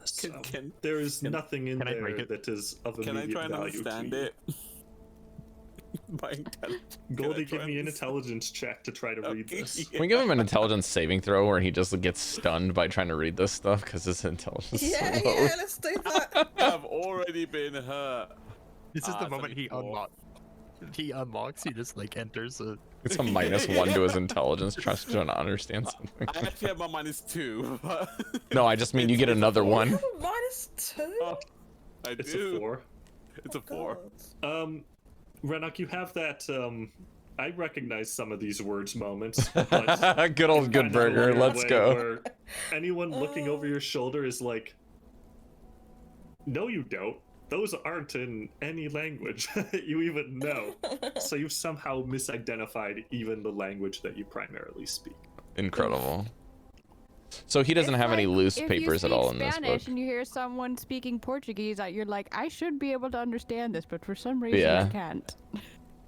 So, there is nothing in can I break there it? that is of Can I immediate try and value to understand you. it? My intelligence. Goldy, try give me an and intelligence check to try to read Okay, this. Can we give him an intelligence saving throw where he just gets stunned by trying to read this stuff because his intelligence is Yeah, so low? yeah, let's do that. I've already been hurt. This is the moment he 74. unlocks. He just like enters a. It's a -1 to his intelligence, trying to understand something. I actually have my -2. But No, I just mean you get another You one. have a -2? I It's do. a 4. It's a 4. God. Renok, you have that, I recognize some of these words moments, but Good old good kind of a burger. weird Let's way go. where anyone looking over your shoulder is like, no, you don't. Those aren't in any language that you even know. So you've somehow misidentified even the language that you primarily speak. Incredible. So he doesn't have any loose papers at all in this Spanish book. and you hear someone speaking Portuguese, you're like, I should be able to understand this, but for some reason Yeah. I can't.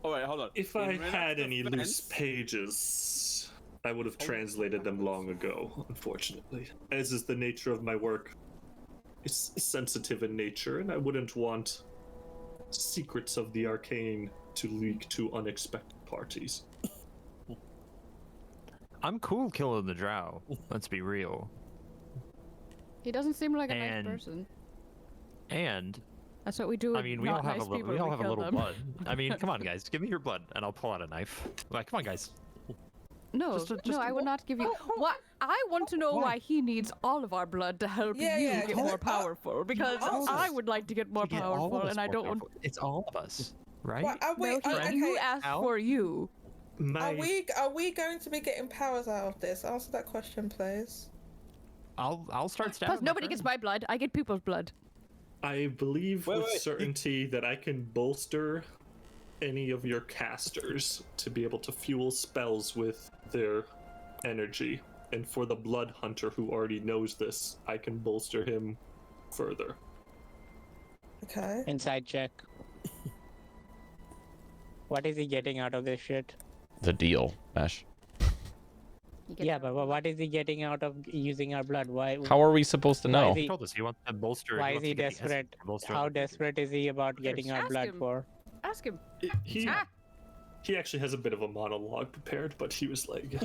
Oh wait, hold on. If In I Renok's had any defense- loose pages, I would have translated them long ago, unfortunately. As is the nature of my work, it's sensitive in nature, and I wouldn't want secrets of the arcane to leak to unexpected parties. I'm cool killing the drow. Let's be real. He doesn't seem like a And- nice person. And That's what we do. I With mean, we not all have nice a little. people, We all have a kill little them. blood. I mean, come on, guys, give me your blood, and I'll pull out a knife. Like, come on, guys. No, Just no, I would not give you. Oh, What? I want to know why he needs all of our blood to help Yeah, you yeah, get yeah. more powerful. Because all of I us. would like to get more To get all of powerful, us and I more don't want. powerful. It's all of us, right? What, are we, No, okay, you asked Al? for you. My, are we going to be getting powers out of this? Answer that question, please. I'll start stabbing. Plus, nobody gets my blood. I get people's blood. I believe Wait, with wait. certainty that I can bolster any of your casters to be able to fuel spells with their energy. And for the Bloodhunter who already knows this, I can bolster him further. Okay. Inside check. What is he getting out of this shit? The deal, Ash. Yeah, but what is he getting out of using our blood? Why? How are we supposed to Why know? is He he, told us he wants to bolster. why is wants he to get the essence desperate? to bolster How other creatures. desperate is he about getting our Ask blood him. for? Ask him. He actually has a bit of a monologue prepared, but he was like,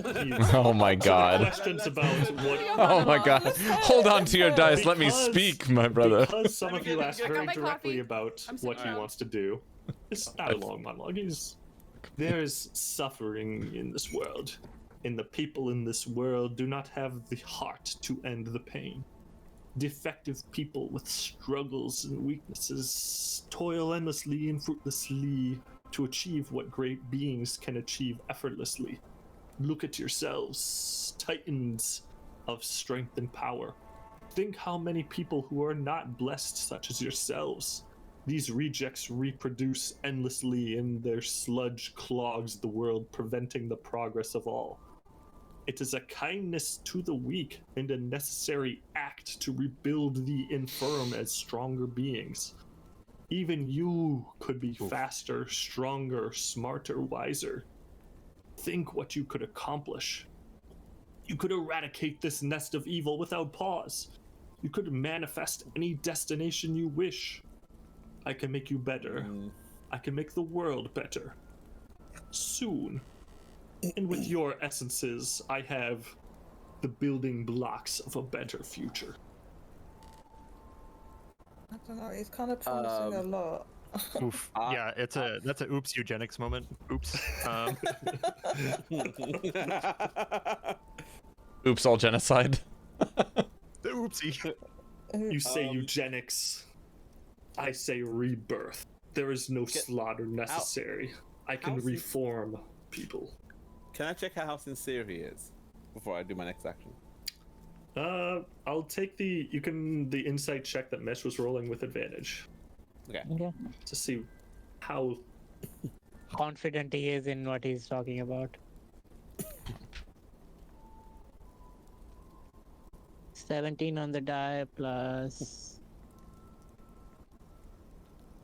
Oh my god. questions about what. Oh my god. Hold on to your dice. Let me Because- speak, my brother. Because some of you asked get a very cup of directly coffee. about I'm what sitting he around. wants to do. It's not a long monologue. There's suffering in this world, and the people in this world do not have the heart to end the pain. Defective people with struggles and weaknesses toil endlessly and fruitlessly to achieve what great beings can achieve effortlessly. Look at yourselves, titans of strength and power. Think how many people who are not blessed, such as yourselves. These rejects reproduce endlessly, and their sludge clogs the world, preventing the progress of all. It is a kindness to the weak and a necessary act to rebuild the infirm as stronger beings. Even you could be faster, stronger, smarter, wiser. Think what you could accomplish. You could eradicate this nest of evil without pause. You could manifest any destination you wish. I can make you better. I can make the world better. Soon. And with your essences, I have the building blocks of a better future. I don't know. He's kind of promising a lot. Oof. Yeah, that's a oops eugenics moment. Oops. Oops, all genocide. Oopsie. You say eugenics. I say rebirth. There is no slaughter necessary. I can reform people. Can I check how sincere he is before I do my next action? I'll take the insight check that Mesh was rolling with advantage Okay. Okay. to see how. Confident he is in what he's talking about. 17 on the die plus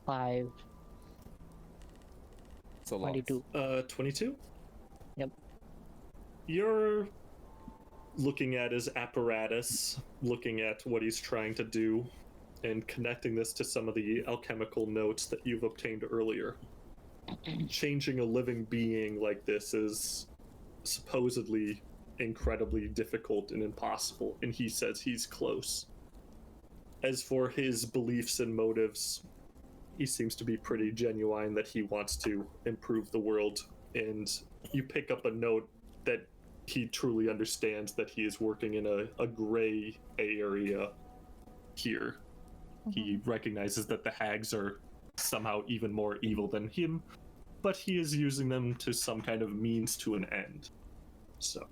5. So lost. 22. 22? Yep. You're looking at his apparatus, looking at what he's trying to do, and connecting this to some of the alchemical notes that you've obtained earlier. Changing a living being like this is supposedly incredibly difficult and impossible, and he says he's close. As for his beliefs and motives, he seems to be pretty genuine that he wants to improve the world, and you pick up a note that he truly understands that he is working in a gray area here. He recognizes that the hags are somehow even more evil than him, but he is using them to some kind of means to an end. So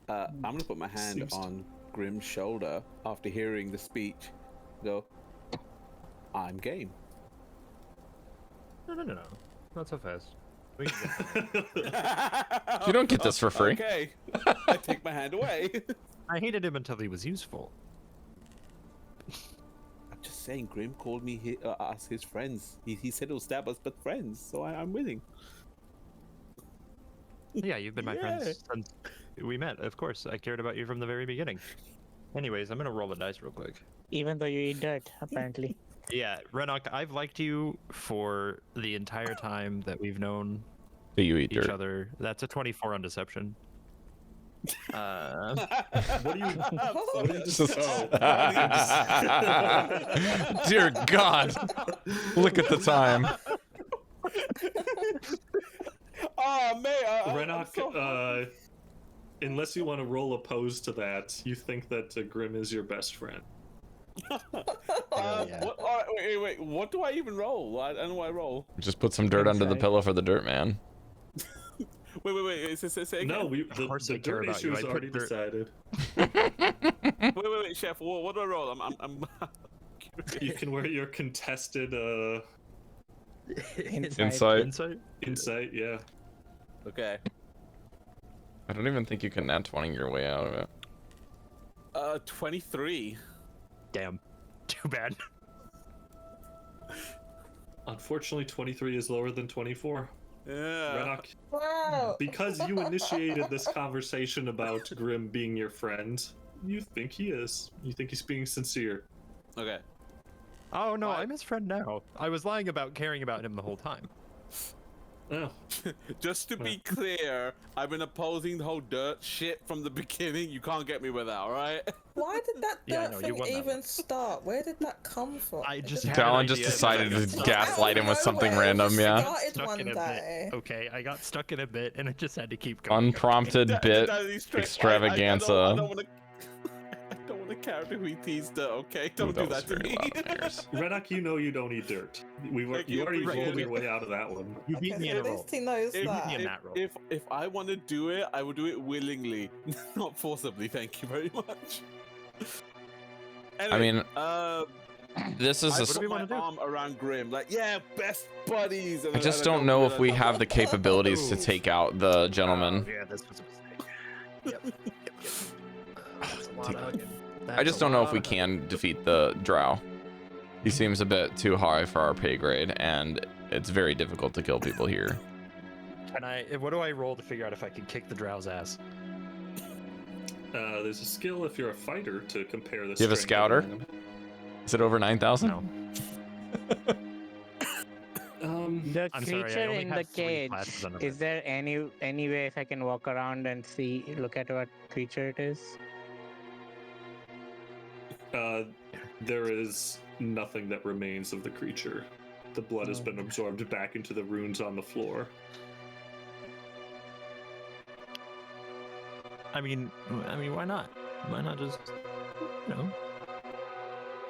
I'm gonna put my hand Seems to- on Grim's shoulder after hearing the speech. Go. I'm game. No. Not so fast. We can get You don't get this for free. Okay. I take my hand away. I hated him until he was useful. I'm just saying, Grim called me us his friends. He said he'll stab us, but friends. So I'm willing. Yeah, you've been my Yeah. friends since we met. Of course, I cared about you from the very beginning. Anyways, I'm gonna roll the dice real quick. Even though you eat dirt, apparently. Yeah, Renok, I've liked you for the entire time that we've known Do you eat each dirt? other. That's a 24 on deception. what do you? What do you just? Dear God. Look at the time. Oh man, Renok, unless you want to roll opposed to that, you think that Grim is your best friend. What, wait. What do I even roll? I don't know what I roll. Just put some dirt under the Inside. pillow for the dirt man. Wait. Say again. No, Of course the I care dirt about you. issue is I put already dirt- decided. Wait, Chef. What do I roll? I'm You can wear your contested Insight. Insight? insight. Yeah. Okay. I don't even think you can nat 20 your way out of it. 23. Damn. Too bad. Unfortunately, 23 is lower than 24. Yeah. Renok, Wow. because you initiated this conversation about Grim being your friend, you think he is. You think he's being sincere. Okay. Oh no, I'm his friend now. I was lying about caring about him the whole time. Oh. Just to be clear, I've been opposing the whole dirt shit from the beginning. You can't get me with that, alright? Why did that Yeah, dirt no, you thing won that even one. start? Where did that come from? I It just just had an Dallan just idea decided that I to got gaslight him with something nowhere, random, just yeah. started stuck one in a day. bit. Okay, I got stuck in a bit and I just had to keep going. Unprompted bit extravaganza. I don't want to carry who he teased her, okay? Don't Ooh, do was that to very me. loud in my ears. Renok, you know you don't eat dirt. Thank You you, already appreciate rolled it. your way out of that one. You beat Okay, me so in a at roll. least he knows If- that. in that roll. If I want to do it, I will do it willingly, not forcibly. Thank you very much. Anyway, I mean, this is I a. put my arm around Grim, like, yeah, best buddies. And I just then don't know if realize we I'm have the capabilities to take out the gentleman. Yeah, this was a mistake. Yep. That's a lot of hugging. I just don't know if we can defeat the drow. He seems a bit too high for our pay grade, and it's very difficult to kill people here. Can I? What do I roll to figure out if I can kick the drow's ass? There's a skill if you're a fighter to compare this. Do you have a scouter? Is it over 9,000? No. The I'm creature sorry, I only in the have 3 cage. classes under Is there any way if I can walk around and look at what creature it is? There is nothing that remains of the creature. The blood has been absorbed back into the runes on the floor. I mean, why not? Why not just,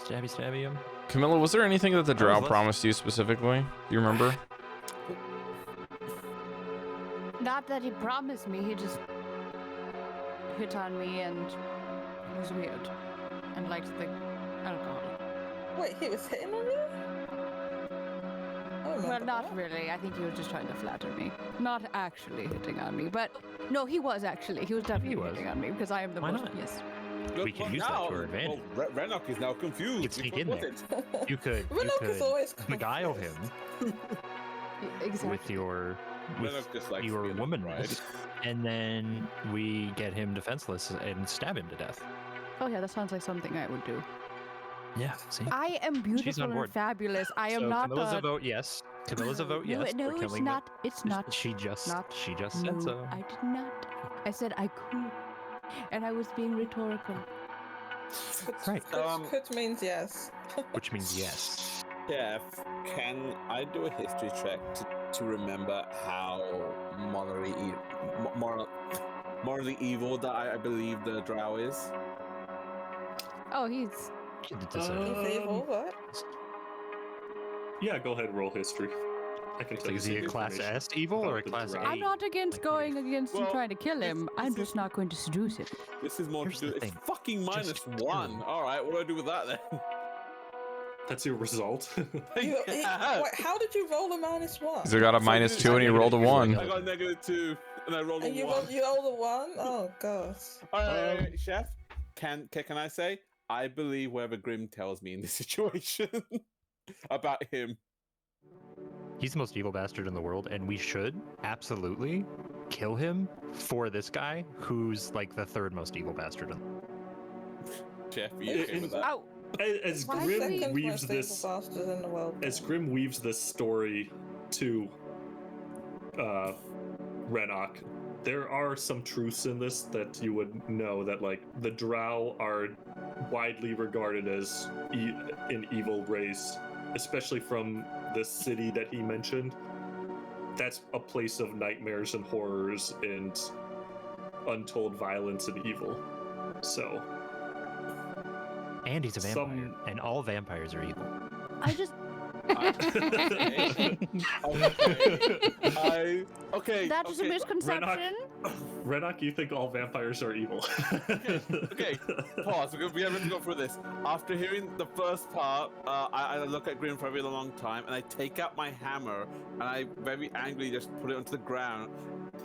stabby him? Chamilla, was there anything that the drow less- promised you specifically? Do you remember? Not that he promised me, he just hit on me and it was weird. And liked the alcohol. Wait, he was hitting on you? I don't Well, remember not that. really. I think he was just trying to flatter me. Not actually hitting on me, but no, he was actually. He was definitely was. hitting on me because I am the Why most. not? Yes. We can use that to our advantage. Oh, Renok is now confused. You could sneak Which in one there. was it? You could Renok is always beguile confused. him Exactly. with your Renok just likes your being womanness, and then we get him defenseless and stab him to death. Oh yeah, that sounds like something I would do. Yeah, see. I am beautiful on and board. fabulous. I am So not Camilla's a. a vote yes. Camilla's a vote yes. No, for it's killing not. It's not. She just not- said No, so. I did not. I said I could, and I was being rhetorical. Right. Could means yes. Which means yes. Jeff, can I do a history check to remember how morally evil that I believe the drow is? Oh, he's. He's evil, what? Yeah, go ahead, roll history. I can tell you Is he some a class information S evil or a about the class drow. A? I'm not against like going against him Well, trying to kill him. I'm just not going to seduce him. This is more Here's to do. the It's thing. fucking minus Just kill 1. him. All right, what do I do with that then? That's your result. Wait, Yeah. how did you roll a -1? So he got a -2 and he rolled a 1. I got -2 and I rolled a And you 1. rolled a 1? Oh gosh. All right, Chef, can I say I believe whatever Grim tells me in this situation about him. He's the most evil bastard in the world, and we should absolutely kill him for this guy who's like the 3rd most evil bastard in the world. Chef, are you okay with that? Ow! As Why Grim Second weaves most evil this, bastard in the world. as Grim weaves this story to Renok, there are some truths in this that you would know that like the drow are widely regarded as an evil race, especially from the city that he mentioned. That's a place of nightmares and horrors and untold violence and evil. So And he's a vampire, Some- and all vampires are evil. I just. Okay. That is a misconception. Renok, you think all vampires are evil? Okay, pause. We have to go through this. After hearing the first part, I look at Grim for a really long time, and I take out my hammer, and I very angrily just put it onto the ground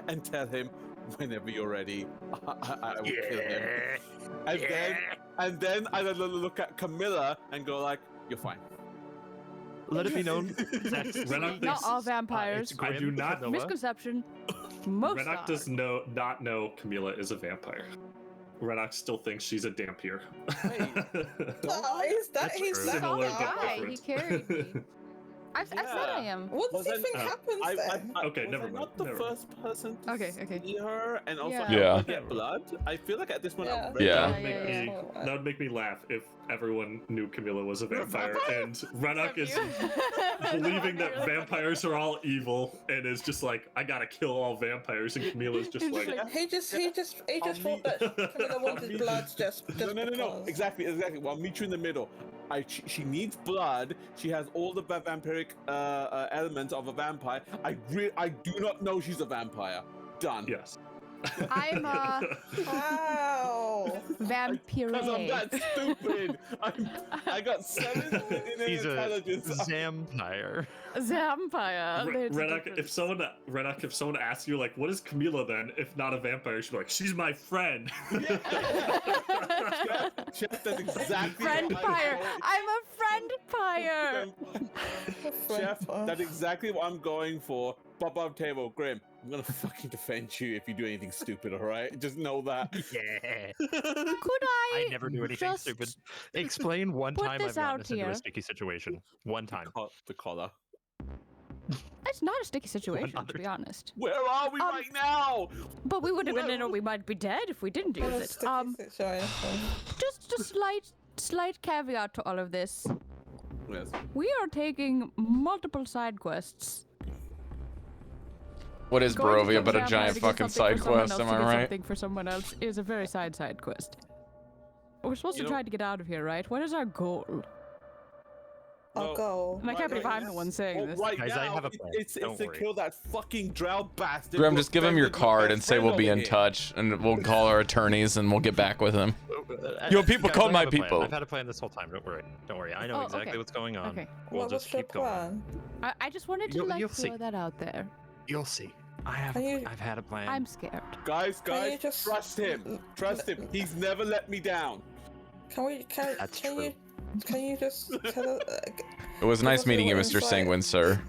and tell him, whenever you're ready, I will kill him. And then I look at Chamilla and go like, "You're fine." Let it be known that Renok Not thinks, all vampires. I do not. Misconception. Most Renok are. does not know Chamilla is a vampire. Renok still thinks she's a dampier. Oh, he's that? That's He's true. that Similar Soft but guy, he different. carried me. I said I am. What does Well, he think then, happens then? Okay, was never I mind, not the never first person to Okay. see her and also Yeah. have Yeah. her get blood? I feel like at this point, I'm Yeah. That would make me. That would make me laugh if everyone knew Chamilla was a vampire and Renok is believing that vampires are all evil and is just like, I gotta kill all vampires, and Camilla's just like, He just thought that Camilla wanted blood just No. because. Exactly. Well, I'll meet you in the middle. She needs blood. She has all the vampiric elements of a vampire. I do not know she's a vampire. Done. yes. I'm a Wow. vampire. Because I'm that stupid. I got 7 in he's a intelligence. vampire. Vampire. There's a Renok, difference. if someone asks you like, what is Chamilla then? If not a vampire, she'd be like, she's my friend. Chef, that's exactly Friend what pyre. I'm a friend pyre. Chef, that's exactly what I'm going for. Bob table, Grim. I'm gonna fucking defend you if you do anything stupid, alright? Just know that. Yeah. Could I? I never do anything just stupid. Explain one put time this I've gotten out us into here? a sticky situation. One time. The collar. It's not a sticky situation, to other be honest. Where are we right now? But we would have been in, or we might be dead if we didn't use it. Just slight caveat to all of this. Yes. We are taking multiple side quests. What is Going to Barovia kill but a vampires giant to get fucking something side for someone quest? else Am to I get right? Something for someone else is a very side quest. We're supposed You to know- try to get out of here, right? What is our goal? I'll go. And I can't believe I'm the one saying this. Right Guys, now, I have a plan. it's Don't to worry. kill that fucking drow bastard. Grim, who just give him your offended my card best and say friend we'll be over in here. touch, and we'll call our attorneys and we'll get back with him. Your people Guys, call I my have a plan. people. I've had a plan this whole time. Don't worry. Don't worry. I know Oh, exactly okay. what's going on. Okay. We'll What just was your keep going. plan? I just wanted to You'll see. throw that out there. You'll see. I've had a plan. I'm scared. Guys, Can you just- trust him. Trust him. He's never let me down. That's true. Can you just tell us? It was nice us meeting you, your Mr. insight. Sanguine, sir.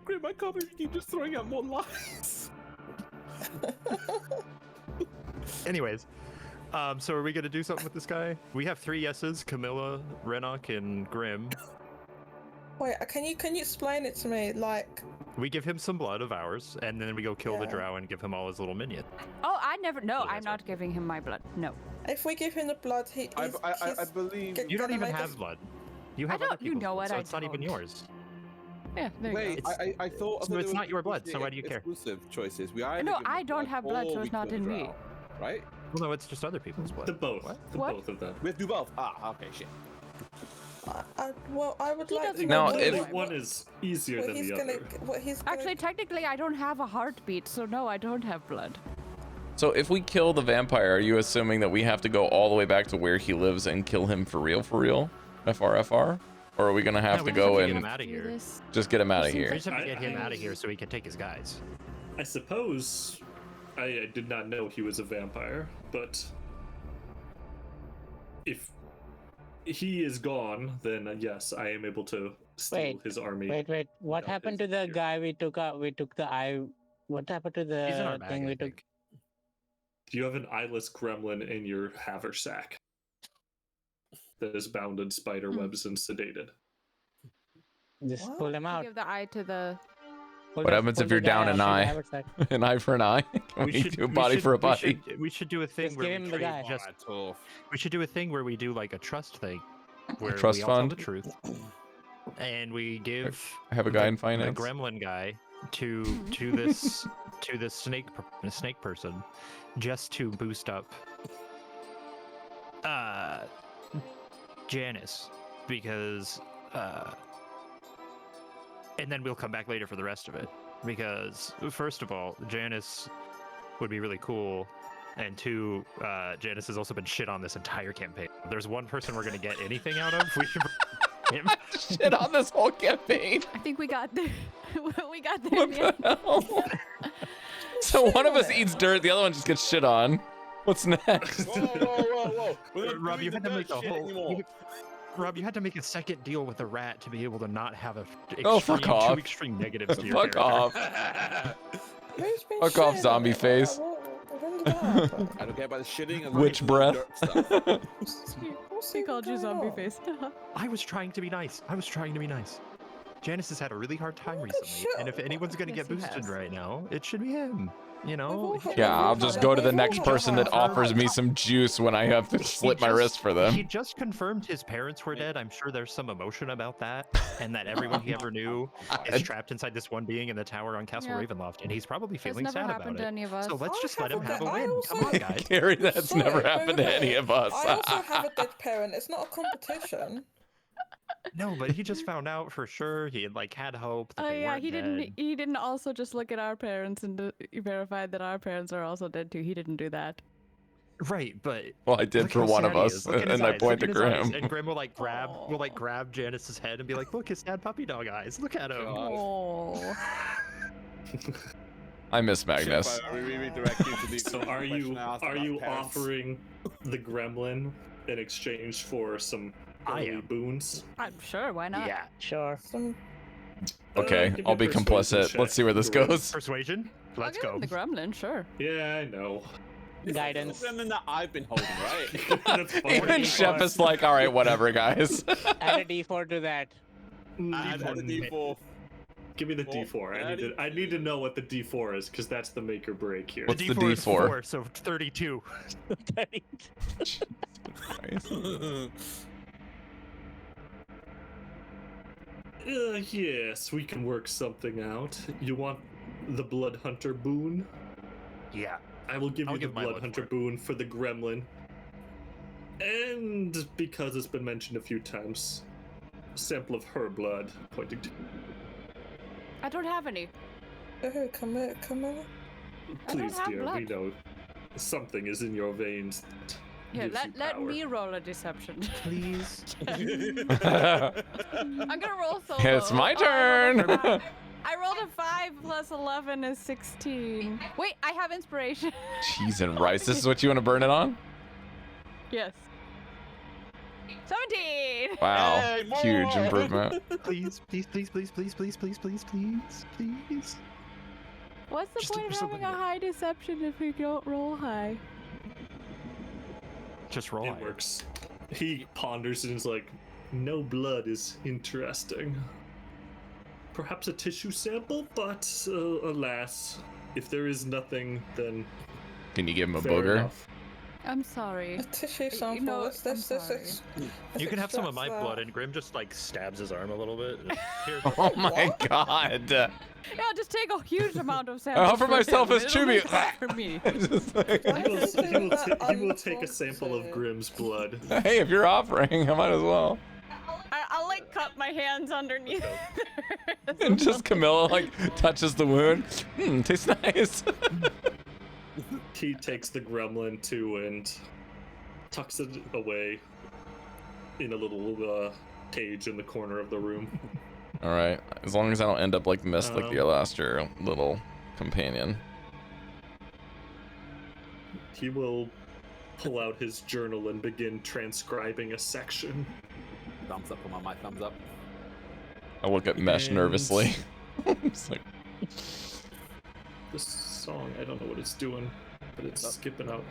Grim, I can't believe you keep just throwing out more lies. Anyways, so are we gonna do something with this guy? We have 3 yeses: Chamilla, Renok, and Grim. Wait, can you explain it to me? Like, We give him some blood of ours, and then we go kill the Yeah. drow and give him all his little minion. Oh, I never. No, Oh, I'm that's not giving him my blood. No. if we give him the blood, he's I believe. Get- You don't gonna even make have us- blood. You I have don't- other you people's know blood, what, so I it's not even don't. yours. Yeah, there you Wait, go. I thought. So it's not your blood, so why do you care? Exclusive choices. We either No, give I the don't have blood, or so we it's not kill in the me. drow, right? Well, no, it's just other people's blood. The both. What? The What? both of them. We have to do both. Ah, okay, shit. well, I would He like to doesn't know Now, what- if- Only one is easier what than he's the gonna, other. what he's gonna. Actually, technically, I don't have a heartbeat, so no, I don't have blood. So if we kill the vampire, are you assuming that we have to go all the way back to where he lives and kill him for real? FRFR? Or are we gonna have we to just go have to get and him out of Do here. this. just get him out of Seems here? We just have to get him I- out of here so he can take his guys. I suppose I did not know he was a vampire, but if he is gone, then yes, I am able to steal Wait, his army. Wait. What without happened to his the gear. guy we took out? We took the eye. What happened to He's in our the bag, thing I we took? think. You have an eyeless gremlin in your haversack that is bound in spider webs and sedated. Just What? pull him out. Give the eye to the. What happens if you're down an eye? An eye for an eye? Can we do a body for a body? We should do a thing Just where give we him the trade guy. just. Tough. We should do a thing where we do like a trust thing, where trust we all tell fund? the truth, and we give I have a guy in the finance. gremlin guy to this to this snake person, just to boost up Janus, because and then we'll come back later for the rest of it, because first of all, Janus would be really cool, and 2, Janus has also been shit on this entire campaign. If there's one person we're gonna get anything out of, we should him. Shit on this whole campaign. I think we got there. We got there. What in the the end. hell? So one of us eats dirt, the other one just gets shit on. What's next? Whoa. We're not Rob, you doing had to the make a dirt shit whole. anymore. Rob, you had to make a second deal with the rat to be able to not have a Oh, fuck off. two extreme negatives to your Fuck character. off. Who's been Fuck off, shitting? zombie face. When did that happen? I don't care about the shitting. as long Witch as it's breath. dirt stuff. He called you zombie face. I was trying to be nice. Janus has had a really hard time recently, shit. and if anyone's gonna Yes, get he boosted has. right now, it should be him. You know? Yeah, I'll just go to the next person that offers me some juice when I have to slit my wrist for He them. just confirmed his parents were dead. I'm sure there's some emotion about that, and that everyone he ever knew is trapped inside this one being in the tower on Castle Yeah. Ravenloft, and he's probably It's feeling never sad happened about to it. any of us. So let's I just let him have have a a- I win. also- Come on, guys. Gary, that's Sorry, never wait, happened to wait. any of us. I also have a dead parent. It's not a competition. No, but he just found out for sure. He had had hope. That Oh they yeah, weren't he didn't. dead. He didn't also just look at our parents and verify that our parents are also dead too. He didn't do that. Right, but Well, I did look for how one of sad he us, is. Look at his and I eyes. point to Look at his eyes. Grim. And Grim will grab Janus's head and be like, "Look, his sad puppy dog eyes. Look at him." Oh. I miss Magnus. We redirect you to the So are you question I asked are about you parents. offering the gremlin in exchange for some I early am. boons? I'm sure. Why not? Yeah, sure. Some Okay, give me I'll be a persuasion complicit. check, Let's see where this Grim. goes. Persuasion. Let's I'll give go. him the gremlin. Sure. Yeah, I know. Guidance. Something that I've been holding, right? That's fine. Even Shep is like, all right, whatever, guys. Add a d4 to that. Add a D4. Give me the Well, D4. I need to know what the D4 is because that's the make or break here. What's The the D4 is D4? 4, so 32. Yes, we can work something out. You want the Bloodhunter boon? Yeah. I will give I'll you the give my blood Bloodhunter for it. boon for the gremlin. And because it's been mentioned a few times, a sample of her blood, pointing to. I don't have any. Oh, come here. I don't Please, have dear, we blood. know something is in your veins. that Here, gives you let power. me roll a deception. Please. I'm gonna roll solo. It's my Oh, I rolled a turn. five. I rolled a 5 plus 11 is 16. Wait, I have inspiration. Cheese and rice. This is what you want to burn it on? Yes. 17. Wow, Hey, huge more. improvement. Please, please, please, please, please, please, please, please, please, please. What's the Just point of just a having a little high deception if we don't roll high? Just roll It it. works. He ponders and is like, no blood is interesting. Perhaps a tissue sample, but alas, if there is nothing, then Can you give him a fair booger? enough. I'm sorry. a tissue sample. know, Let's I'm sorry. You can have some of my extract blood, that. and Grim just stabs his arm a little bit. Here, Oh my god. Yeah, just take a huge amount of samples. I offer for myself him. as It'll tribute. make up for me. Just like, Why He will, is it he will, that he will take a sample of unwanted? Grimm's blood. hey, if you're offering, I might as well. I'll like cut my hands underneath. And just Camilla like touches the wound. Tastes nice. He takes the gremlin too and tucks it away in a little cage in the corner of the room. All right, as long as I don't end up like Mist like the Um, last your little companion. He will pull out his journal and begin transcribing a section. Thumbs up on my thumbs up. I look at Mesh And- nervously. It's like, This song, I don't know what it's doing, but it's skipping out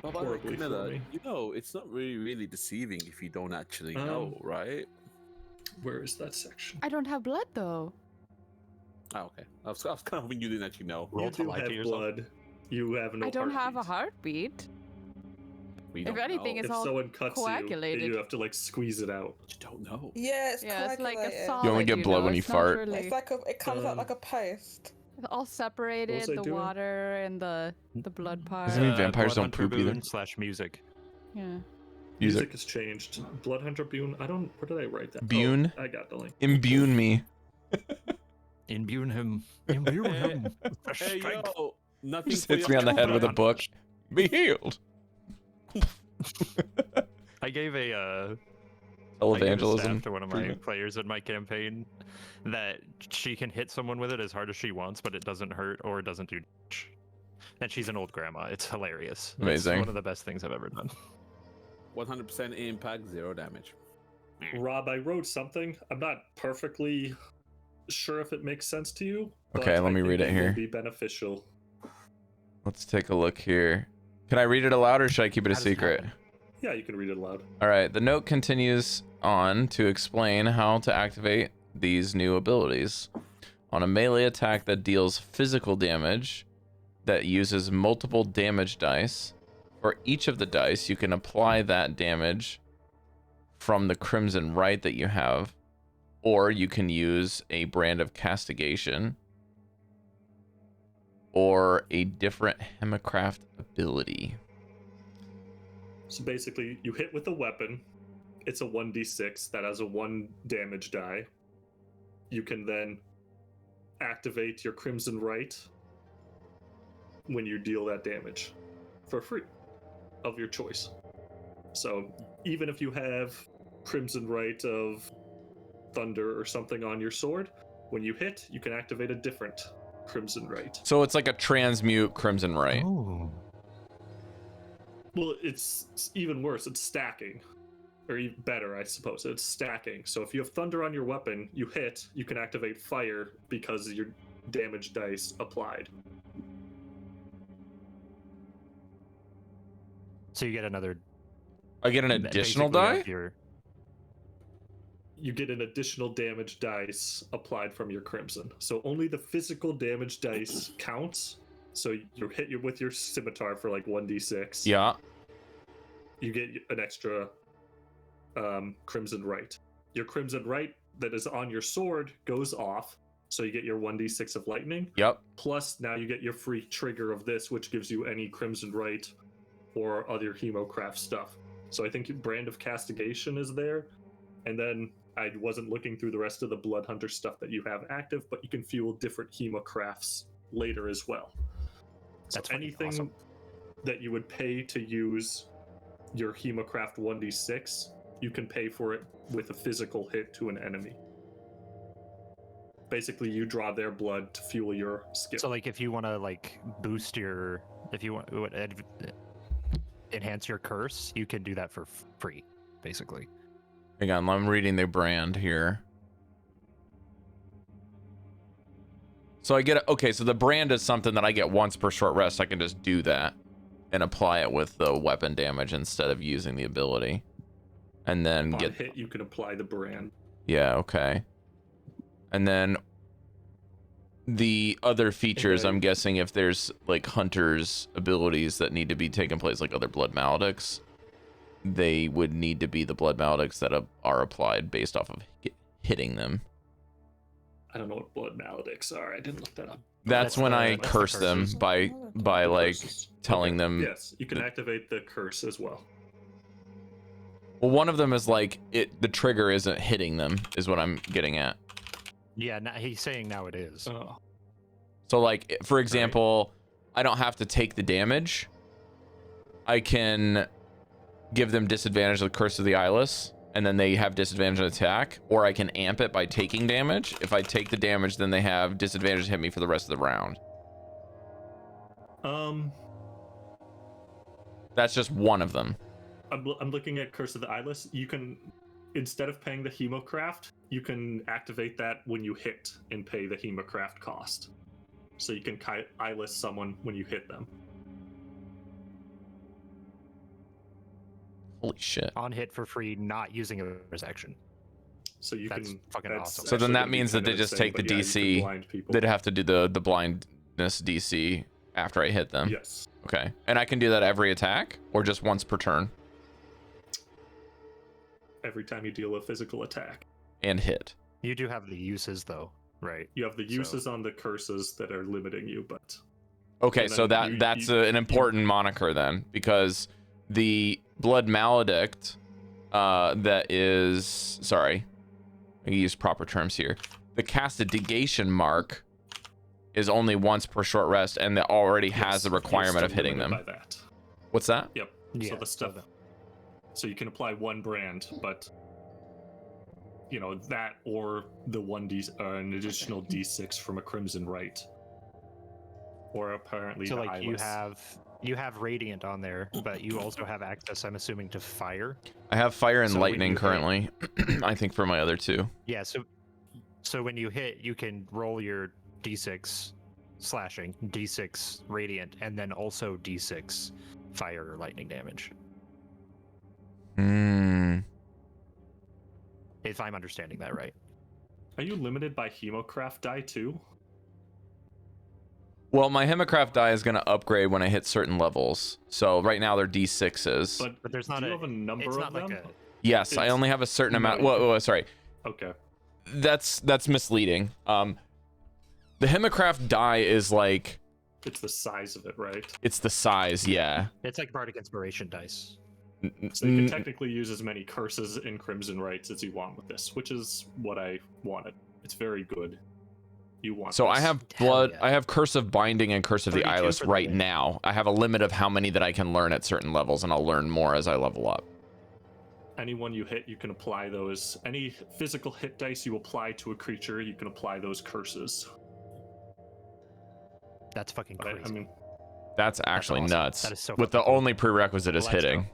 Well, by the way, horribly for Camilla, me. you know, it's not really deceiving if you don't actually know, right? Where is that section? I don't have blood though. Oh, okay. I was kind of hoping you didn't actually know. Roll You to do lie to have yourself. blood. You have no I don't have a heartbeat. heartbeat. We If don't anything, know. it's If all someone cuts you, coagulated. you have to like squeeze it out. You don't know. Yeah, it's Yeah, it's like a coagulated. solid. You only get blood when you it's not fart. really- It's like it comes out Um, like a paste. It's all separated, was I the doing? water and the blood part. Doesn't mean vampires don't Bloodhunter poop either. boon / music. Yeah. Music. has changed. Bloodhunter Bune. I don't. Where did I write that? Bune? Oh, I got the link. Imbue me. Imbue him. Imbue him. with Hey, strength. yo! Nothing Just for hits your me on the head with a children. book. Be healed. I gave a Tell I gave a evangelism. staff to one of my players in my campaign that she can hit someone with it as hard as she wants, but it doesn't hurt or it doesn't do damage. And she's an old grandma. It's hilarious. Amazing. It's one of the best things I've ever done. 100% impact, 0 damage. Rob, I wrote something. I'm not perfectly sure if it makes sense to you. Okay, but let me I read think it here. Will be beneficial. Let's take a look here. Can I read it aloud or should I keep it a How does it secret? happen? Yeah, you can read it aloud. All right, the note continues on to explain how to activate these new abilities. On a melee attack that deals physical damage that uses multiple damage dice, for each of the dice, you can apply that damage from the Crimson Rite that you have, or you can use a brand of castigation or a different Hemocraft ability. So basically, you hit with a weapon. It's a 1d6 that has a 1 damage die. You can then activate your Crimson Rite when you deal that damage for free of your choice. So even if you have Crimson Rite of Thunder or something on your sword, when you hit, you can activate a different Crimson Rite. So it's like a transmute Crimson Rite. Oh. Well, it's even worse. It's stacking. Or even better, I suppose. It's stacking. So if you have Thunder on your weapon, you hit, you can activate Fire because of your damage dice applied. So you get another. I get an additional basically die? of your- You get an additional damage dice applied from your Crimson. So only the physical damage dice counts. So you hit you with your scimitar for like 1d6. Yeah. You get an extra Crimson Rite. Your Crimson Rite that is on your sword goes off, so you get your 1d6 of lightning. Yep. Plus, now you get your free trigger of this, which gives you any Crimson Rite or other Hemocraft stuff. So I think Brand of Castigation is there. And then I wasn't looking through the rest of the Bloodhunter stuff that you have active, but you can fuel different Hemocrafts later as well. That's so anything awesome. that you would pay to use your Hemocraft 1d6, you can pay for it with a physical hit to an enemy. Basically, you draw their blood to fuel your skill. So like if you want to like boost your, if you want enhance your curse, you can do that for free, basically. Hang on, I'm reading the brand here. So I get okay, so the brand is something that I get once per short rest. I can just do that and apply it with the weapon damage instead of using the ability. And then Upon hit, you can apply the brand. Yeah, okay. And then the other features, I'm guessing if there's like hunters' abilities that need to be taking place, like other blood maledicts, they would need to be the blood maledicts that are applied based off of hitting them. I don't know what blood maledicts are. I didn't look that up. That's when I curse them by like telling them. Yes, you can activate the curse as well. Well, one of them is like the trigger isn't hitting them, is what I'm getting at. Yeah, he's saying now it is. Oh. So like, for example, I don't have to take the damage. I can give them disadvantage of the Curse of the Eyeless, and then they have disadvantage on attack, or I can amp it by taking damage. If I take the damage, then they have disadvantage to hit me for the rest of the round. That's just one of them. I'm looking at Curse of the Eyeless. You can, instead of paying the Hemocraft, you can activate that when you hit and pay the Hemocraft cost. So you can Eyeless someone when you hit them. Holy shit. On hit for free, not using a bonus action. So you That's can fucking awesome. So then actually that gonna be means that they kind of just insane, take the but yeah, you can DC. blind people. They'd have to do the blindness DC after I hit them. Yes. Okay. And I can do that every attack or just once per turn Every time you deal a physical attack. and hit. You do have the uses though, right? You have the uses on the curses that are limiting you, but Okay, and so then that's an important moniker then, because the blood maledict that is, sorry, I use proper terms here. The castigation mark is only once per short rest, and that already has the requirement of hitting them. By that. What's that? Yep. Yeah, So the stuff. So you can apply one brand, but that or the an additional D6 from a Crimson Rite, or apparently So the like eyeless. you have radiant on there, but you also have access, I'm assuming, to fire. I have fire and So when lightning you hit- currently. I think for my other two. Yeah, so when you hit, you can roll your D6 slashing, D6 radiant, and then also D6 fire or lightning damage. Hmm. If I'm understanding that right. Are you limited by Hemocraft die too? Well, my Hemocraft die is going to upgrade when I hit certain levels. So right now they're D6s. But there's not do you a- have a number it's of not like them? Yes, I it's- only have a certain no, amount. you Whoa, sorry. Okay. That's misleading. The Hemocraft die is like, It's the size of it, right? it's the size, yeah. It's like Bardic Inspiration dice. So you can technically use as many curses in Crimson Rites as you want with this, which is what I wanted. It's very good. You want So this. I have Hell blood. yeah. I have Curse of Binding and Curse of the 32 Eyeless for the right win. now. I have a limit of how many that I can learn at certain levels, and I'll learn more as I level up. Anyone you hit, you can apply those. Any physical hit dice you apply to a creature, you can apply those curses. That's fucking But crazy. I mean, That's actually awesome. nuts. That is so With the fucking cool. only prerequisite is Let's go. hitting.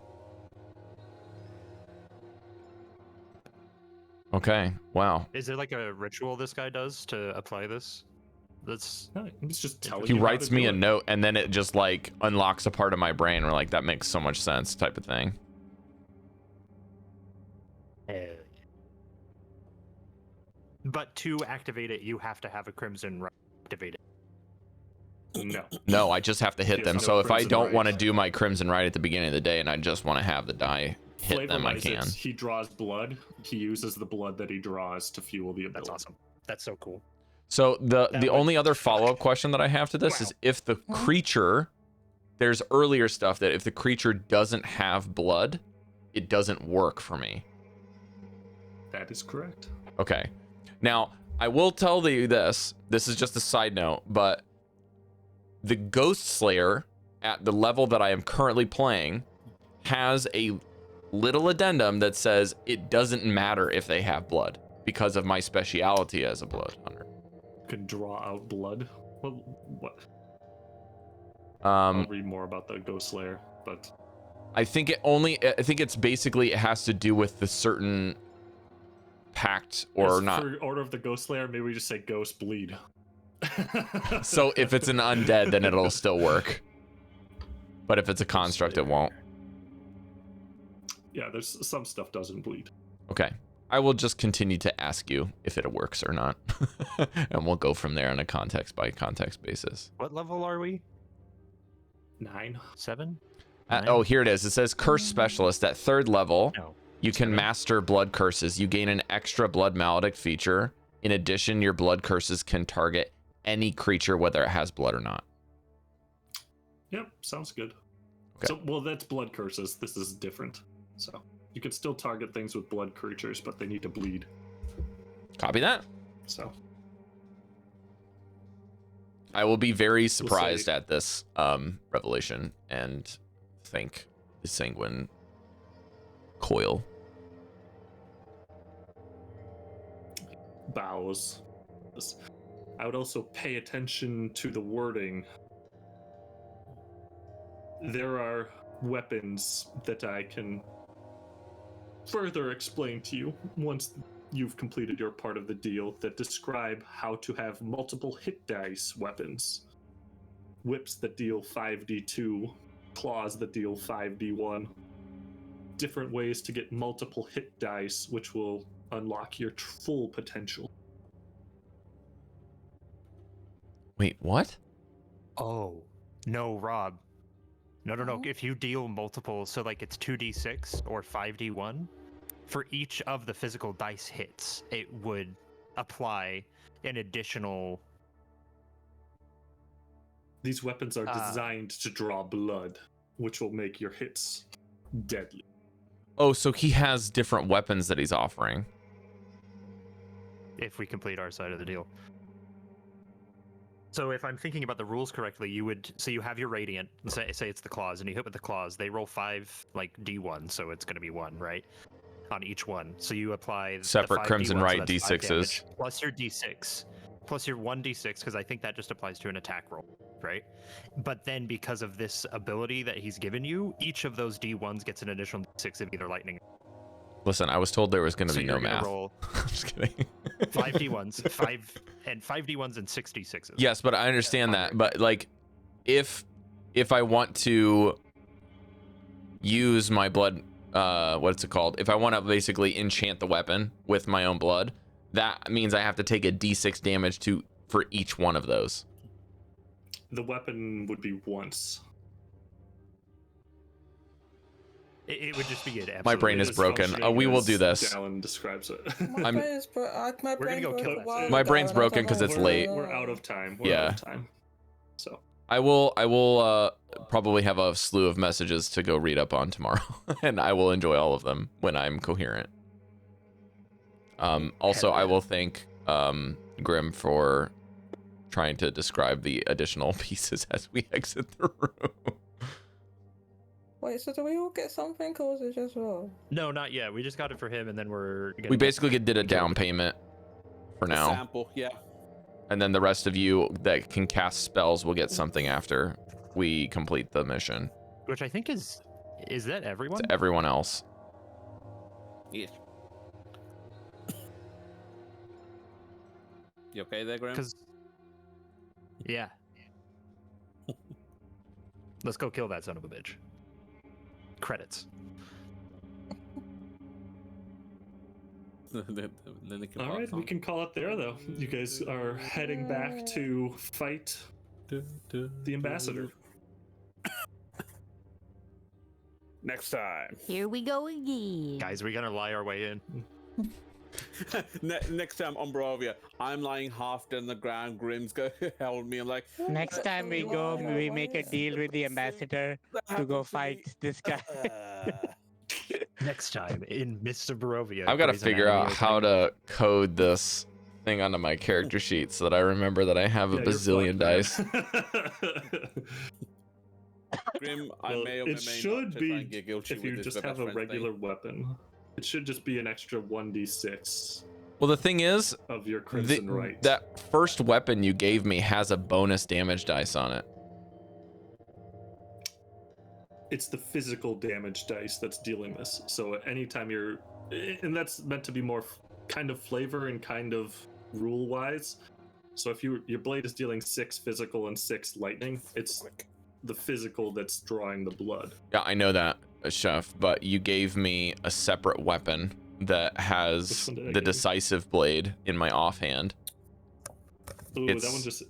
Okay. Wow. Is there like a ritual this guy does to apply this? That's no, it's just telling He you how writes to me do a it. note, and then it just like unlocks a part of my brain. Where like that makes so much sense, type of thing. But to activate it, you have to have a Crimson Rite activated. No. No, I just have to hit Yes, them. no So if I Crimson don't Rite. want to do my Crimson Rite at the beginning of the day, and I just want to have the die hit Flavor them, I wise, can. it's he draws blood. He uses the blood that he draws to fuel the ability. That's awesome. That's so cool. So the That only would- other follow-up question that I have to this is if the creature, there's earlier stuff that if the creature doesn't have blood, it doesn't work for me. That is correct. Okay. Now, I will tell you this. This is just a side note, but the Ghost Slayer at the level that I am currently playing has a little addendum that says it doesn't matter if they have blood because of my speciality as a blood hunter. Could draw out blood. Well, what? I'll read more about the Ghost Slayer, but I think it's basically it has to do with the certain pact or as not. For Order of the Ghost Slayer, maybe we just say Ghost Bleed. So if it's an undead, then it'll still work. But if it's a construct, it won't. Yeah, there's some stuff doesn't bleed. Okay. I will just continue to ask you if it works or not. And we'll go from there on a context by context basis. What level are we? 9. 7? Oh, here it is. It says Curse Specialist. At 3rd level, No. you can 7. master blood curses. You gain an extra blood maledict feature. In addition, your blood curses can target any creature, whether it has blood or not. Yep, sounds good. Okay. So, well, that's blood curses. This is different. So, you can still target things with blood creatures, but they need to bleed. Copy that. So, I will be very surprised at this revelation and thank the Sanguine Coil. bows. I would also pay attention to the wording. There are weapons that I can further explain to you once you've completed your part of the deal that describe how to have multiple hit dice weapons. Whips that deal 5d2, claws that deal 5d1. Different ways to get multiple hit dice, which will unlock your full potential. Wait, what? Oh, no, Rob. No. If you deal multiple, so like it's 2d6 or 5d1, for each of the physical dice hits, it would apply an additional. These weapons are designed to draw blood, which will make your hits deadly. Oh, so he has different weapons that he's offering. If we complete our side of the deal. So if I'm thinking about the rules correctly, you would you have your radiant, say it's the claws, and you hit with the claws. They roll 5 like d1, so it's going to be 1, right? on each one. So you apply the Separate 5d1, Crimson so Right that's 5 D6s. damage, plus your d6, plus your 1d6, because I think that just applies to an attack roll, right? But then because of this ability that he's given you, each of those d1s gets an additional d6 of either lightning. Listen, I was told there was going to So be no you're gonna math. roll I'm just kidding. 5 d1s, 5 d1s and 6 d6s. Yes, but I understand that. But like, if I want to use my blood, what's it called? If I want to basically enchant the weapon with my own blood, that means I have to take a d6 damage for each one of those. The weapon would be once. It would just be an My brain is broken. We will do this. Dallan describes it. My brain is my brain go broke kill a it. while My ago, brain's and I don't broken 'cause know it's what's late. going We're out on. of time. Yeah. Out of time. So I will probably have a slew of messages to go read up on tomorrow, and I will enjoy all of them when I'm coherent. Also, I will thank Grim for trying to describe the additional pieces as we exit the room. Wait, so do we all get something, or was it just Rob? No, not yet. We just got it for him, and then we're gonna We basically did a down payment for now, Sample, yeah. and then the rest of you that can cast spells will get something after we complete the mission. which I think is that everyone? To everyone else. Yes. You okay there, Graham? Yeah. Let's go kill that son of a bitch. Credits. all right, we can call it there though. You guys are heading back to fight the ambassador. Next time. Here we go again. Guys, we're gonna lie our way in. Next time on Barovia, I'm lying half dead on the ground. Grim's go held me. I'm like, Next time we go, we make a deal with the ambassador to go fight this guy. Next time in Mr. Barovia. I've got to Grey's figure out Anatomy how to code this thing onto my character sheet so that I remember that I have a Yeah, you're bazillion fucked, dice. Grim, I Well, may or it may should not be try and get guilty if you with this just best have a friend thing. regular weapon. It should just be an extra 1d6 Well, the thing is, of your crimson right. that first weapon you gave me has a bonus damage dice on it. It's the physical damage dice that's dealing this. So anytime you're, and that's meant to be more kind of flavor and kind of rule wise. So if your blade is dealing 6 physical and 6 lightning, it's the physical that's drawing the blood. Yeah, I know that, Chef, but you gave me a separate weapon that has Which one did I the give you? decisive blade in my offhand. Ooh, It's- that one just.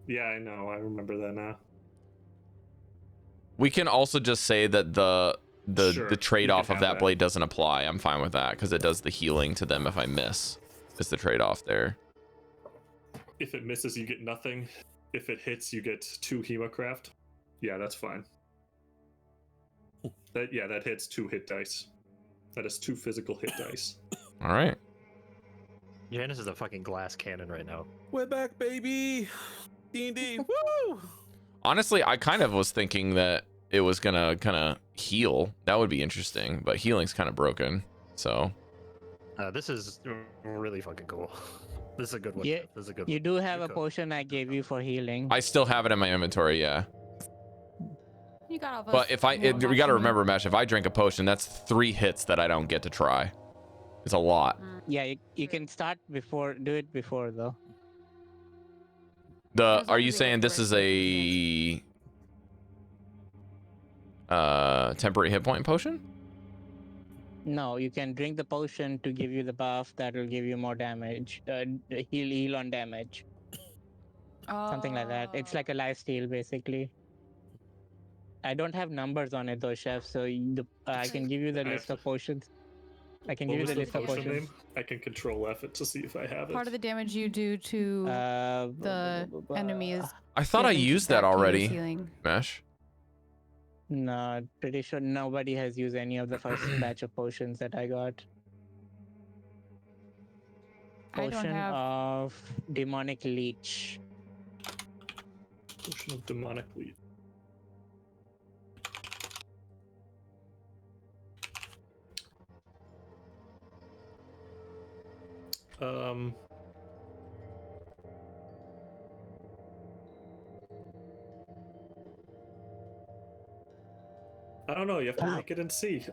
Yeah, I know. I remember that now. We can also just say that the Sure, trade-off you of can that have blade doesn't apply. I'm fine with that because it does the healing to them if I miss. Is the trade-off there? If it misses, you get nothing. If it hits, you get 2 Hemocraft. Yeah, that's fine. That hits 2 hit dice. That is 2 physical hit dice. All right. Janus is a fucking glass cannon right now. We're back, baby. D&D. Woo! Honestly, I kind of was thinking that it was gonna kind of heal. That would be interesting, but healing's kind of broken. So This is really fucking cool. This is a good one. Yeah, This is a good You one. do have Good a call. potion I gave you for healing. I still have it in my inventory, yeah. You got all those. But if we got to potions. remember, Mesh, if I drink a potion, that's 3 hits that I don't get to try. It's a lot. Yeah, you can start before, do it before though. As long Are as you we saying get this the is right a temporary hit point potion? No, you can drink the potion to give you the buff that will give you more damage. Heal on damage. Something like that. It's like a lifesteal basically. I don't have numbers on it though, Chef, so I can give you the list of potions. I can What give you was the the list of potion potions. name? I can control F it to see if I have it. Part of the damage you do to the enemies. I thought I given used back that to you as already, healing. Mesh. No, pretty sure nobody has used any of the first batch of potions that I got. I don't Potion have. of demonic leech. Potion of demonic lead. I don't know. You have to make it and see.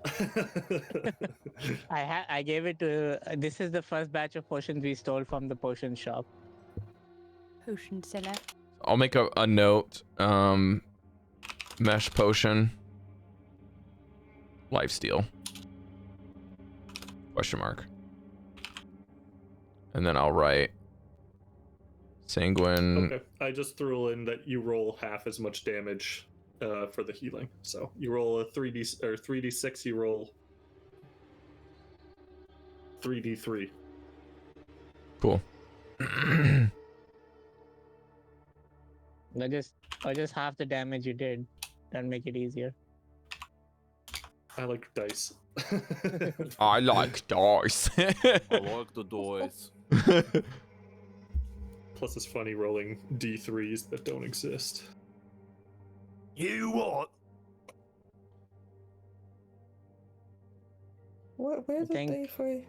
I gave it to. This is the first batch of potions we stole from the potion shop. Potion seller. I'll make a note. Mesh potion. Lifesteal. Question mark. And then I'll write sanguine. Okay, I just threw in that you roll half as much damage for the healing. So you roll a 3d6, you roll 3d3. Cool. Or just half the damage you did. That'll make it easier. I like dice. I like dice. I like the dice. Plus, it's funny rolling d3s that don't exist. You what? Where's the D3?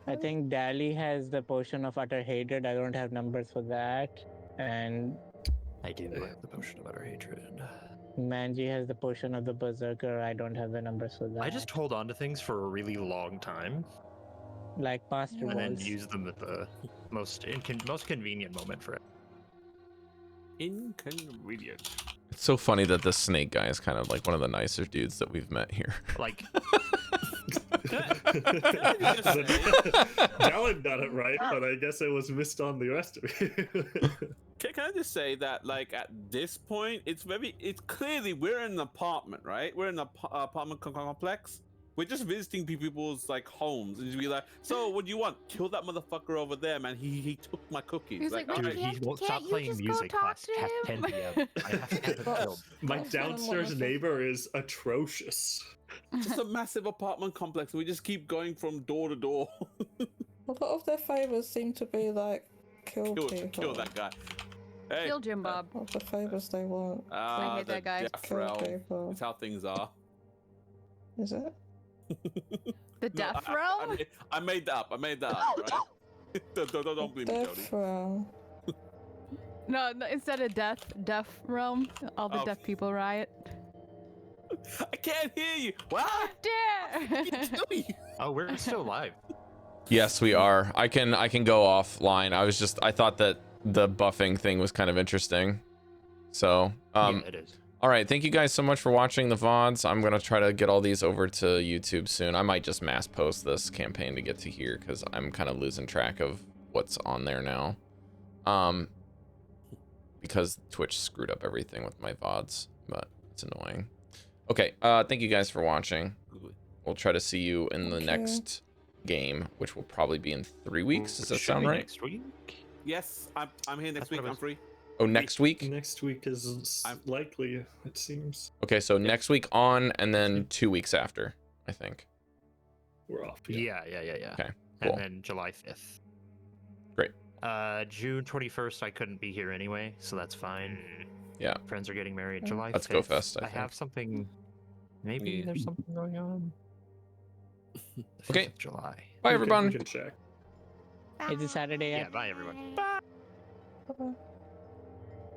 I think Dali has the potion of utter hatred. I don't have numbers for that. And I do have the potion of utter hatred. Manji has the potion of the berserker. I don't have the numbers for that. I just hold on to things for a really long time. Like Master And then Balls. use them at the most convenient moment for it. Inconvenient. It's so funny that this snake guy is kind of like one of the nicer dudes that we've met here. Like, Dallan got it right, but I guess it was missed on the rest of it. Can I just say that, like, at this point, it's clearly we're in an apartment, right? We're in an apartment complex. We're just visiting people's like homes, and just be like, "So, what do you want? Kill that motherfucker over there, man. He took my cookies." He's like, all "Wait, dude, right. he won't can't stop you playing just go music talk past to him? 10 p.m. I have to get him killed. My That's downstairs wonderful. neighbor is atrocious. Just a massive apartment complex, and we just keep going from door to door. A lot of their favors seem to be like kill people. kill that guy. Hey, Kill Jim Bob. What the favors they want. I hate the that guy. Death Kill realm. people. It's how things are. Is it? The Death Realm? I made that up. Right? don't blame me, Death Jodie. realm. No, instead of Death Realm, all the Oh. deaf people riot. I can't hear you. What? Dare! Oh, we're still live. Yes, we are. I can go offline. I thought that the buffing thing was kind of interesting. So, Yeah, it is. all right. Thank you guys so much for watching the VODs. I'm going to try to get all these over to YouTube soon. I might just mass post this campaign to get to here because I'm kind of losing track of what's on there now. Because Twitch screwed up everything with my VODs, but it's annoying. Okay, thank you guys for watching. We'll try to see you in the next game, which will probably be in 3 weeks. Does that Should sound be right? Next week? Yes, I'm here next That's what week. I I'm was- free. Oh, next week? Next week is likely, it seems. Okay, so next week on, and then 2 weeks after, I think. We're off. Yeah. Okay, cool. And then July 5th. Great. June 21st, I couldn't be here anyway, so that's fine. Yeah. Friends are getting married. July 5th. Let's go fest, I I have think. something. Maybe Yeah. there's something going on. The 5th Okay. of July. Bye, You everyone. can check. Is it Saturday Yeah, yet? bye everyone. Bye-bye.